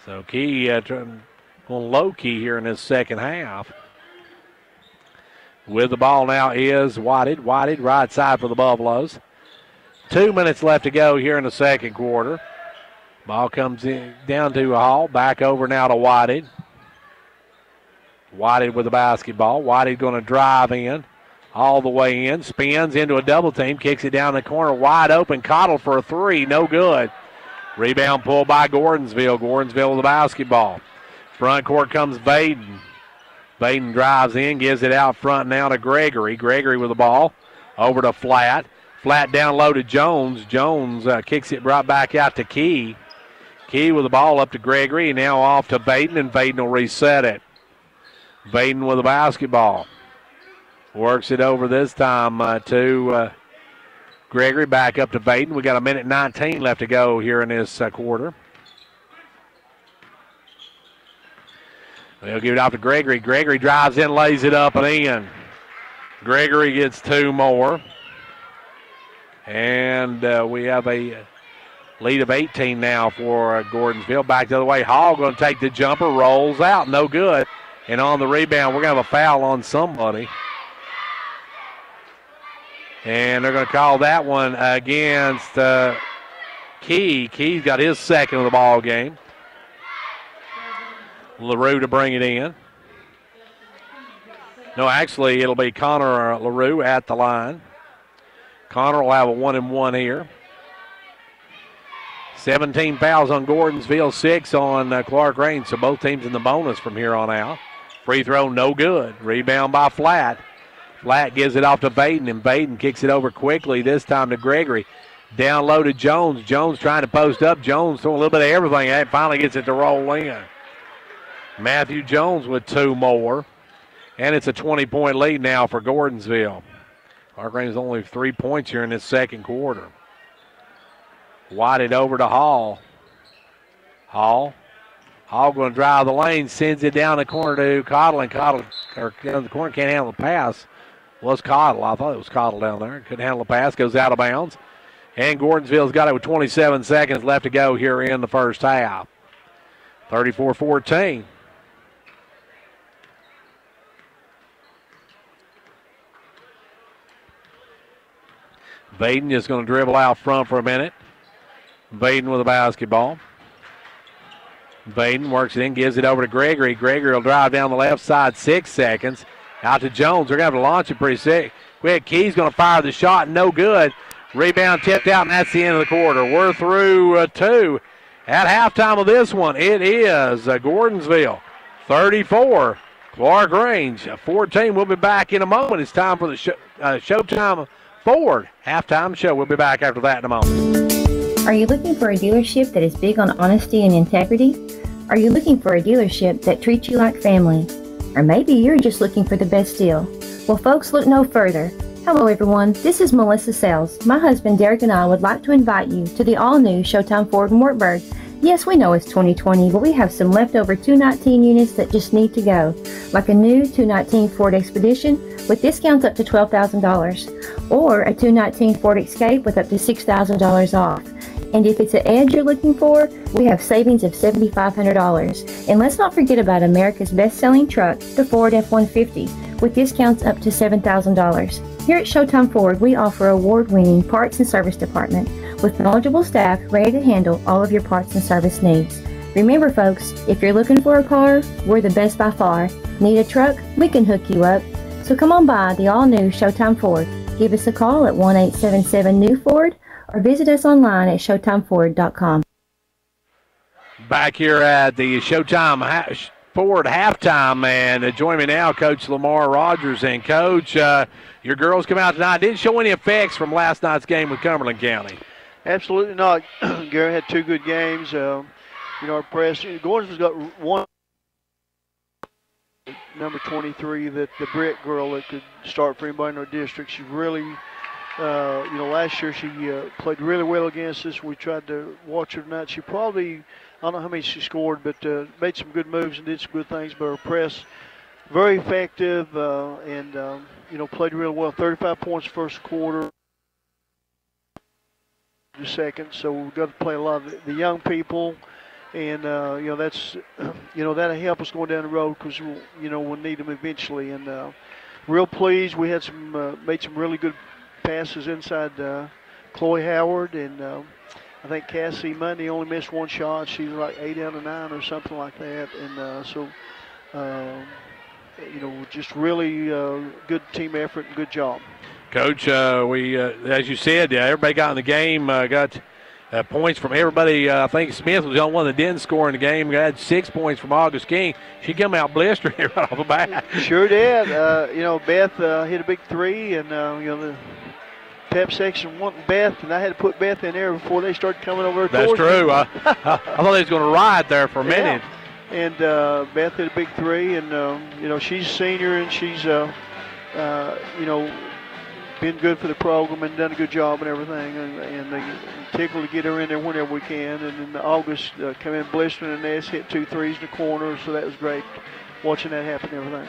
So Key going low key here in this second half. With the ball now is Whited. Whited right side for the Buffaloes. 2 minutes left to go here in the second quarter. Ball comes in down to Hall. Back over now to Whited. Whited with the basketball. Whited going to drive in all the way in. Spins into a double team. Kicks it down the corner. Wide open. Cottle for a 3. No good. Rebound pulled by Gordonsville. Gordonsville with the basketball. Front court comes Vaden. Vaden drives in, gives it out front now to Gregory. Gregory with the ball. Over to Flat. Flat down low to Jones. Jones kicks it right back out to Key. Key with the ball up to Gregory. And now off to Vaden, and Vaden will reset it. Vaden with the basketball. Works it over this time to Gregory. Back up to Vaden. We got 1:19 left to go here in this quarter. They'll give it off to Gregory. Gregory drives in, lays it up and in. Gregory gets 2 more. And we have a lead of 18 now for Gordonsville. Back the other way. Hall going to take the jumper, rolls out, no good. And on the rebound, we're going to have a foul on somebody. And they're going to call that one against Key. Key's got his second of the ball game. LaRue to bring it in. No, actually, it'll be Connor LaRue at the line. Connor will have a 1-and-1 here. 17 fouls on Gordonsville, 6 on Clarkrange, so both teams in the bonus from here on out. Free throw, no good. Rebound by Flat. Flat gives it off to Vaden, and Vaden kicks it over quickly, this time to Gregory. Down low to Jones. Jones trying to post up. Jones throwing a little bit of everything. And finally gets it to roll in. Matthew Jones with 2 more. And it's a 20-point lead now for Gordonsville. Clarkrange only 3 points here in this second quarter. Whited over to Hall. Hall going to drive the lane, sends it down the corner to Cottle, and Cottle, or down the corner, can't handle the pass. Was Cottle. I thought it was Cottle down there. Couldn't handle the pass, goes out of bounds. And Gordonsville's got it with 27 seconds left to go here in the first half. 34-14. Vaden is going to dribble out front for a minute. Vaden with the basketball. Baden works it in, gives it over to Gregory. Gregory will drive down the left side, 6 seconds. Out to Jones. They're going to have to launch it pretty quick. Key's going to fire the shot, no good. Rebound tipped out, and that's the end of the quarter. We're through 2. At halftime of this one, it is Gordonsville 34, Clarkrange 14. We'll be back in a moment. It's time for the Showtime Ford halftime show. We'll be back after that in a moment. Are you looking for a dealership that is big on honesty and integrity? Are you looking for a dealership that treats you like family? Or maybe you're just looking for the best deal. Well, folks, look no further. Hello, everyone. This is Melissa Sells. My husband, Derek, and I would like to invite you to the all-new Showtime Ford in Wartburg. Yes, we know it's 2020, but we have some leftover 219 units that just need to go, like a new 219 Ford Expedition with discounts up to $12,000, or a 219 Ford Escape with up to $6,000 off. And if it's an Edge you're looking for, we have savings of $7,500. And let's not forget about America's best-selling truck, the Ford F-150, with discounts up to $7,000. Here at Showtime Ford, we offer award-winning parts and service department with knowledgeable staff ready to handle all of your parts and service needs. Remember, folks, if you're looking for a car, we're the best by far. Need a truck? We can hook you up. So come on by the all-new Showtime Ford. Give us a call at 1-877-NEW-FORD or visit us online at ShowtimeFord.com. Back here at the Showtime Ford halftime, and join me now, Coach Lamar Rogers. And, Coach, your girls come out tonight. Didn't show any effects from last night's game with Cumberland County. Absolutely not. Gary had 2 good games. Our press, Gordonsville's got one, number 23, that the Brett girl that could start for anybody in our district. She really, last year she played really well against us. We tried to watch her tonight. She probably, I don't know how many she scored, but made some good moves and did some good things. But her press, very effective, and played really well. 35 points first quarter. The second, so we've got to play a lot of the young people, and that's that'll help us going down the road because we'll need them eventually. And real pleased, we had made some really good passes inside Chloe Howard, and I think Cassie Monday only missed 1 shot. She's like 8 out of 9 or something like that, and just really good team effort and good job. Coach, we as you said, everybody got in the game, got points from everybody. I think Smith was the only one that didn't score in the game. We had 6 points from August King. She come out blistering right off the bat. Sure did. Beth hit a big 3, and the pep section wanted Beth, and I had to put Beth in there before they started coming over. That's true. I thought they was going to ride there for a minute. And Beth hit a big 3, and she's a senior, and she's been good for the program and done a good job and everything, and they tickled to get her in there whenever we can. And then August come in blistering the nest, hit 2 threes in the corner, so that was great watching that happen and everything.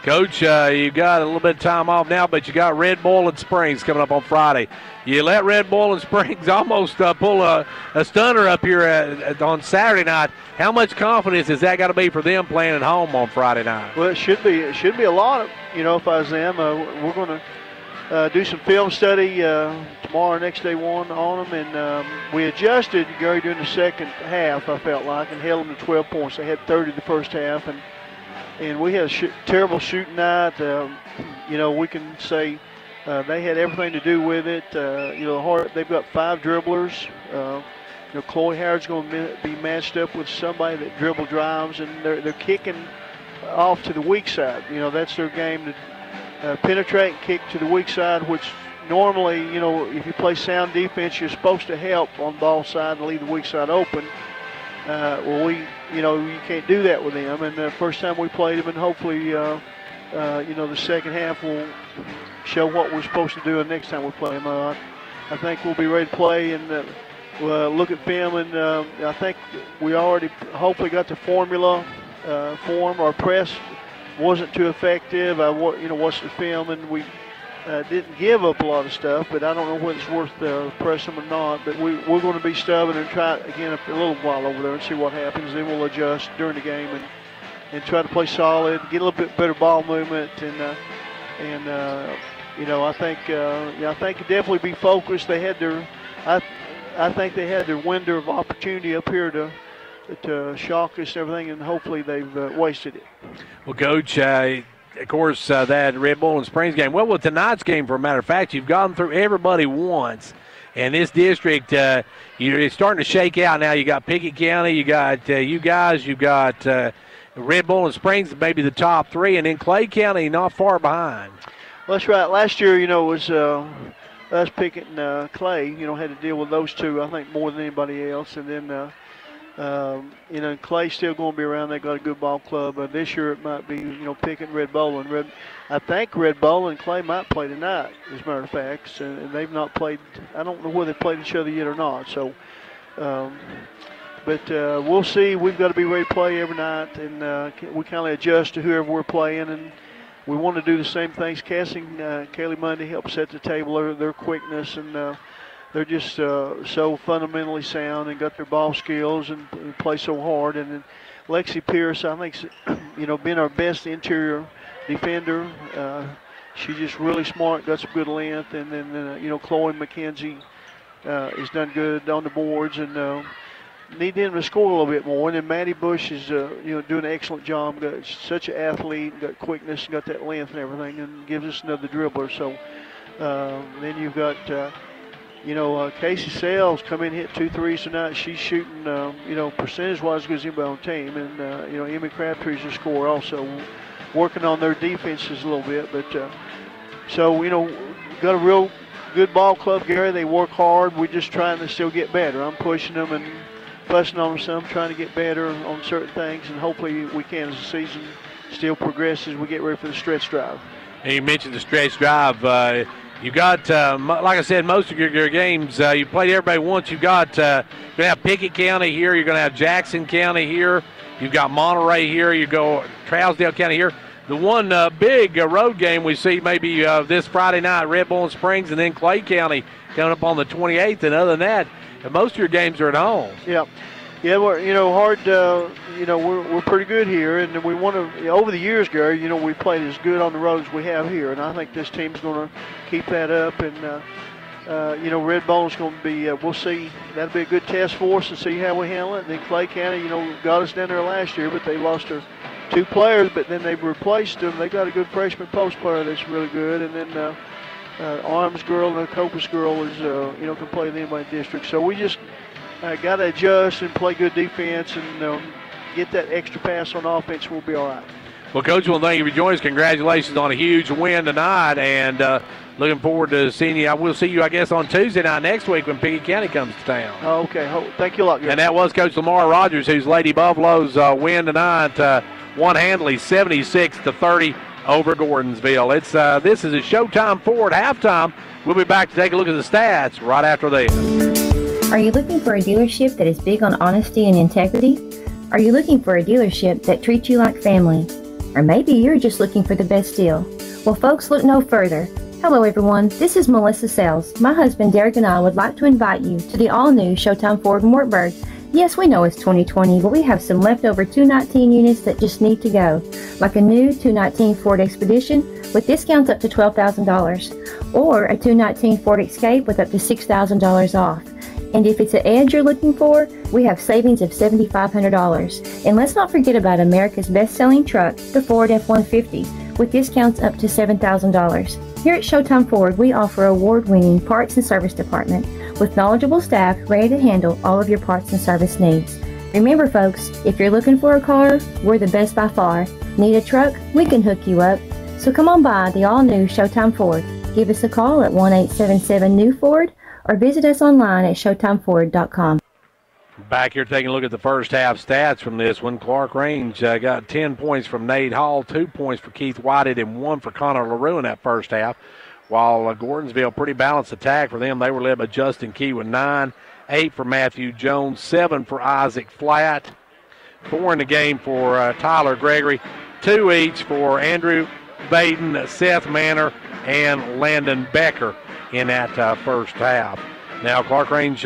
Coach, you got a little bit of time off now, but you got Red Bull and Springs coming up on Friday. You let Red Bull and Springs almost pull a stunner up here on Saturday night. How much confidence has that got to be for them playing at home on Friday night? Well, it should be. It should be a lot of, if I was them. We're going to do some film study tomorrow, next day one on them, and we adjusted, Gary, during the second half, I felt like, and held them to 12 points. They had 30 the first half, and we had a terrible shooting night. We can say they had everything to do with it. They've got 5 dribblers. Chloe Howard's going to be matched up with somebody that dribble drives, and they're kicking off to the weak side. That's their game, to penetrate and kick to the weak side, which normally, if you play sound defense, you're supposed to help on the ball side and leave the weak side open. You can't do that with them. And the first time we played them, and hopefully, the second half will show what we're supposed to do the next time we play them. I think we'll be ready to play and look at film, and I think we already hopefully got the formula form. Our press wasn't too effective. I watched the film, and we didn't give up a lot of stuff, but I don't know whether it's worth pressing them or not. But we're going to be stubborn and try again a little while over there and see what happens. Then we'll adjust during the game and try to play solid, get a little bit better ball movement, and I think definitely be focused. They had I think they had their window of opportunity up here to shock us and everything, and hopefully they've wasted it. Well, Coach, of course, that Red Bull and Springs game. Well, with tonight's game, for a matter of fact, you've gone through everybody once. And this district, it's starting to shake out now. You got Pickett County, you got you guys, you've got Red Bull and Springs, maybe the top three, and then Clay County not far behind. Well, that's right. Last year, it was us, Pickett, and Clay, had to deal with those two, I think, more than anybody else. And then, Clay's still going to be around. They got a good ball club. This year it might be, Pickett and Red Bull. And I think Red Bull and Clay might play tonight, as a matter of fact. And they've not played. I don't know whether they played each other yet or not. So, but we'll see. We've got to be ready to play every night, and we kind of adjust to whoever we're playing. And we want to do the same things. Cassie, Kaylee Mundy helps set the table. Their quickness and. They're just so fundamentally sound and got their ball skills and play so hard. And then Lexi Pierce, I think, been our best interior defender. She's just really smart, got some good length. And then, Chloe McKenzie has done good on the boards and need them to score a little bit more. And then Maddie Bush is, doing an excellent job. Got such an athlete, got quickness, got that length and everything, and gives us another dribbler. So then you've got... Casey Sales come in, hit 2 threes tonight. She's shooting, percentage-wise as good as anybody on the team. And, Emmy Crabtree's a scorer also, working on their defenses a little bit. But, got a real good ball club, Gary. They work hard. We're just trying to still get better. I'm pushing them and fussing on them some, trying to get better on certain things. And hopefully we can as the season still progresses. We get ready for the stretch drive. And you mentioned the stretch drive. You got, like I said, most of your games, you played everybody once. You've got, you're going to have Pickett County here. You're going to have Jackson County here. You've got Monterey here. You go Trousdale County here. The one big road game we see maybe this Friday night, Red Bull and Springs, and then Clay County coming up on the 28th. And other than that, most of your games are at home. Yeah. Yeah, we're hard. We're pretty good here, and we want to. Over the years, Gary, we played as good on the road as we have here, and I think this team's going to keep that up. And Red Bull's going to be. We'll see. That'll be a good test for us to see how we handle it. And then Clay County, got us down there last year, but they lost their 2 players, but then they've replaced them. They got a good freshman post player that's really good, and then Arms girl and a Copus girl is can play in the anybody district. So we just. Got to adjust and play good defense and get that extra pass on offense. We'll be all right. Well, Coach, thank you for joining us. Congratulations on a huge win tonight, and looking forward to seeing you. I will see you, I guess, on Tuesday night next week when Pickett County comes to town. Okay. Thank you a lot, guys. And that was Coach Lamar Rogers, whose Lady Buffaloes win tonight, won handily 76-30 over Gordonsville. This is a Showtime Ford halftime. We'll be back to take a look at the stats right after this. Are you looking for a dealership that is big on honesty and integrity? Are you looking for a dealership that treats you like family? Or maybe you're just looking for the best deal? Well, folks, look no further. Hello, everyone. This is Melissa Sells. My husband, Derek, and I would like to invite you to the all-new Showtime Ford in Wartburg. Yes, we know it's 2020, but we have some leftover 219 units that just need to go, like a new 219 Ford Expedition with discounts up to $12,000, or a 219 Ford Escape with up to $6,000 off. And if it's an Edge you're looking for, we have savings of $7,500. And let's not forget about America's best-selling truck, the Ford F-150, with discounts up to $7,000. Here at Showtime Ford, we offer award-winning parts and service department with knowledgeable staff ready to handle all of your parts and service needs. Remember, folks, if you're looking for a car, we're the best by far. Need a truck? We can hook you up. So come on by the all-new Showtime Ford. Give us a call at 1-877-NEW-FORD or visit us online at ShowtimeFord.com. Back here taking a look at the first half stats from this one. Clarkrange got 10 points from Nate Hall, 2 points for Keith Whited, and 1 for Connor LaRue in that first half. While Gordonsville, pretty balanced attack for them. They were led by Justin Key with 9, 8 for Matthew Jones, 7 for Isaac Flatt, 4 in the game for Tyler Gregory, 2 each for Andrew Baden, Seth Manor, and Landon Becker in that first half. Now Clarkrange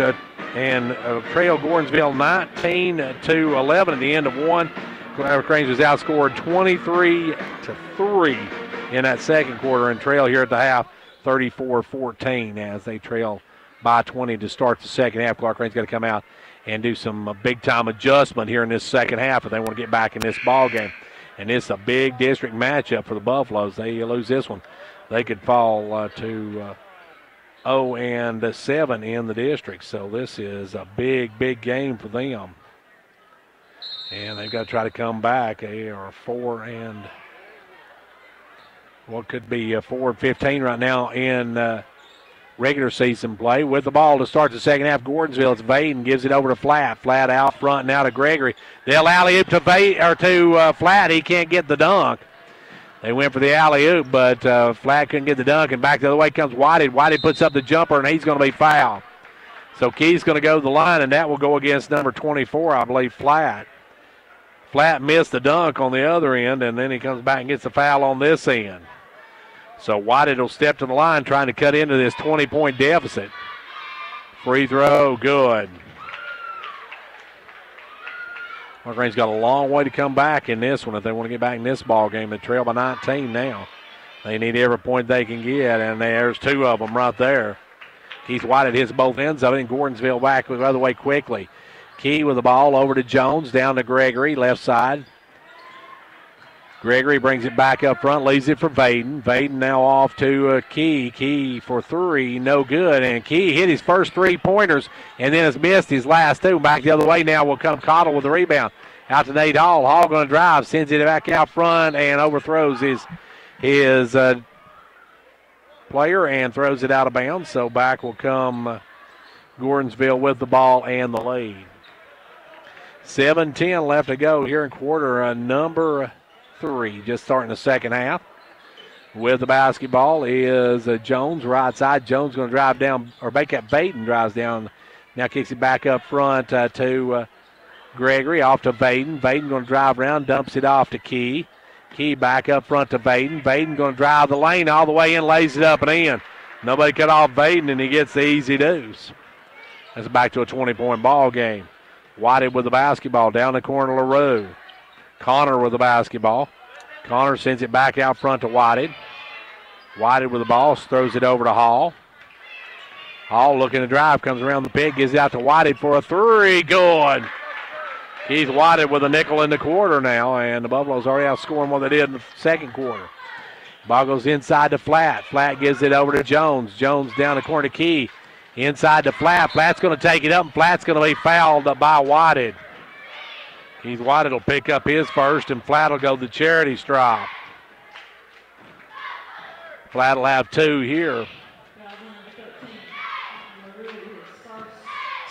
and trail Gordonsville 19-11 at the end of one. Clarkrange was outscored 23-3 in that second quarter and trail here at the half 34-14 as they trail by 20 to start the second half. Clarkrange's got to come out and do some big-time adjustment here in this second half if they want to get back in this ball game. And it's a big district matchup for the Buffaloes. They lose this one, they could fall to 0-7 in the district. So this is a big, big game for them. And they've got to try to come back. They are 4-15 right now in regular season play. With the ball to start the second half, Gordonsville, it's Vaden, gives it over to Flat. Flat out front now to Gregory. They'll alley-oop to Flat. He can't get the dunk. They went for the alley-oop, but Flat couldn't get the dunk, and back the other way comes Whited. Whited puts up the jumper, and he's going to be fouled. So Key's going to go to the line, and that will go against number 24, I believe, Flat. Flat missed the dunk on the other end, and then he comes back and gets the foul on this end. So Whited will step to the line trying to cut into this 20-point deficit. Free throw, good. Clarkrange's got a long way to come back in this one if they want to get back in this ball game. They trail by 19 now. They need every point they can get, and there's two of them right there. Keith Whited hits both ends of it, and Gordonsville back the other way quickly. Key with the ball over to Jones, down to Gregory, left side. Gregory brings it back up front, leaves it for Vaden. Vaden now off to Key. Key for three, no good. And Key hit his first 3-pointers and then has missed his last two. Back the other way now will come Cottle with the rebound. Out to Nate Hall. Hall going to drive, sends it back out front and overthrows his player and throws it out of bounds. So back will come Gordonsville with the ball and the lead. 7:10 left to go here in quarter number 3, just starting the second half. With the basketball is Jones, right side. Jones going to drive down, or back at Baden, drives down. Now kicks it back up front to Gregory, off to Vaden. Vaden going to drive around, dumps it off to Key. Key back up front to Vaden. Vaden going to drive the lane all the way in, lays it up and in. Nobody cut off Vaden, and he gets the easy deuce. That's back to a 20-point ball game. Whited with the basketball, down the corner, LaRue. Connor with the basketball. Connor sends it back out front to Whited. Whited with the ball, throws it over to Hall. Hall looking to drive, comes around the pit, gives it out to Whited for a three. Good. Keith Whited with a nickel in the quarter now, and the Buffaloes already outscoring what they did in the second quarter. Ball goes inside to Flat. Flat gives it over to Jones. Jones down the corner to Key. Inside to Flat. Flat's going to take it up, and Flat's going to be fouled by Whited. Keith Whited will pick up his first, and Flat will go the charity stripe. Flat will have two here.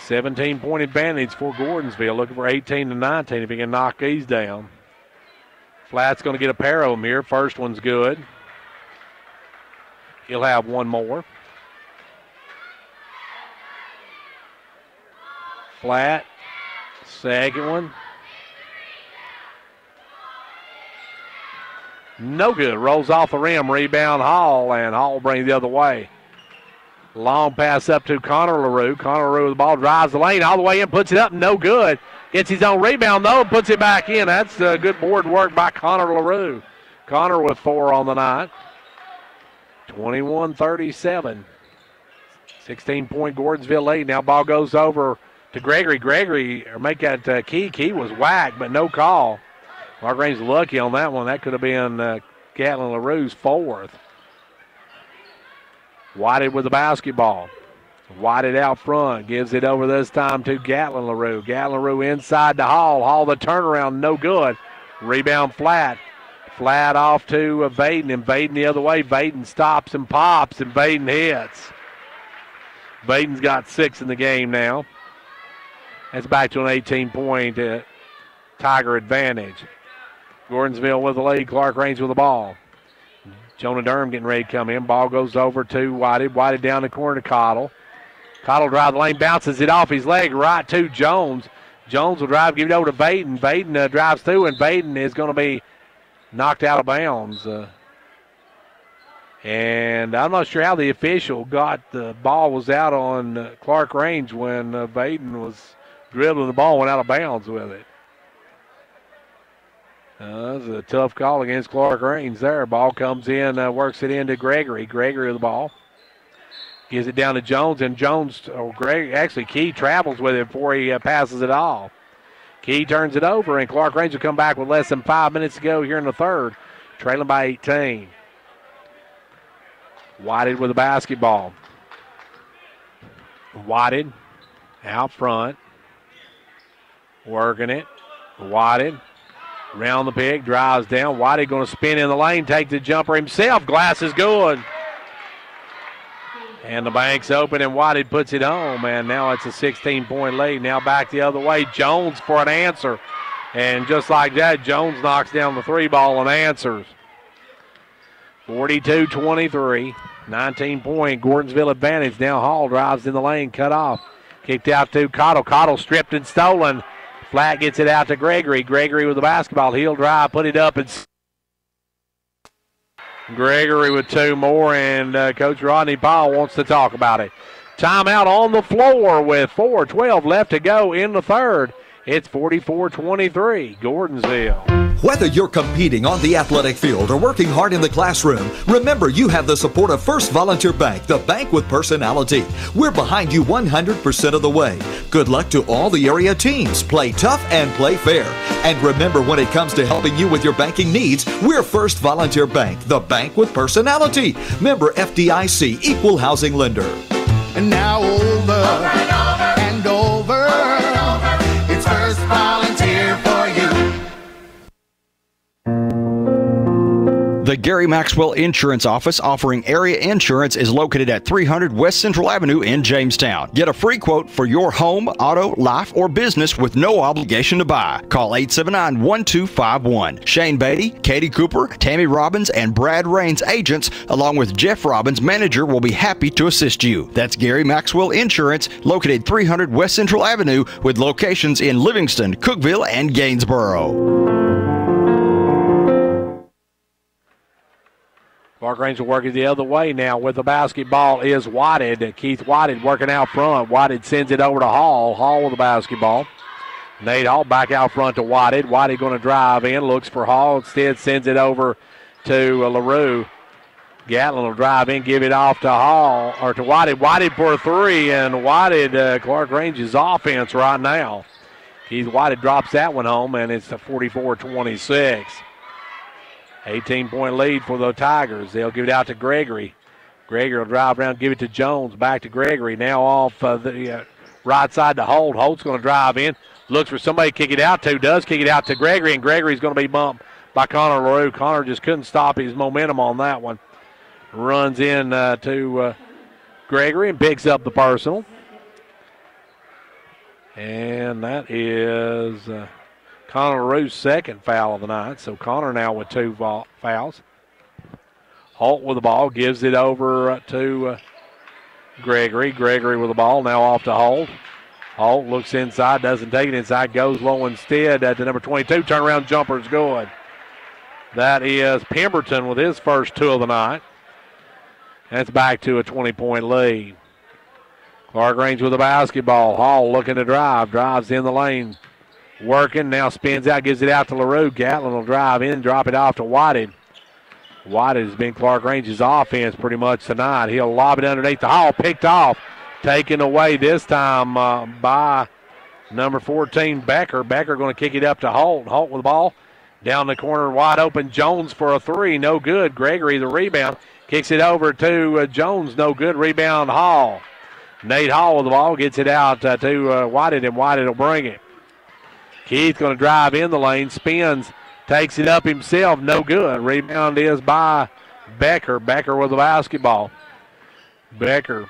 17-point advantage for Gordonsville, looking for 18-19 if he can knock these down. Flat's going to get a pair of them here. First one's good. He'll have one more. Flat, second one. No good. Rolls off the rim. Rebound Hall, and Hall brings the other way. Long pass up to Connor LaRue. Connor LaRue with the ball, drives the lane all the way in, puts it up, no good. Gets his own rebound, though, puts it back in. That's good board work by Connor LaRue. Connor with 4 on the night. 21-37. 16-point Gordonsville lead. Now ball goes over to Gregory. Gregory, or make that Key. Key was whacked, but no call. Clarkrange's lucky on that one. That could have been Gatlin LaRue's 4th. Whited with the basketball. Whited out front. Gives it over this time to Gatlin LaRue. Gatlin LaRue inside to Hall. Hall the turnaround, no good. Rebound Flat. Flat off to Vaden, and Vaden the other way. Vaden stops and pops, and Vaden hits. Vaden's got 6 in the game now. That's back to an 18-point Tiger advantage. Gordonsville with the lead. Clarkrange with the ball. Jonah Durham getting ready to come in. Ball goes over to Whited. Whited down the corner to Cottle. Cottle drive the lane, bounces it off his leg right to Jones. Jones will drive, give it over to Vaden. Vaden drives through, and Vaden is going to be knocked out of bounds. And I'm not sure how the official got the ball was out on Clarkrange when Vaden was dribbling the ball, went out of bounds with it. That's a tough call against Clarkrange there. Ball comes in, works it into Gregory. Gregory with the ball. Gives it down to Jones, and Key travels with it before he passes it off. Key turns it over, and Clarkrange will come back with less than 5 minutes to go here in the third, trailing by 18. Whited with the basketball. Whited out front, working it. Whited round the peg, drives down. Whited going to spin in the lane, take the jumper himself. Glass is good. And the bank's open, and Whited puts it home, and now it's a 16-point lead. Now back the other way. Jones for an answer. And just like that, Jones knocks down the three ball and answers. 42-23, 19-point Gordonsville advantage. Now Hall drives in the lane, cut off. Kicked out to Cottle. Cottle stripped and stolen. Flat gets it out to Gregory. Gregory with the basketball. He'll drive, put it up, and Gregory with two more, and Coach Rodney Powell wants to talk about it. Timeout on the floor with 4:12 left to go in the third. It's 44-23, Gordonsville. Whether you're competing on the athletic field or working hard in the classroom, remember you have the support of First Volunteer Bank, the bank with personality. We're behind you 100% of the way. Good luck to all the area teams. Play tough and play fair. And remember, when it comes to helping you with your banking needs, we're First Volunteer Bank, the bank with personality. Member FDIC, Equal Housing Lender. And now over and over. It's First Volunteer for you. The Gary Maxwell Insurance Office offering area insurance is located at 300 West Central Avenue in Jamestown. Get a free quote for your home, auto, life, or business with no obligation to buy. Call 879-1251. Shane Beatty, Katie Cooper, Tammy Robbins, and Brad Rains agents, along with Jeff Robbins, manager, will be happy to assist you. That's Gary Maxwell Insurance, located 300 West Central Avenue, with locations in Livingston, Cookeville, and Gainsboro. Clarkrange will work it the other way now with the basketball is Whited. Keith Whited working out front. Whited sends it over to Hall. Hall with the basketball. Nate Hall back out front to Whited. Whited going to drive in, looks for Hall. Instead sends it over to LaRue. Gatlin will drive in, give it off to Hall, or to Whited. Whited for a three, and Whited, Clarkrange's offense right now. Keith Whited drops that one home, and it's a 44-26. 18-point lead for the Tigers. They'll give it out to Gregory. Gregory will drive around, give it to Jones. Back to Gregory. Now off the right side to Holt. Holt's going to drive in. Looks for somebody to kick it out to. Does kick it out to Gregory, and Gregory's going to be bumped by Connor LaRue. Connor just couldn't stop his momentum on that one. Runs in to Gregory and picks up the personal. And that is Connor LaRue's second foul of the night. So Connor now with two fouls. Holt with the ball, gives it over to Gregory. Gregory with the ball, now off to Holt. Holt looks inside, doesn't take it inside, goes low instead to number 22. Turnaround jumper is good. That is Pemberton with his first two of the night. That's back to a 20-point lead. Clarkrange with the basketball. Hall looking to drive, drives in the lane. Working, now spins out, gives it out to LaRue. Gatlin will drive in, drop it off to Whited. Whited has been Clarkrange's offense pretty much tonight. He'll lob it underneath the Hall, picked off, taken away this time by number 14, Becker. Becker going to kick it up to Holt. Holt with the ball. Down the corner, wide open. Jones for a three, no good. Gregory the rebound. Kicks it over to Jones, no good. Rebound Hall. Nate Hall with the ball, gets it out to Whited, and Whited will bring it. Keith going to drive in the lane, spins, takes it up himself, no good. Rebound is by Becker. Becker with the basketball. Becker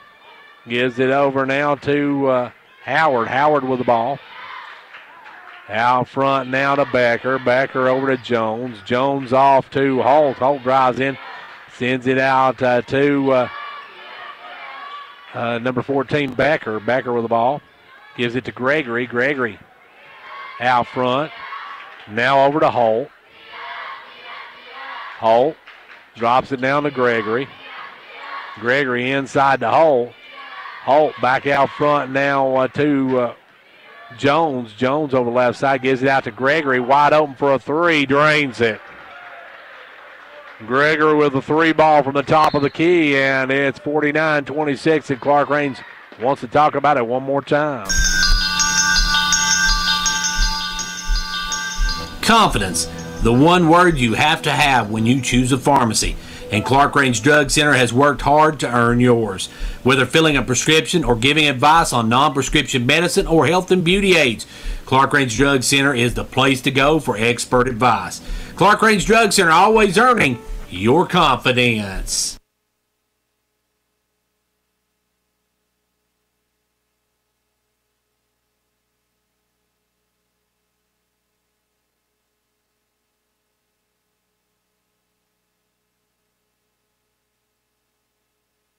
gives it over now to Howard. Howard with the ball. Out front now to Becker. Becker over to Jones. Jones off to Holt. Holt drives in, sends it out to number 14, Becker. Becker with the ball. Gives it to Gregory. Gregory out front. Now over to Holt. Holt drops it down to Gregory. Gregory inside to Holt. Holt back out front now to Jones. Jones over the left side gives it out to Gregory. Wide open for a three. Drains it. Gregory with the 3 ball from the top of the key, and it's 49-26, and Clarkrange wants to talk about it one more time. Confidence, the one word you have to have when you choose a pharmacy. And Clarkrange Drug Center has worked hard to earn yours. Whether filling a prescription or giving advice on non-prescription medicine or health and beauty aids, Clarkrange Drug Center is the place to go for expert advice. Clarkrange Drug Center, always earning your confidence.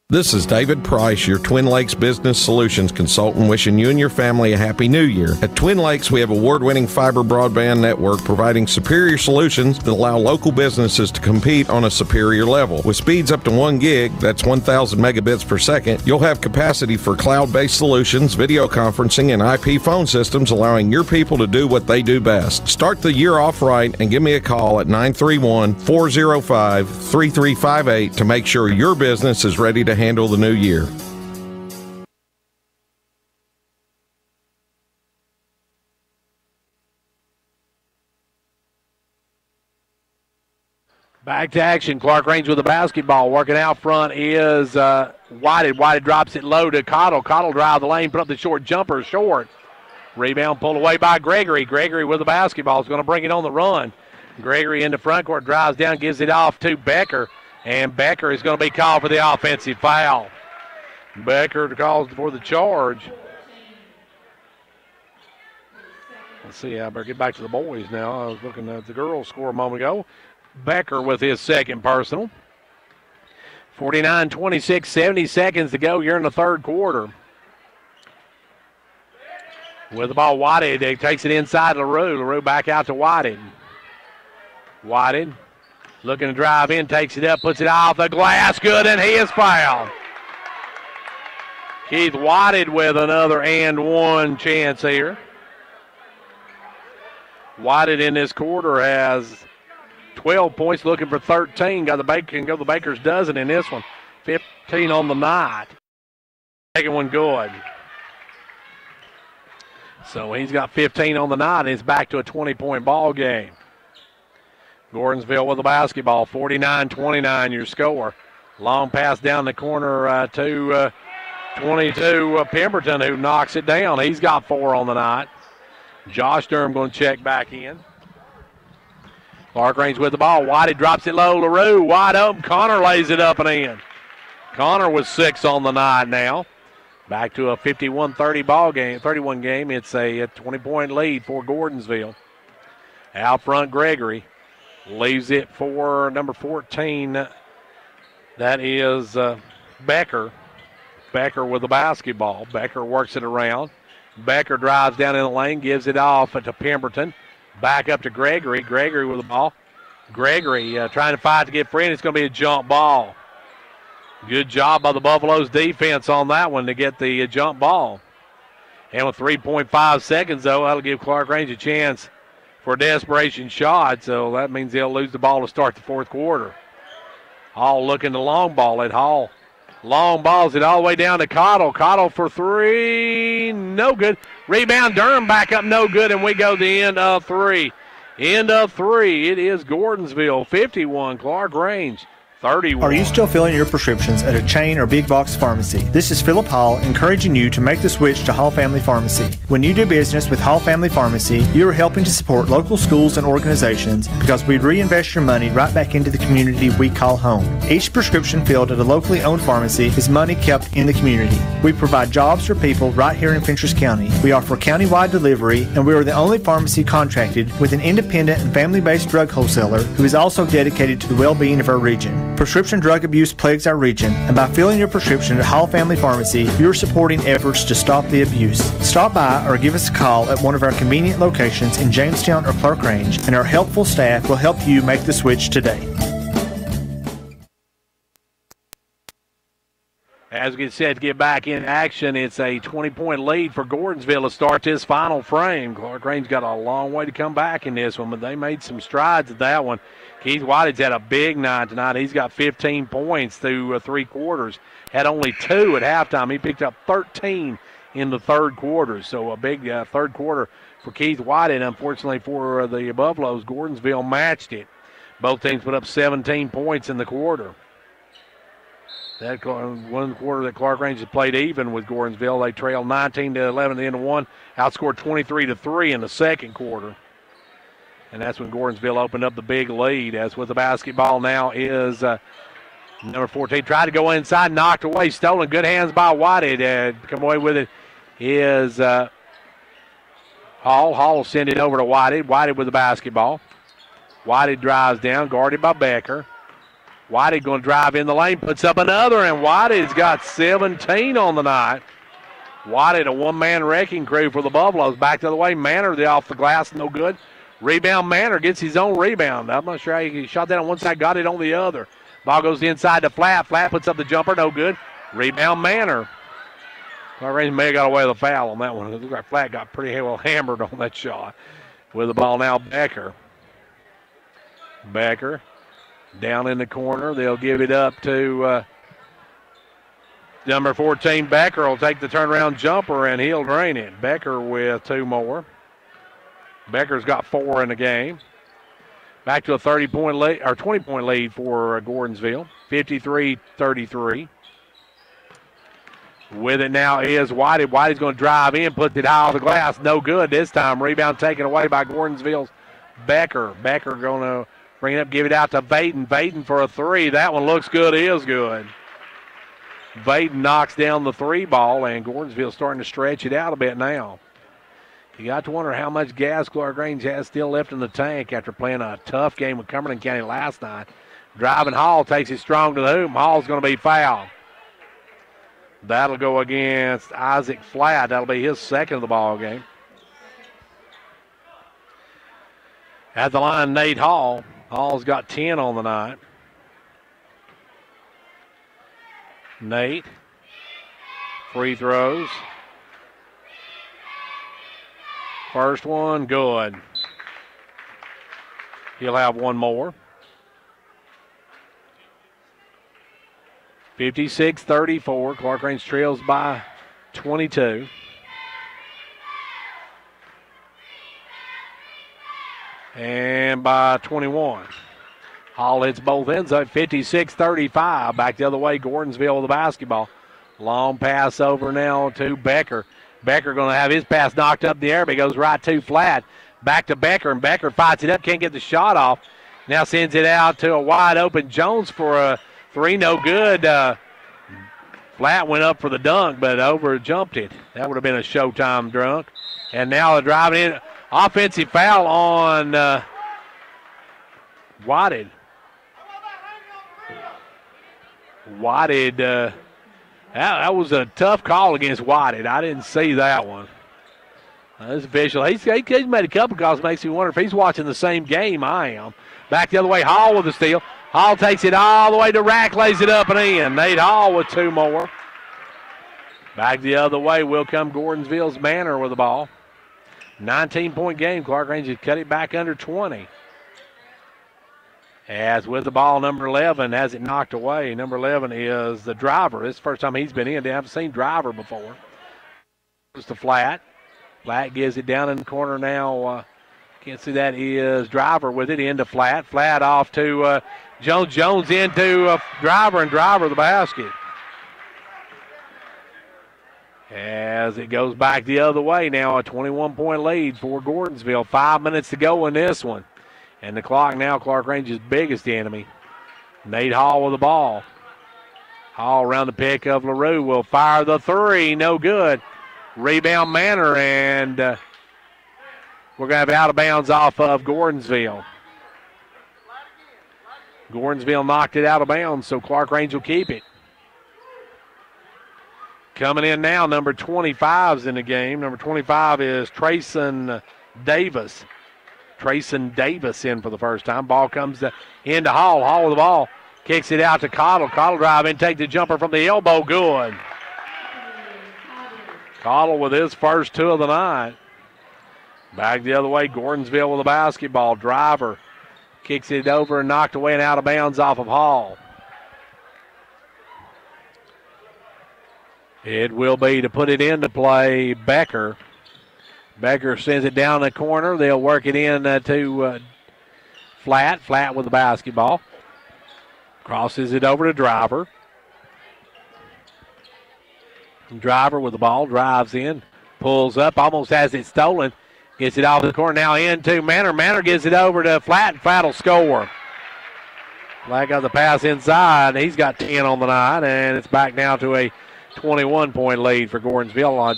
This is David Price, your Twin Lakes Business Solutions consultant, wishing you and your family a happy new year. At Twin Lakes, we have award-winning fiber broadband network providing superior solutions that allow local businesses to compete on a superior level. With speeds up to 1 gig, that's 1,000 megabits per second, you'll have capacity for cloud-based solutions, video conferencing, and IP phone systems, allowing your people to do what they do best. Start the year off right and give me a call at 931-405-3358 to make sure your business is ready to handle the new year. Back to action. Clarkrange with the basketball. Working out front is Whited. Whited drops it low to Cottle. Cottle drive the lane, put up the short jumper, short. Rebound pulled away by Gregory. Gregory with the basketball is going to bring it on the run. Gregory into front court, drives down, gives it off to Becker. And Becker is going to be called for the offensive foul. Becker calls for the charge. Let's see, I better get back to the boys now. I was looking at the girls' score a moment ago. Becker with his second personal. 49-26, 70 seconds to go here in the third quarter. With the ball, Whited takes it inside LaRue. LaRue back out to Whited. Whited looking to drive in, takes it up, puts it off the glass. Good, and he is fouled. Keith Whited with another and one chance here. Whited in this quarter has 12 points, looking for 13. Can go the Baker's dozen in this one. 15 on the night. Second one good. So he's got 15 on the night, and it's back to a 20-point ball game. Gordonsville with the basketball, 49-29 your score. Long pass down the corner to 22 Pemberton, who knocks it down. He's got 4 on the night. Josh Durham going to check back in. Clarkrange with the ball. Whitey drops it low. LaRue wide open. Connor lays it up and in. Connor with 6 on the night now. Back to a 51-30 ball game, 31 game. It's a 20-point lead for Gordonsville. Out front, Gregory leaves it for number 14. That is Becker. Becker with the basketball. Becker works it around. Becker drives down in the lane, gives it off to Pemberton. Back up to Gregory. Gregory with the ball. Gregory trying to fight to get free, and it's going to be a jump ball. Good job by the Buffaloes defense on that one to get the jump ball. And with 3.5 seconds, though, that'll give Clarkrange a chance for a desperation shot. So that means they'll lose the ball to start the fourth quarter. Hall looking to long ball at Hall. Long balls it all the way down to Cottle. Cottle for 3. No good. Rebound. Durham back up. No good. And we go to the end of 3. End of 3. It is Gordonsville 51. Clarkrange 31. Are you still filling your prescriptions at a chain or big box pharmacy? This is Philip Hall encouraging you to make the switch to Hall Family Pharmacy. When you do business with Hall Family Pharmacy, you are helping to support local schools and organizations because we reinvest your money right back into the community we call home. Each prescription filled at a locally owned pharmacy is money kept in the community. We provide jobs for people right here in Fentress County. We offer countywide delivery, and we are the only pharmacy contracted with an independent and family-based drug wholesaler who is also dedicated to the well-being of our region. Prescription drug abuse plagues our region, and by filling your prescription at Hall Family Pharmacy, you're supporting efforts to stop the abuse. Stop by or give us a call at one of our convenient locations in Jamestown or Clarkrange, and our helpful staff will help you make the switch today. as we get set to get back in action, it's a 20-point lead for Gordonsville to start this final frame. Clarkrange got a long way to come back in this one, but they made some strides at that one. Keith Whitehead's had a big night tonight. He's got 15 points through 3 quarters. Had only 2 at halftime. He picked up 13 in the third quarter. So a big third quarter for Keith Whitehead. Unfortunately for the Buffaloes, Gordonsville matched it. Both teams put up 17 points in the quarter. That one quarter that Clarkrange had played even with Gordonsville. They trailed 19-11 at the end of one, outscored 23-3 in the second quarter. And that's when Gordonsville opened up the big lead. As with the basketball now is number 14. Tried to go inside, knocked away, stolen. Good hands by Whitehead. Come away with it is Hall. Hall will send it over to Whitehead. Whitehead with the basketball. Whitehead drives down, guarded by Becker. Whitehead going to drive in the lane, puts up another, and Whitehead's got 17 on the night. Whitehead, a one-man wrecking crew for the Buffaloes. Back the other way, Manor, the off the glass, no good. Rebound, Manor gets his own rebound. I'm not sure how he shot that on one side, got it on the other. Ball goes inside to Flat. Flat puts up the jumper, no good. Rebound, Manor. Clarkrange may have got away with a foul on that one. It looked like Flat got pretty well hammered on that shot. With the ball now, Becker. Becker down in the corner. They'll give it up to number 14. Becker will take the turnaround jumper, and he'll drain it. Becker with 2 more. Becker's got 4 in the game. Back to a 30-point lead or 20-point lead for Gordonsville, 53-33. With it now is Whitehead. Whitehead's going to drive in, puts it high off the glass. No good this time. Rebound taken away by Gordonsville's Becker. Becker going to bring it up, give it out to Vaden. Vaden for a 3. That one looks good, is good. Vaden knocks down the 3 ball, and Gordonsville's starting to stretch it out a bit now. You got to wonder how much gas Clarkrange has still left in the tank after playing a tough game with Cumberland County last night. Driving Hall takes it strong to the hoop. Hall's going to be fouled. That'll go against Isaac Flatt. That'll be his second of the ball game. At the line, Nate Hall. Hall's got 10 on the night. Nate. Free throws. First one, good. He'll have 1 more. 56-34. Clarkrange trails by 22. And by 21. Hall hits both ends up 56-35. Back the other way, Gordonsville with the basketball. Long pass over now to Becker. Becker going to have his pass knocked up in the air, but he goes right to Flat. Back to Becker, and Becker fights it up, can't get the shot off. Now sends it out to a wide open Jones for a 3, no good. Flat went up for the dunk, but over jumped it. That would have been a Showtime dunk. And now they're driving in. Offensive foul on Whitehead. Whitehead, that was a tough call against Whitehead. I didn't see that one. This official, he's made a couple calls. Makes me wonder if he's watching the same game I am. Back the other way, Hall with the steal. Hall takes it all the way to Rack, lays it up and in. Nate Hall with 2 more. Back the other way will come Gordonsville's Manor with the ball. 19-point game. Clarkrange has cut it back under 20. As with the ball, number 11 has it knocked away. Number 11 is the driver. This is the first time he's been in. They haven't seen driver before. Goes to Flat. Flat gives it down in the corner now. Can't see that is driver with it into Flat. Flat off to Jones. Jones into driver, and driver the basket. As it goes back the other way now, a 21-point lead for Gordonsville. 5 minutes to go in this one. And the clock now, Clarkrange's biggest enemy. Nate Hall with the ball. Hall around the pick of LaRue will fire the 3. No good. Rebound Manor, and we're going to have out of bounds off of Gordonsville. Gordonsville knocked it out of bounds, so Clarkrange will keep it. Coming in now, number 25's in the game. Number 25 is Trayson Davis. Trayson Davis in for the first time. Ball comes into Hall. Hall with the ball. Kicks it out to Cottle. Cottle drive in, take the jumper from the elbow. Good. Cottle with his first 2 of the night. Back the other way, Gordonsville with the basketball. Driver kicks it over and knocked away and out of bounds off of Hall. It will be to put it into play Becker. Becker sends it down the corner. They'll work it in to Flat. Flat with the basketball. Crosses it over to Driver. Driver with the ball, drives in, pulls up, almost has it stolen. Gets it off the corner, now into Manor. Manor gives it over to Flat, and Flat will score. Flat got the pass inside. He's got 10 on the night, and it's back now to a 21-point lead for Gordonsville.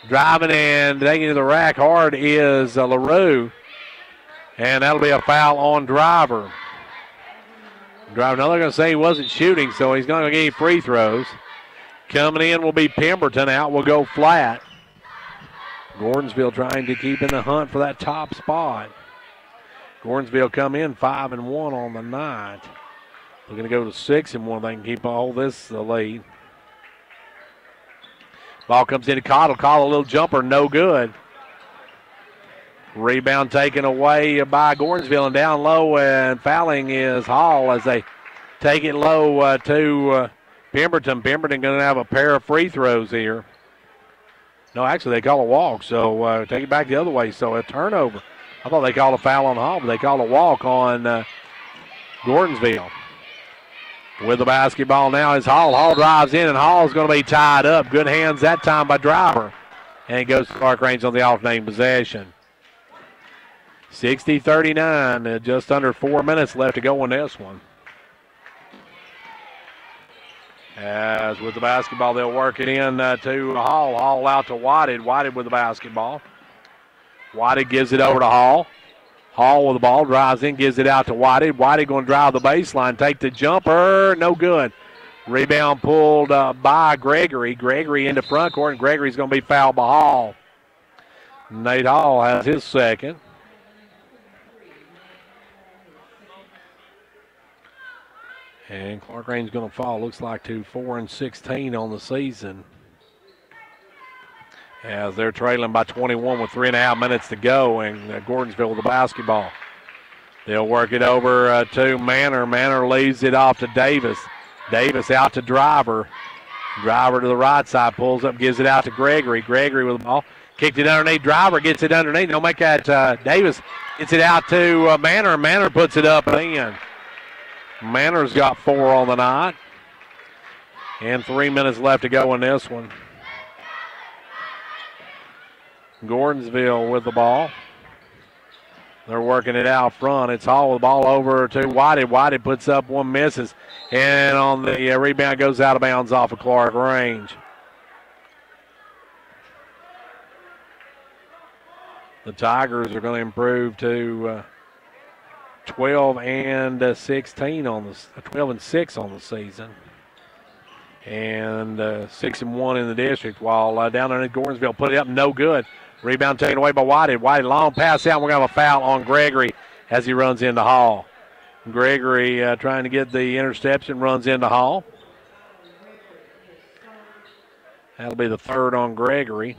Driving and taking to the rack hard is LaRue, and that'll be a foul on Driver. Driver, now they're going to say he wasn't shooting, so he's not going to get any free throws. Coming in will be Pemberton. Out will go Flat. Gordonsville trying to keep in the hunt for that top spot. Gordonsville come in 5-1 on the night. They're going to go to 6-1. They can keep all this lead. Ball comes into Cottle. Cottle, a little jumper, no good. Rebound taken away by Gordonsville, and down low and fouling is Hall as they take it low to Pemberton. Pemberton going to have a pair of free throws here. No, actually they call a walk, so take it back the other way. So a turnover. I thought they called a foul on Hall, but they called a walk on Gordonsville. With the basketball now is Hall. Hall drives in, and Hall's going to be tied up. Good hands that time by Driver. And it goes to Clarkrange on the alternating possession. 60-39, just under 4 minutes left to go in this one. As with the basketball, they'll work it in to Hall. Hall out to Whited. Whited with the basketball. Whited gives it over to Hall. Hall with the ball, drives in, gives it out to Whited. Whited going to drive the baseline, take the jumper, no good. Rebound pulled by Gregory. Gregory into front court, and Gregory's going to be fouled by Hall. Nate Hall has his second. And Clarkrange going to fall, looks like, to 4-16 on the season. As they're trailing by 21 with 3.5 minutes to go, and Gordonsville with the basketball. They'll work it over to Manor. Manor leaves it off to Davis. Davis out to Driver. Driver to the right side, pulls up, gives it out to Gregory. Gregory with the ball. Kicked it underneath. Driver gets it underneath. They'll make that Davis gets it out to Manor. Manor puts it up and in. Manor's got 4 on the night. And 3 minutes left to go in this one. Gordonsville with the ball. They're working it out front. It's Hall with the ball over to Whited. Whited puts up one, misses. And on the rebound goes out of bounds off of Clarkrange. The Tigers are going to improve to 12-16 on the 12-6 on the season, and 6-1 in the district. While down there in Gordonsville put it up, no good. Rebound taken away by Whited. Whited long pass out. We're going to have a foul on Gregory as he runs into Hall. Gregory trying to get the interception, runs into Hall. That'll be the third on Gregory.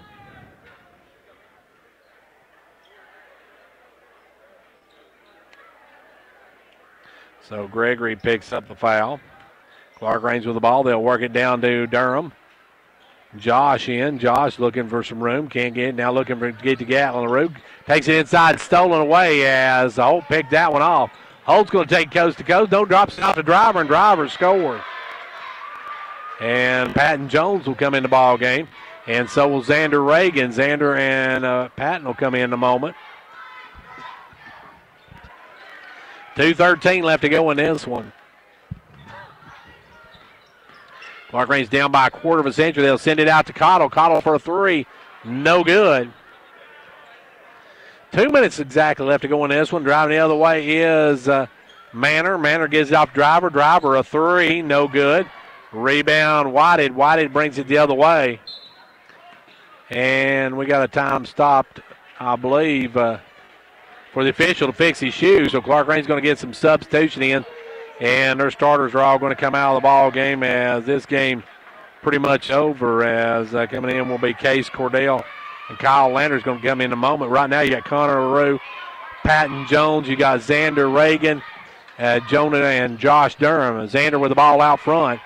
So Gregory picks up the foul. Clarkrange with the ball. They'll work it down to Durham. Josh in. Josh looking for some room. Can't get it. Now looking for get to Gatlin. LaRue takes it inside. Stolen away as Holt picked that one off. Holt's going to take coast to coast. No, drops it off to Driver, and Driver scores. And Patton Jones will come in the ball game. And so will Xander Reagan. Xander and Patton will come in a moment. 2:13 left to go in this one. Clarkrange down by a quarter of a century. They'll send it out to Cottle. Cottle for a three. No good. 2 minutes exactly left to go in this one. Driving the other way is Manor. Manor gives it off Driver. Driver a three. No good. Rebound Whited. Whited brings it the other way. And we got a time stopped, I believe, for the official to fix his shoes. So Clarkrange's going to get some substitution in. And their starters are all going to come out of the ball game as this game pretty much over. As coming in will be Case Cordell and Kyle Landers going to come in a moment. Right now you got Connor LaRue, Patton Jones, you got Xander Reagan, Jonah and Josh Durham. Xander with the ball out front.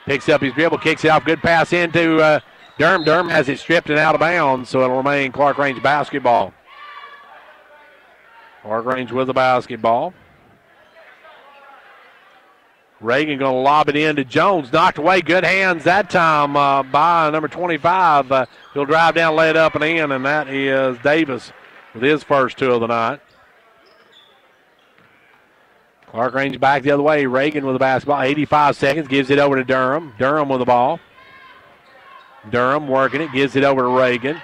Picks up his dribble, kicks it off. Good pass into Durham. Durham has it stripped and out of bounds, so it'll remain Clarkrange basketball. Clarkrange with the basketball. Reagan going to lob it in to Jones. Knocked away. Good hands that time by number 25. He'll drive down, lay it up and in, and that is Davis with his first two of the night. Clarkrange back the other way. Reagan with the basketball. 85 seconds. Gives it over to Durham. Durham with the ball. Durham working it. Gives it over to Reagan.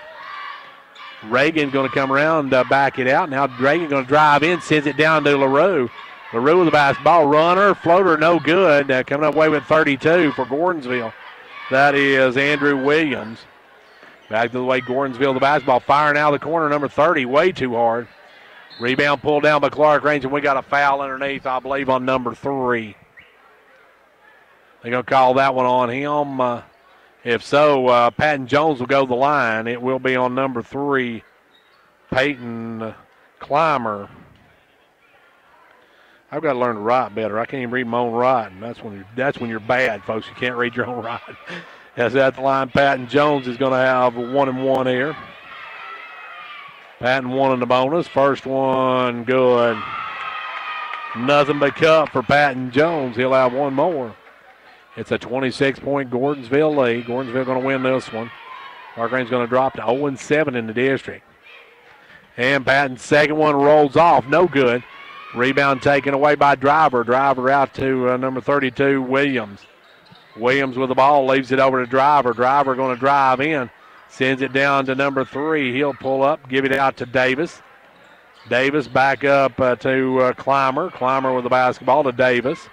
Reagan going to come around, back it out. Now Reagan going to drive in. Sends it down to LaRue. LaRue with the basketball. Runner. Floater no good. Coming up away with 32 for Gordonsville. That is Andrew Williams. Back to the way Gordonsville the basketball. Firing out of the corner. Number 30. Way too hard. Rebound pulled down by Clarkrange, and we got a foul underneath, I believe, on number 3. They're going to call that one on him. If so, Patton Jones will go to the line. It will be on number 3, Peyton Clymer. I've got to learn to write better. I can't even read my own writing. That's when you're bad, folks. You can't read your own writing. As at the line, Patton Jones is going to have 1-and-1 here. Patton 1 in the bonus. First one good. Nothing but cup for Patton Jones. He'll have one more. It's a 26-point Gordonsville lead. Gordonsville going to win this one. Clarkrange going to drop to 0-7 in the district. And Patton's second one rolls off. No good. Rebound taken away by Driver. Driver out to number 32, Williams. Williams with the ball. Leaves it over to Driver. Driver going to drive in. Sends it down to number 3. He'll pull up, give it out to Davis. Davis back up to Clymer. Clymer with the basketball to Davis.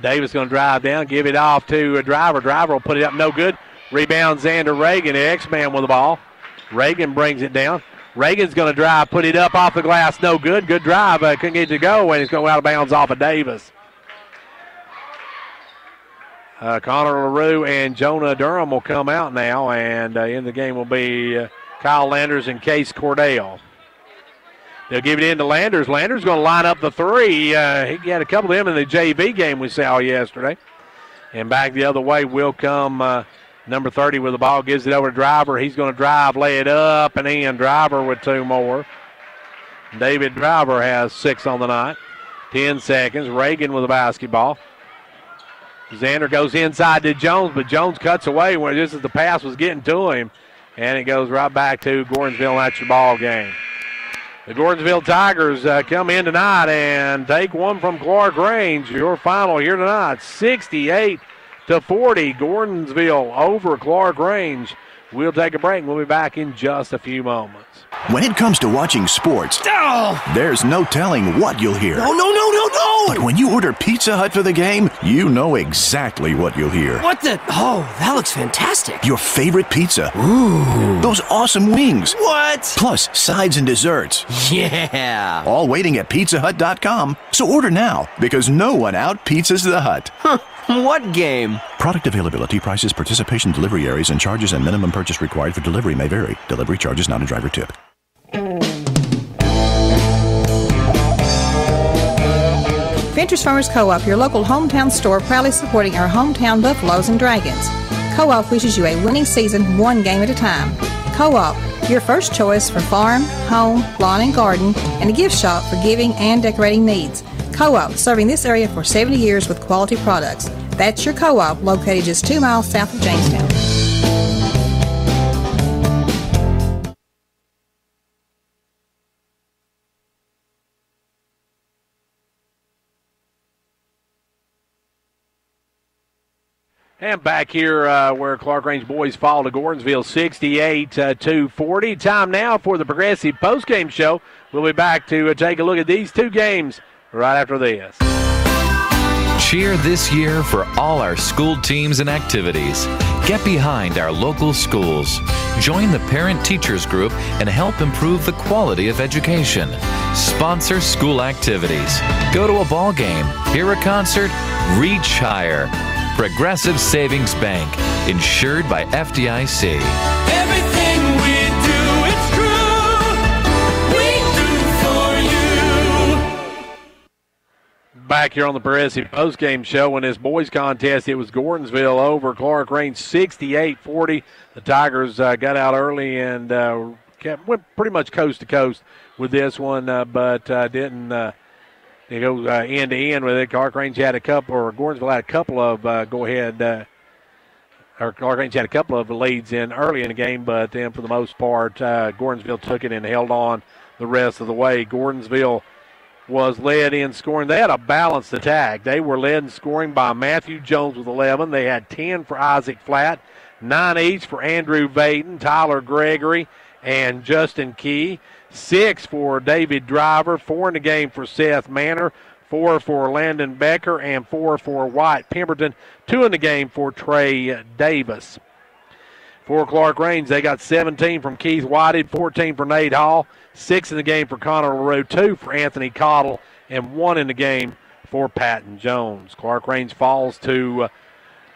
Davis going to drive down, give it off to Driver. Driver will put it up, no good. Rebound Xander Reagan, X-Man with the ball. Reagan brings it down. Reagan's going to drive, put it up off the glass, no good. Good drive, couldn't get it to go, and it's going out of bounds off of Davis. Connor LaRue and Jonah Durham will come out now, and in the game will be Kyle Landers and Case Cordell. They'll give it in to Landers. Landers going to line up the 3. He had a couple of them in the JV game we saw yesterday. And back the other way will come number 30 with the ball, gives it over to Driver. He's going to drive, lay it up, and in. Driver with 2 more. David Driver has 6 on the night. 10 seconds. Reagan with the basketball. Xander goes inside to Jones, but Jones cuts away when just as the pass was getting to him, and it goes right back to Gordonsville, and that's your ball game. The Gordonsville Tigers come in tonight and take one from Clarkrange. Your final here tonight, 68-40. Gordonsville over Clarkrange. We'll take a break. We'll be back in just a few moments. When it comes to watching sports, there's no telling what you'll hear. No! But when you order Pizza Hut for the game, you know exactly what you'll hear. What the? Oh, that looks fantastic. Your favorite pizza. Ooh. Those awesome wings. What? Plus sides and desserts. Yeah. All waiting at pizzahut.com. So order now, because no one out-pizzas the Hut. Huh. What game? Product availability, prices, participation, delivery areas, and charges and minimum purchase required for delivery may vary. Delivery charges not a driver tip. Ventures Farmers Co-op, your local hometown store, proudly supporting our hometown Buffaloes and Dragons. Co-op wishes you a winning season, one game at a time. Co-op, your first choice for farm, home, lawn and garden, and a gift shop for giving and decorating needs. Co-op, serving this area for 70 years with quality products. That's your Co-op, located just 2 miles south of Jamestown. And back here where Clarkrange boys fall to Gordonsville, 68-40. Time now for the Progressive postgame show. We'll be back to take a look at these 2 games right after this. Cheer this year for all our school teams and activities. Get behind our local schools. Join the Parent Teachers Group and help improve the quality of education. Sponsor school activities. Go to a ball game, hear a concert, reach higher. Progressive Savings Bank, insured by FDIC. Everything we do, it's true. We do for you. Back here on the Progressive postgame show in this boys contest, it was Gordonsville over Clarkrange 68-40. The Tigers got out early and went pretty much coast to coast with this one, but didn't go end to end with it. Clarkrange had a couple, or Gordonsville had a couple of Clarkrange had a couple of leads in early in the game, but then for the most part, Gordonsville took it and held on the rest of the way. Gordonsville was led in scoring. They had a balanced attack. They were led in scoring by Matthew Jones with 11. They had 10 for Isaac Flatt, 9 each for Andrew Vaden, Tyler Gregory, and Justin Key. 6 for David Driver, 4 in the game for Seth Manor, 4 for Landon Becker, and 4 for White Pemberton, 2 in the game for Trey Davis. For Clarkrange, they got 17 from Keith Whited, 14 for Nate Hall, 6 in the game for Connor LaRue, 2 for Anthony Cottle, and 1 in the game for Patton Jones. Clarkrange falls to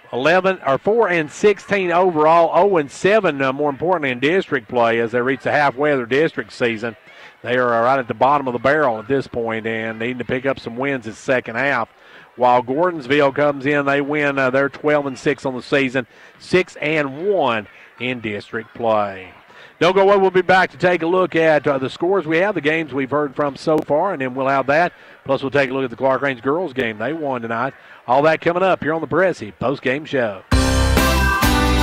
4-16 overall, 0-7 more importantly in district play as they reach the halfway of their district season. They are right at the bottom of the barrel at this point and needing to pick up some wins in the second half. While Gordonsville comes in, they win. They're 12-6 on the season, 6-1 in district play. Don't go away. We'll be back to take a look at the scores we have, the games we've heard from so far, and then we'll have that. Plus, we'll take a look at the Clarkrange girls game. They won tonight. All that coming up here on the Progressive Post-Game Show.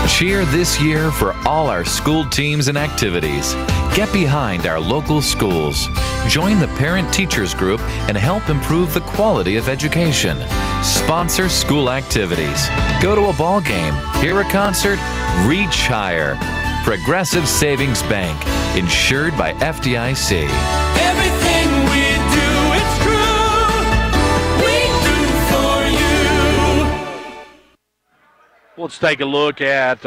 Cheer this year for all our school teams and activities. Get behind our local schools. Join the Parent Teachers Group and help improve the quality of education. Sponsor school activities. Go to a ball game, hear a concert, reach higher. Progressive Savings Bank, insured by FDIC. Everything we do, it's true. We do for you. Let's take a look at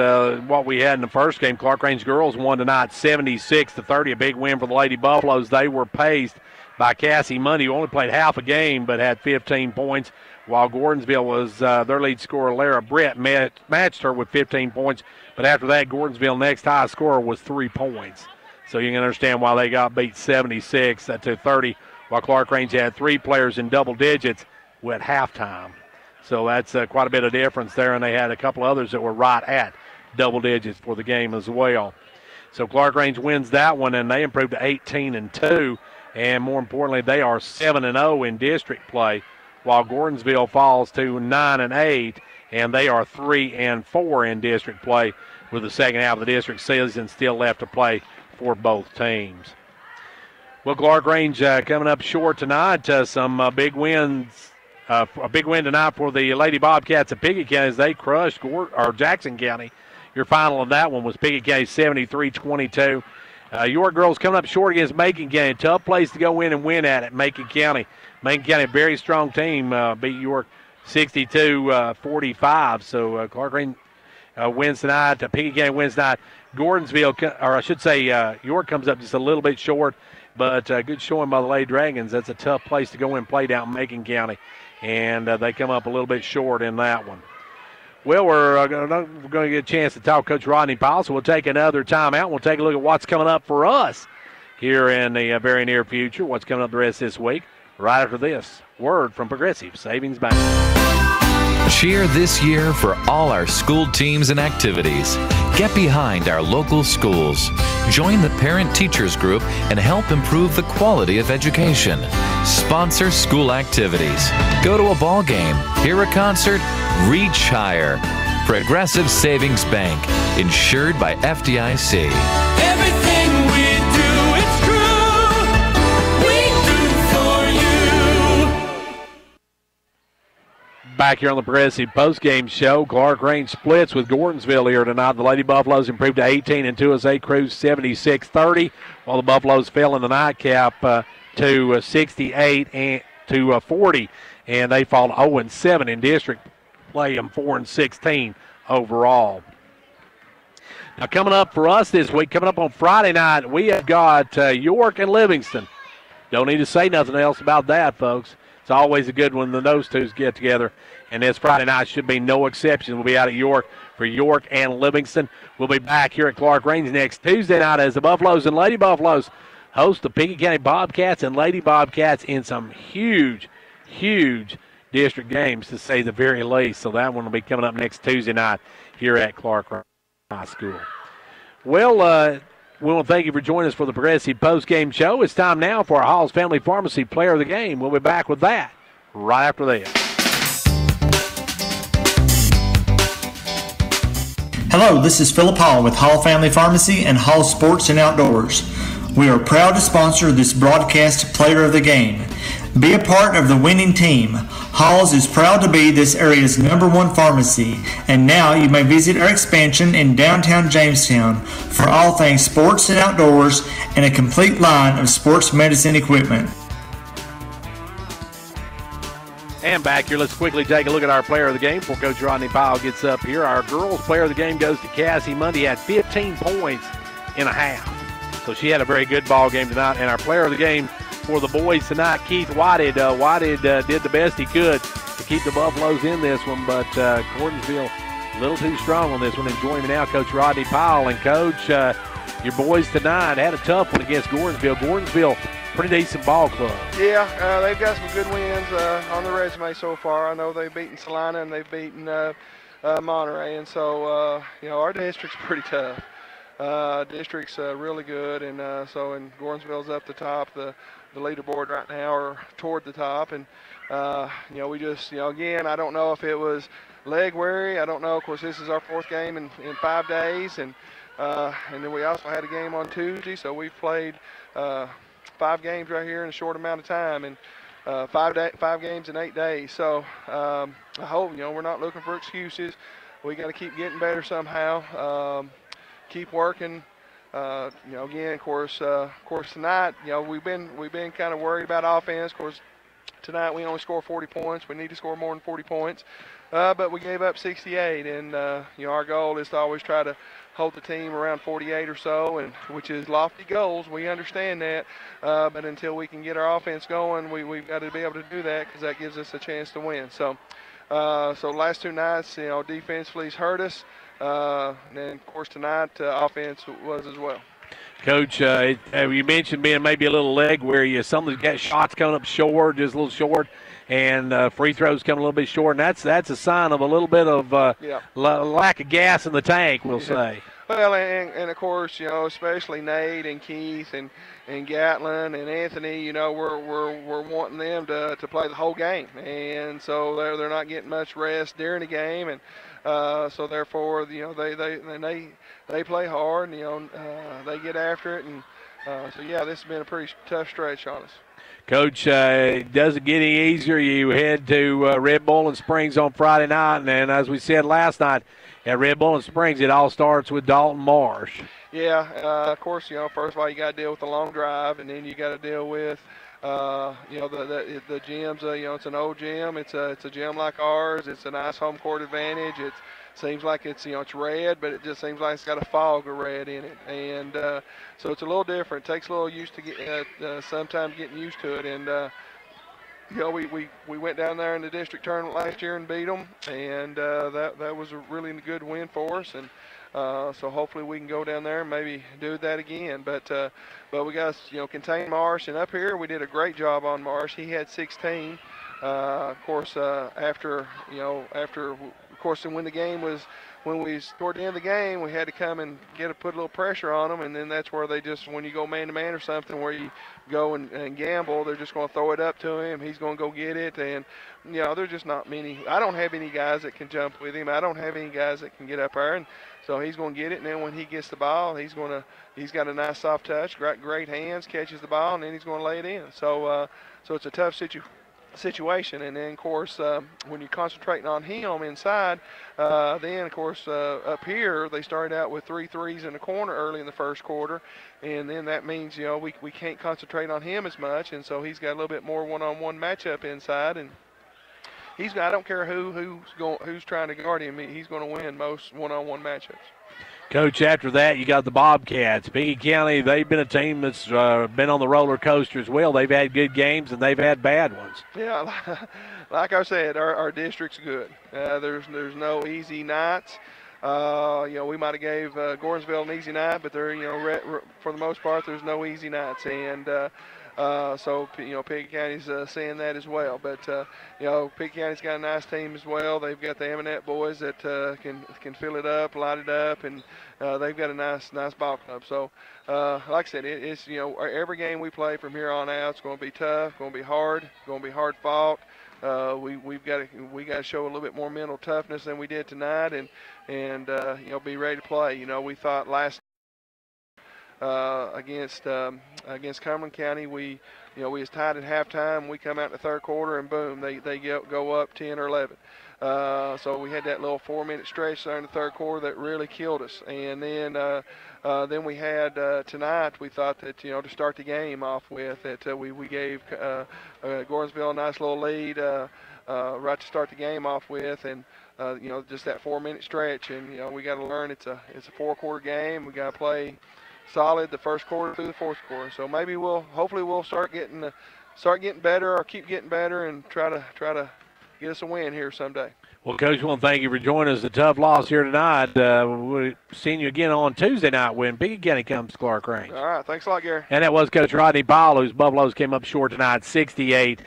what we had in the first game. Clarkrange girls won tonight 76-30, a big win for the Lady Buffaloes. They were paced by Cassie Mundy, who only played half a game but had 15 points, while Gordonsville was their lead scorer, Lara Brett, matched her with 15 points. But after that, Gordonsville next highest scorer was 3 points. So you can understand why they got beat 76-30, while Clarkrange had 3 players in double digits at halftime. So that's quite a bit of difference there, and they had a couple others that were right at double digits for the game as well. So Clarkrange wins that one, and they improved to 18-2, and more importantly, they are 7-0 in district play, while Gordonsville falls to 9-8, and they are 3-4 in district play, with the second half of the district season still left to play for both teams. Well, Clarkrange coming up short tonight. Some big wins. A big win tonight for the Lady Bobcats of Pickett County as they crushed Jackson County. Your final of that one was Pickett County 73-22. York girls coming up short against Macon County. Tough place to go in and win at Macon County. Macon County, a very strong team, beat York 62-45. So Clarkrange wins tonight. Pickett County wins tonight. Gordonsville, or I should say York comes up just a little bit short, but good showing by the Lady Dragons. That's a tough place to go in and play down in Macon County, and they come up a little bit short in that one. Well, we're going to get a chance to talk to Coach Rodney Powell, so we'll take another timeout. We'll take a look at what's coming up for us here in the very near future, what's coming up the rest of this week, right after this word from Progressive Savings Bank. Cheer this year for all our school teams and activities. Get behind our local schools. Join the Parent Teachers Group and help improve the quality of education. Sponsor school activities. Go to a ball game, hear a concert, reach higher. Progressive Savings Bank, insured by FDIC. Everything we do, it's true. We do for you. Back here on the Progressive postgame show, Clarkrange splits with Gordonsville here tonight. The Lady Buffaloes improved to 18-2 as they cruised 76-30, while the Buffaloes fell in the nightcap to 68-30 to 40, and they fall 0-7 in district play. Them 4-16 overall. Now, coming up for us this week, coming up on Friday night, we have got York and Livingston. Don't need to say nothing else about that, folks. It's always a good one when those two get together, and this Friday night should be no exception. We'll be out at York for York and Livingston. We'll be back here at Clarkrange next Tuesday night as the Buffaloes and Lady Buffaloes host the Pickett County Bobcats and Lady Bobcats in some huge, huge district games, to say the very least. So that one will be coming up next Tuesday night here at Clarkrange High School. Well, we want to thank you for joining us for the Progressive Post-Game Show. It's time now for our Hall's Family Pharmacy Player of the Game. We'll be back with that right after this. Hello, this is Philip Hall with Hall Family Pharmacy and Hall Sports and Outdoors. We are proud to sponsor this broadcast Player of the Game. Be a part of the winning team. Hall's is proud to be this area's #1 pharmacy, and now you may visit our expansion in downtown Jamestown for all things sports and outdoors and a complete line of sports medicine equipment. And back here, let's quickly take a look at our player of the game before Coach Rodney Powell gets up here. Our girls' player of the game goes to Cassie Mundy at 15 points in a half. So she had a very good ball game tonight. And our player of the game for the boys tonight, Keith Whitehead. Whitehead did the best he could to keep the Buffaloes in this one, but Gordonsville a little too strong on this one. And joining me now, Coach Rodney Powell. And, Coach, your boys tonight had a tough one against Gordonsville. Gordonsville, pretty decent ball club. Yeah, they've got some good wins on the resume so far. I know they've beaten Salina and they've beaten Monterey, and so our district's pretty tough. District's really good, and and Gordonsville's up the top. The leaderboard right now are toward the top, and we just again, I don't know if it was leg weary. I don't know. Of course, this is our 4th game in 5 days, and then we also had a game on Tuesday, so we've played 5 games right here in a short amount of time, and 5 games in 8 days. So I hope we're not looking for excuses. We got to keep getting better somehow. Keep working. Again, of course tonight, we've been kind of worried about offense. Of course, tonight we only scored 40 points. We need to score more than 40 points, but we gave up 68. And our goal is to always try to hold the team around 48 or so, and which is lofty goals. We understand that, but until we can get our offense going, we've got to be able to do that because that gives us a chance to win. So, last 2 nights, defensively has hurt us. And then, of course, tonight, offense was as well. Coach, you mentioned being maybe a little leg weary. Some of the shots coming up short, just a little short, and free throws coming a little bit short. And that's a sign of a little bit of lack of gas in the tank, we'll say. Well, and of course, especially Nate and Keith and Gatlin and Anthony, we're wanting them to play the whole game, and so they're not getting much rest during the game, and so therefore, they play hard, and they get after it, and so yeah, this has been a pretty tough stretch on us. Coach, it doesn't get any easier. You head to Red Bull and Springs on Friday night, and then, as we said last night, at Red Bull and Springs, it all starts with Dalton Marsh. Yeah, of course, first of all, you got to deal with the long drive, and then you got to deal with, the gyms. It's an old gym. It's a gym like ours. It's a nice home court advantage. It seems like it's red, but it just seems like it's got a fog of red in it, and so it's a little different. It takes a little used to get, sometimes getting used to it, and. We went down there in the district tournament last year and beat them, and that was a really good win for us. And so hopefully we can go down there and maybe do that again. But we got contain Marsh, and up here we did a great job on Marsh. He had 16. Of course, after when the game was. When we toward the end of the game, we had to come and put a little pressure on them, and then that's where they just, when you go man-to-man or something where you go and gamble, they're just going to throw it up to him. He's going to go get it, and, there's just not many. I don't have any guys that can jump with him. I don't have any guys that can get up there, and so he's going to get it, and then when he gets the ball, he's got a nice soft touch, great hands, catches the ball, and then he's going to lay it in. So it's a tough situation. And then, of course, when you're concentrating on him inside, then, of course, up here, they started out with 3 threes in the corner early in the first quarter. And then that means, we can't concentrate on him as much. And so he's got a little bit more one-on-one matchup inside. And I don't care who's trying to guard him, he's going to win most one-on-one matchups. Coach, after that, you got the Bobcats. Pekin County, they've been a team that's been on the roller coaster as well. They've had good games, and they've had bad ones. Yeah, like I said, our district's good. There's no easy nights. We might have gave Gordonsville an easy night, but for the most part, there's no easy nights. And so Pekin County's seeing that as well. But Pekin County's got a nice team as well. They've got the Eminette boys that can fill it up, light it up, and they've got a nice ball club. So like I said, it's every game we play from here on out, it's going to be tough, going to be hard, going to be hard fought. We got to show a little bit more mental toughness than we did tonight, and be ready to play. We thought last against Cumberland County, we was tied at halftime. We come out in the third quarter, and boom, they go up 10 or 11. So we had that little 4-minute stretch there in the third quarter that really killed us. And then we had tonight. We thought that to start the game off with, that we gave Gordonsville a nice little lead right to start the game off with, and just that 4-minute stretch. And we got to learn it's a 4-quarter game. We got to play solid the first quarter through the fourth quarter. So maybe hopefully we'll start getting better, or keep getting better, and try to get us a win here someday. Well, Coach, I want to thank you for joining us. A tough loss here tonight. We'll see you again on Tuesday night when Pekin County comes to Clarkrange. All right, thanks a lot, Gary. And that was Coach Rodney Powell, whose Buffaloes came up short tonight, 68-40.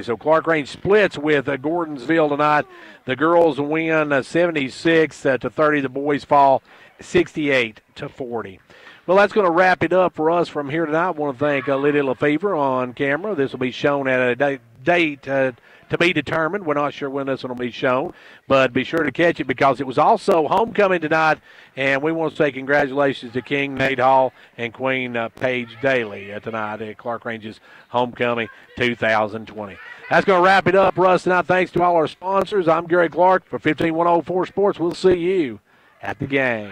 So Clarkrange splits with Gordonsville tonight. The girls win 76-30. The boys fall 68-40. Well, that's going to wrap it up for us from here tonight. I want to thank Lydia Lefevre on camera. This will be shown at a date to be determined. We're not sure when this one will be shown, but be sure to catch it because it was also homecoming tonight, and we want to say congratulations to King Nate Hall and Queen Paige Daly tonight at Clarkrange's Homecoming 2020. That's going to wrap it up for us tonight. Thanks to all our sponsors. I'm Gary Clark for 15104 Sports. We'll see you at the game.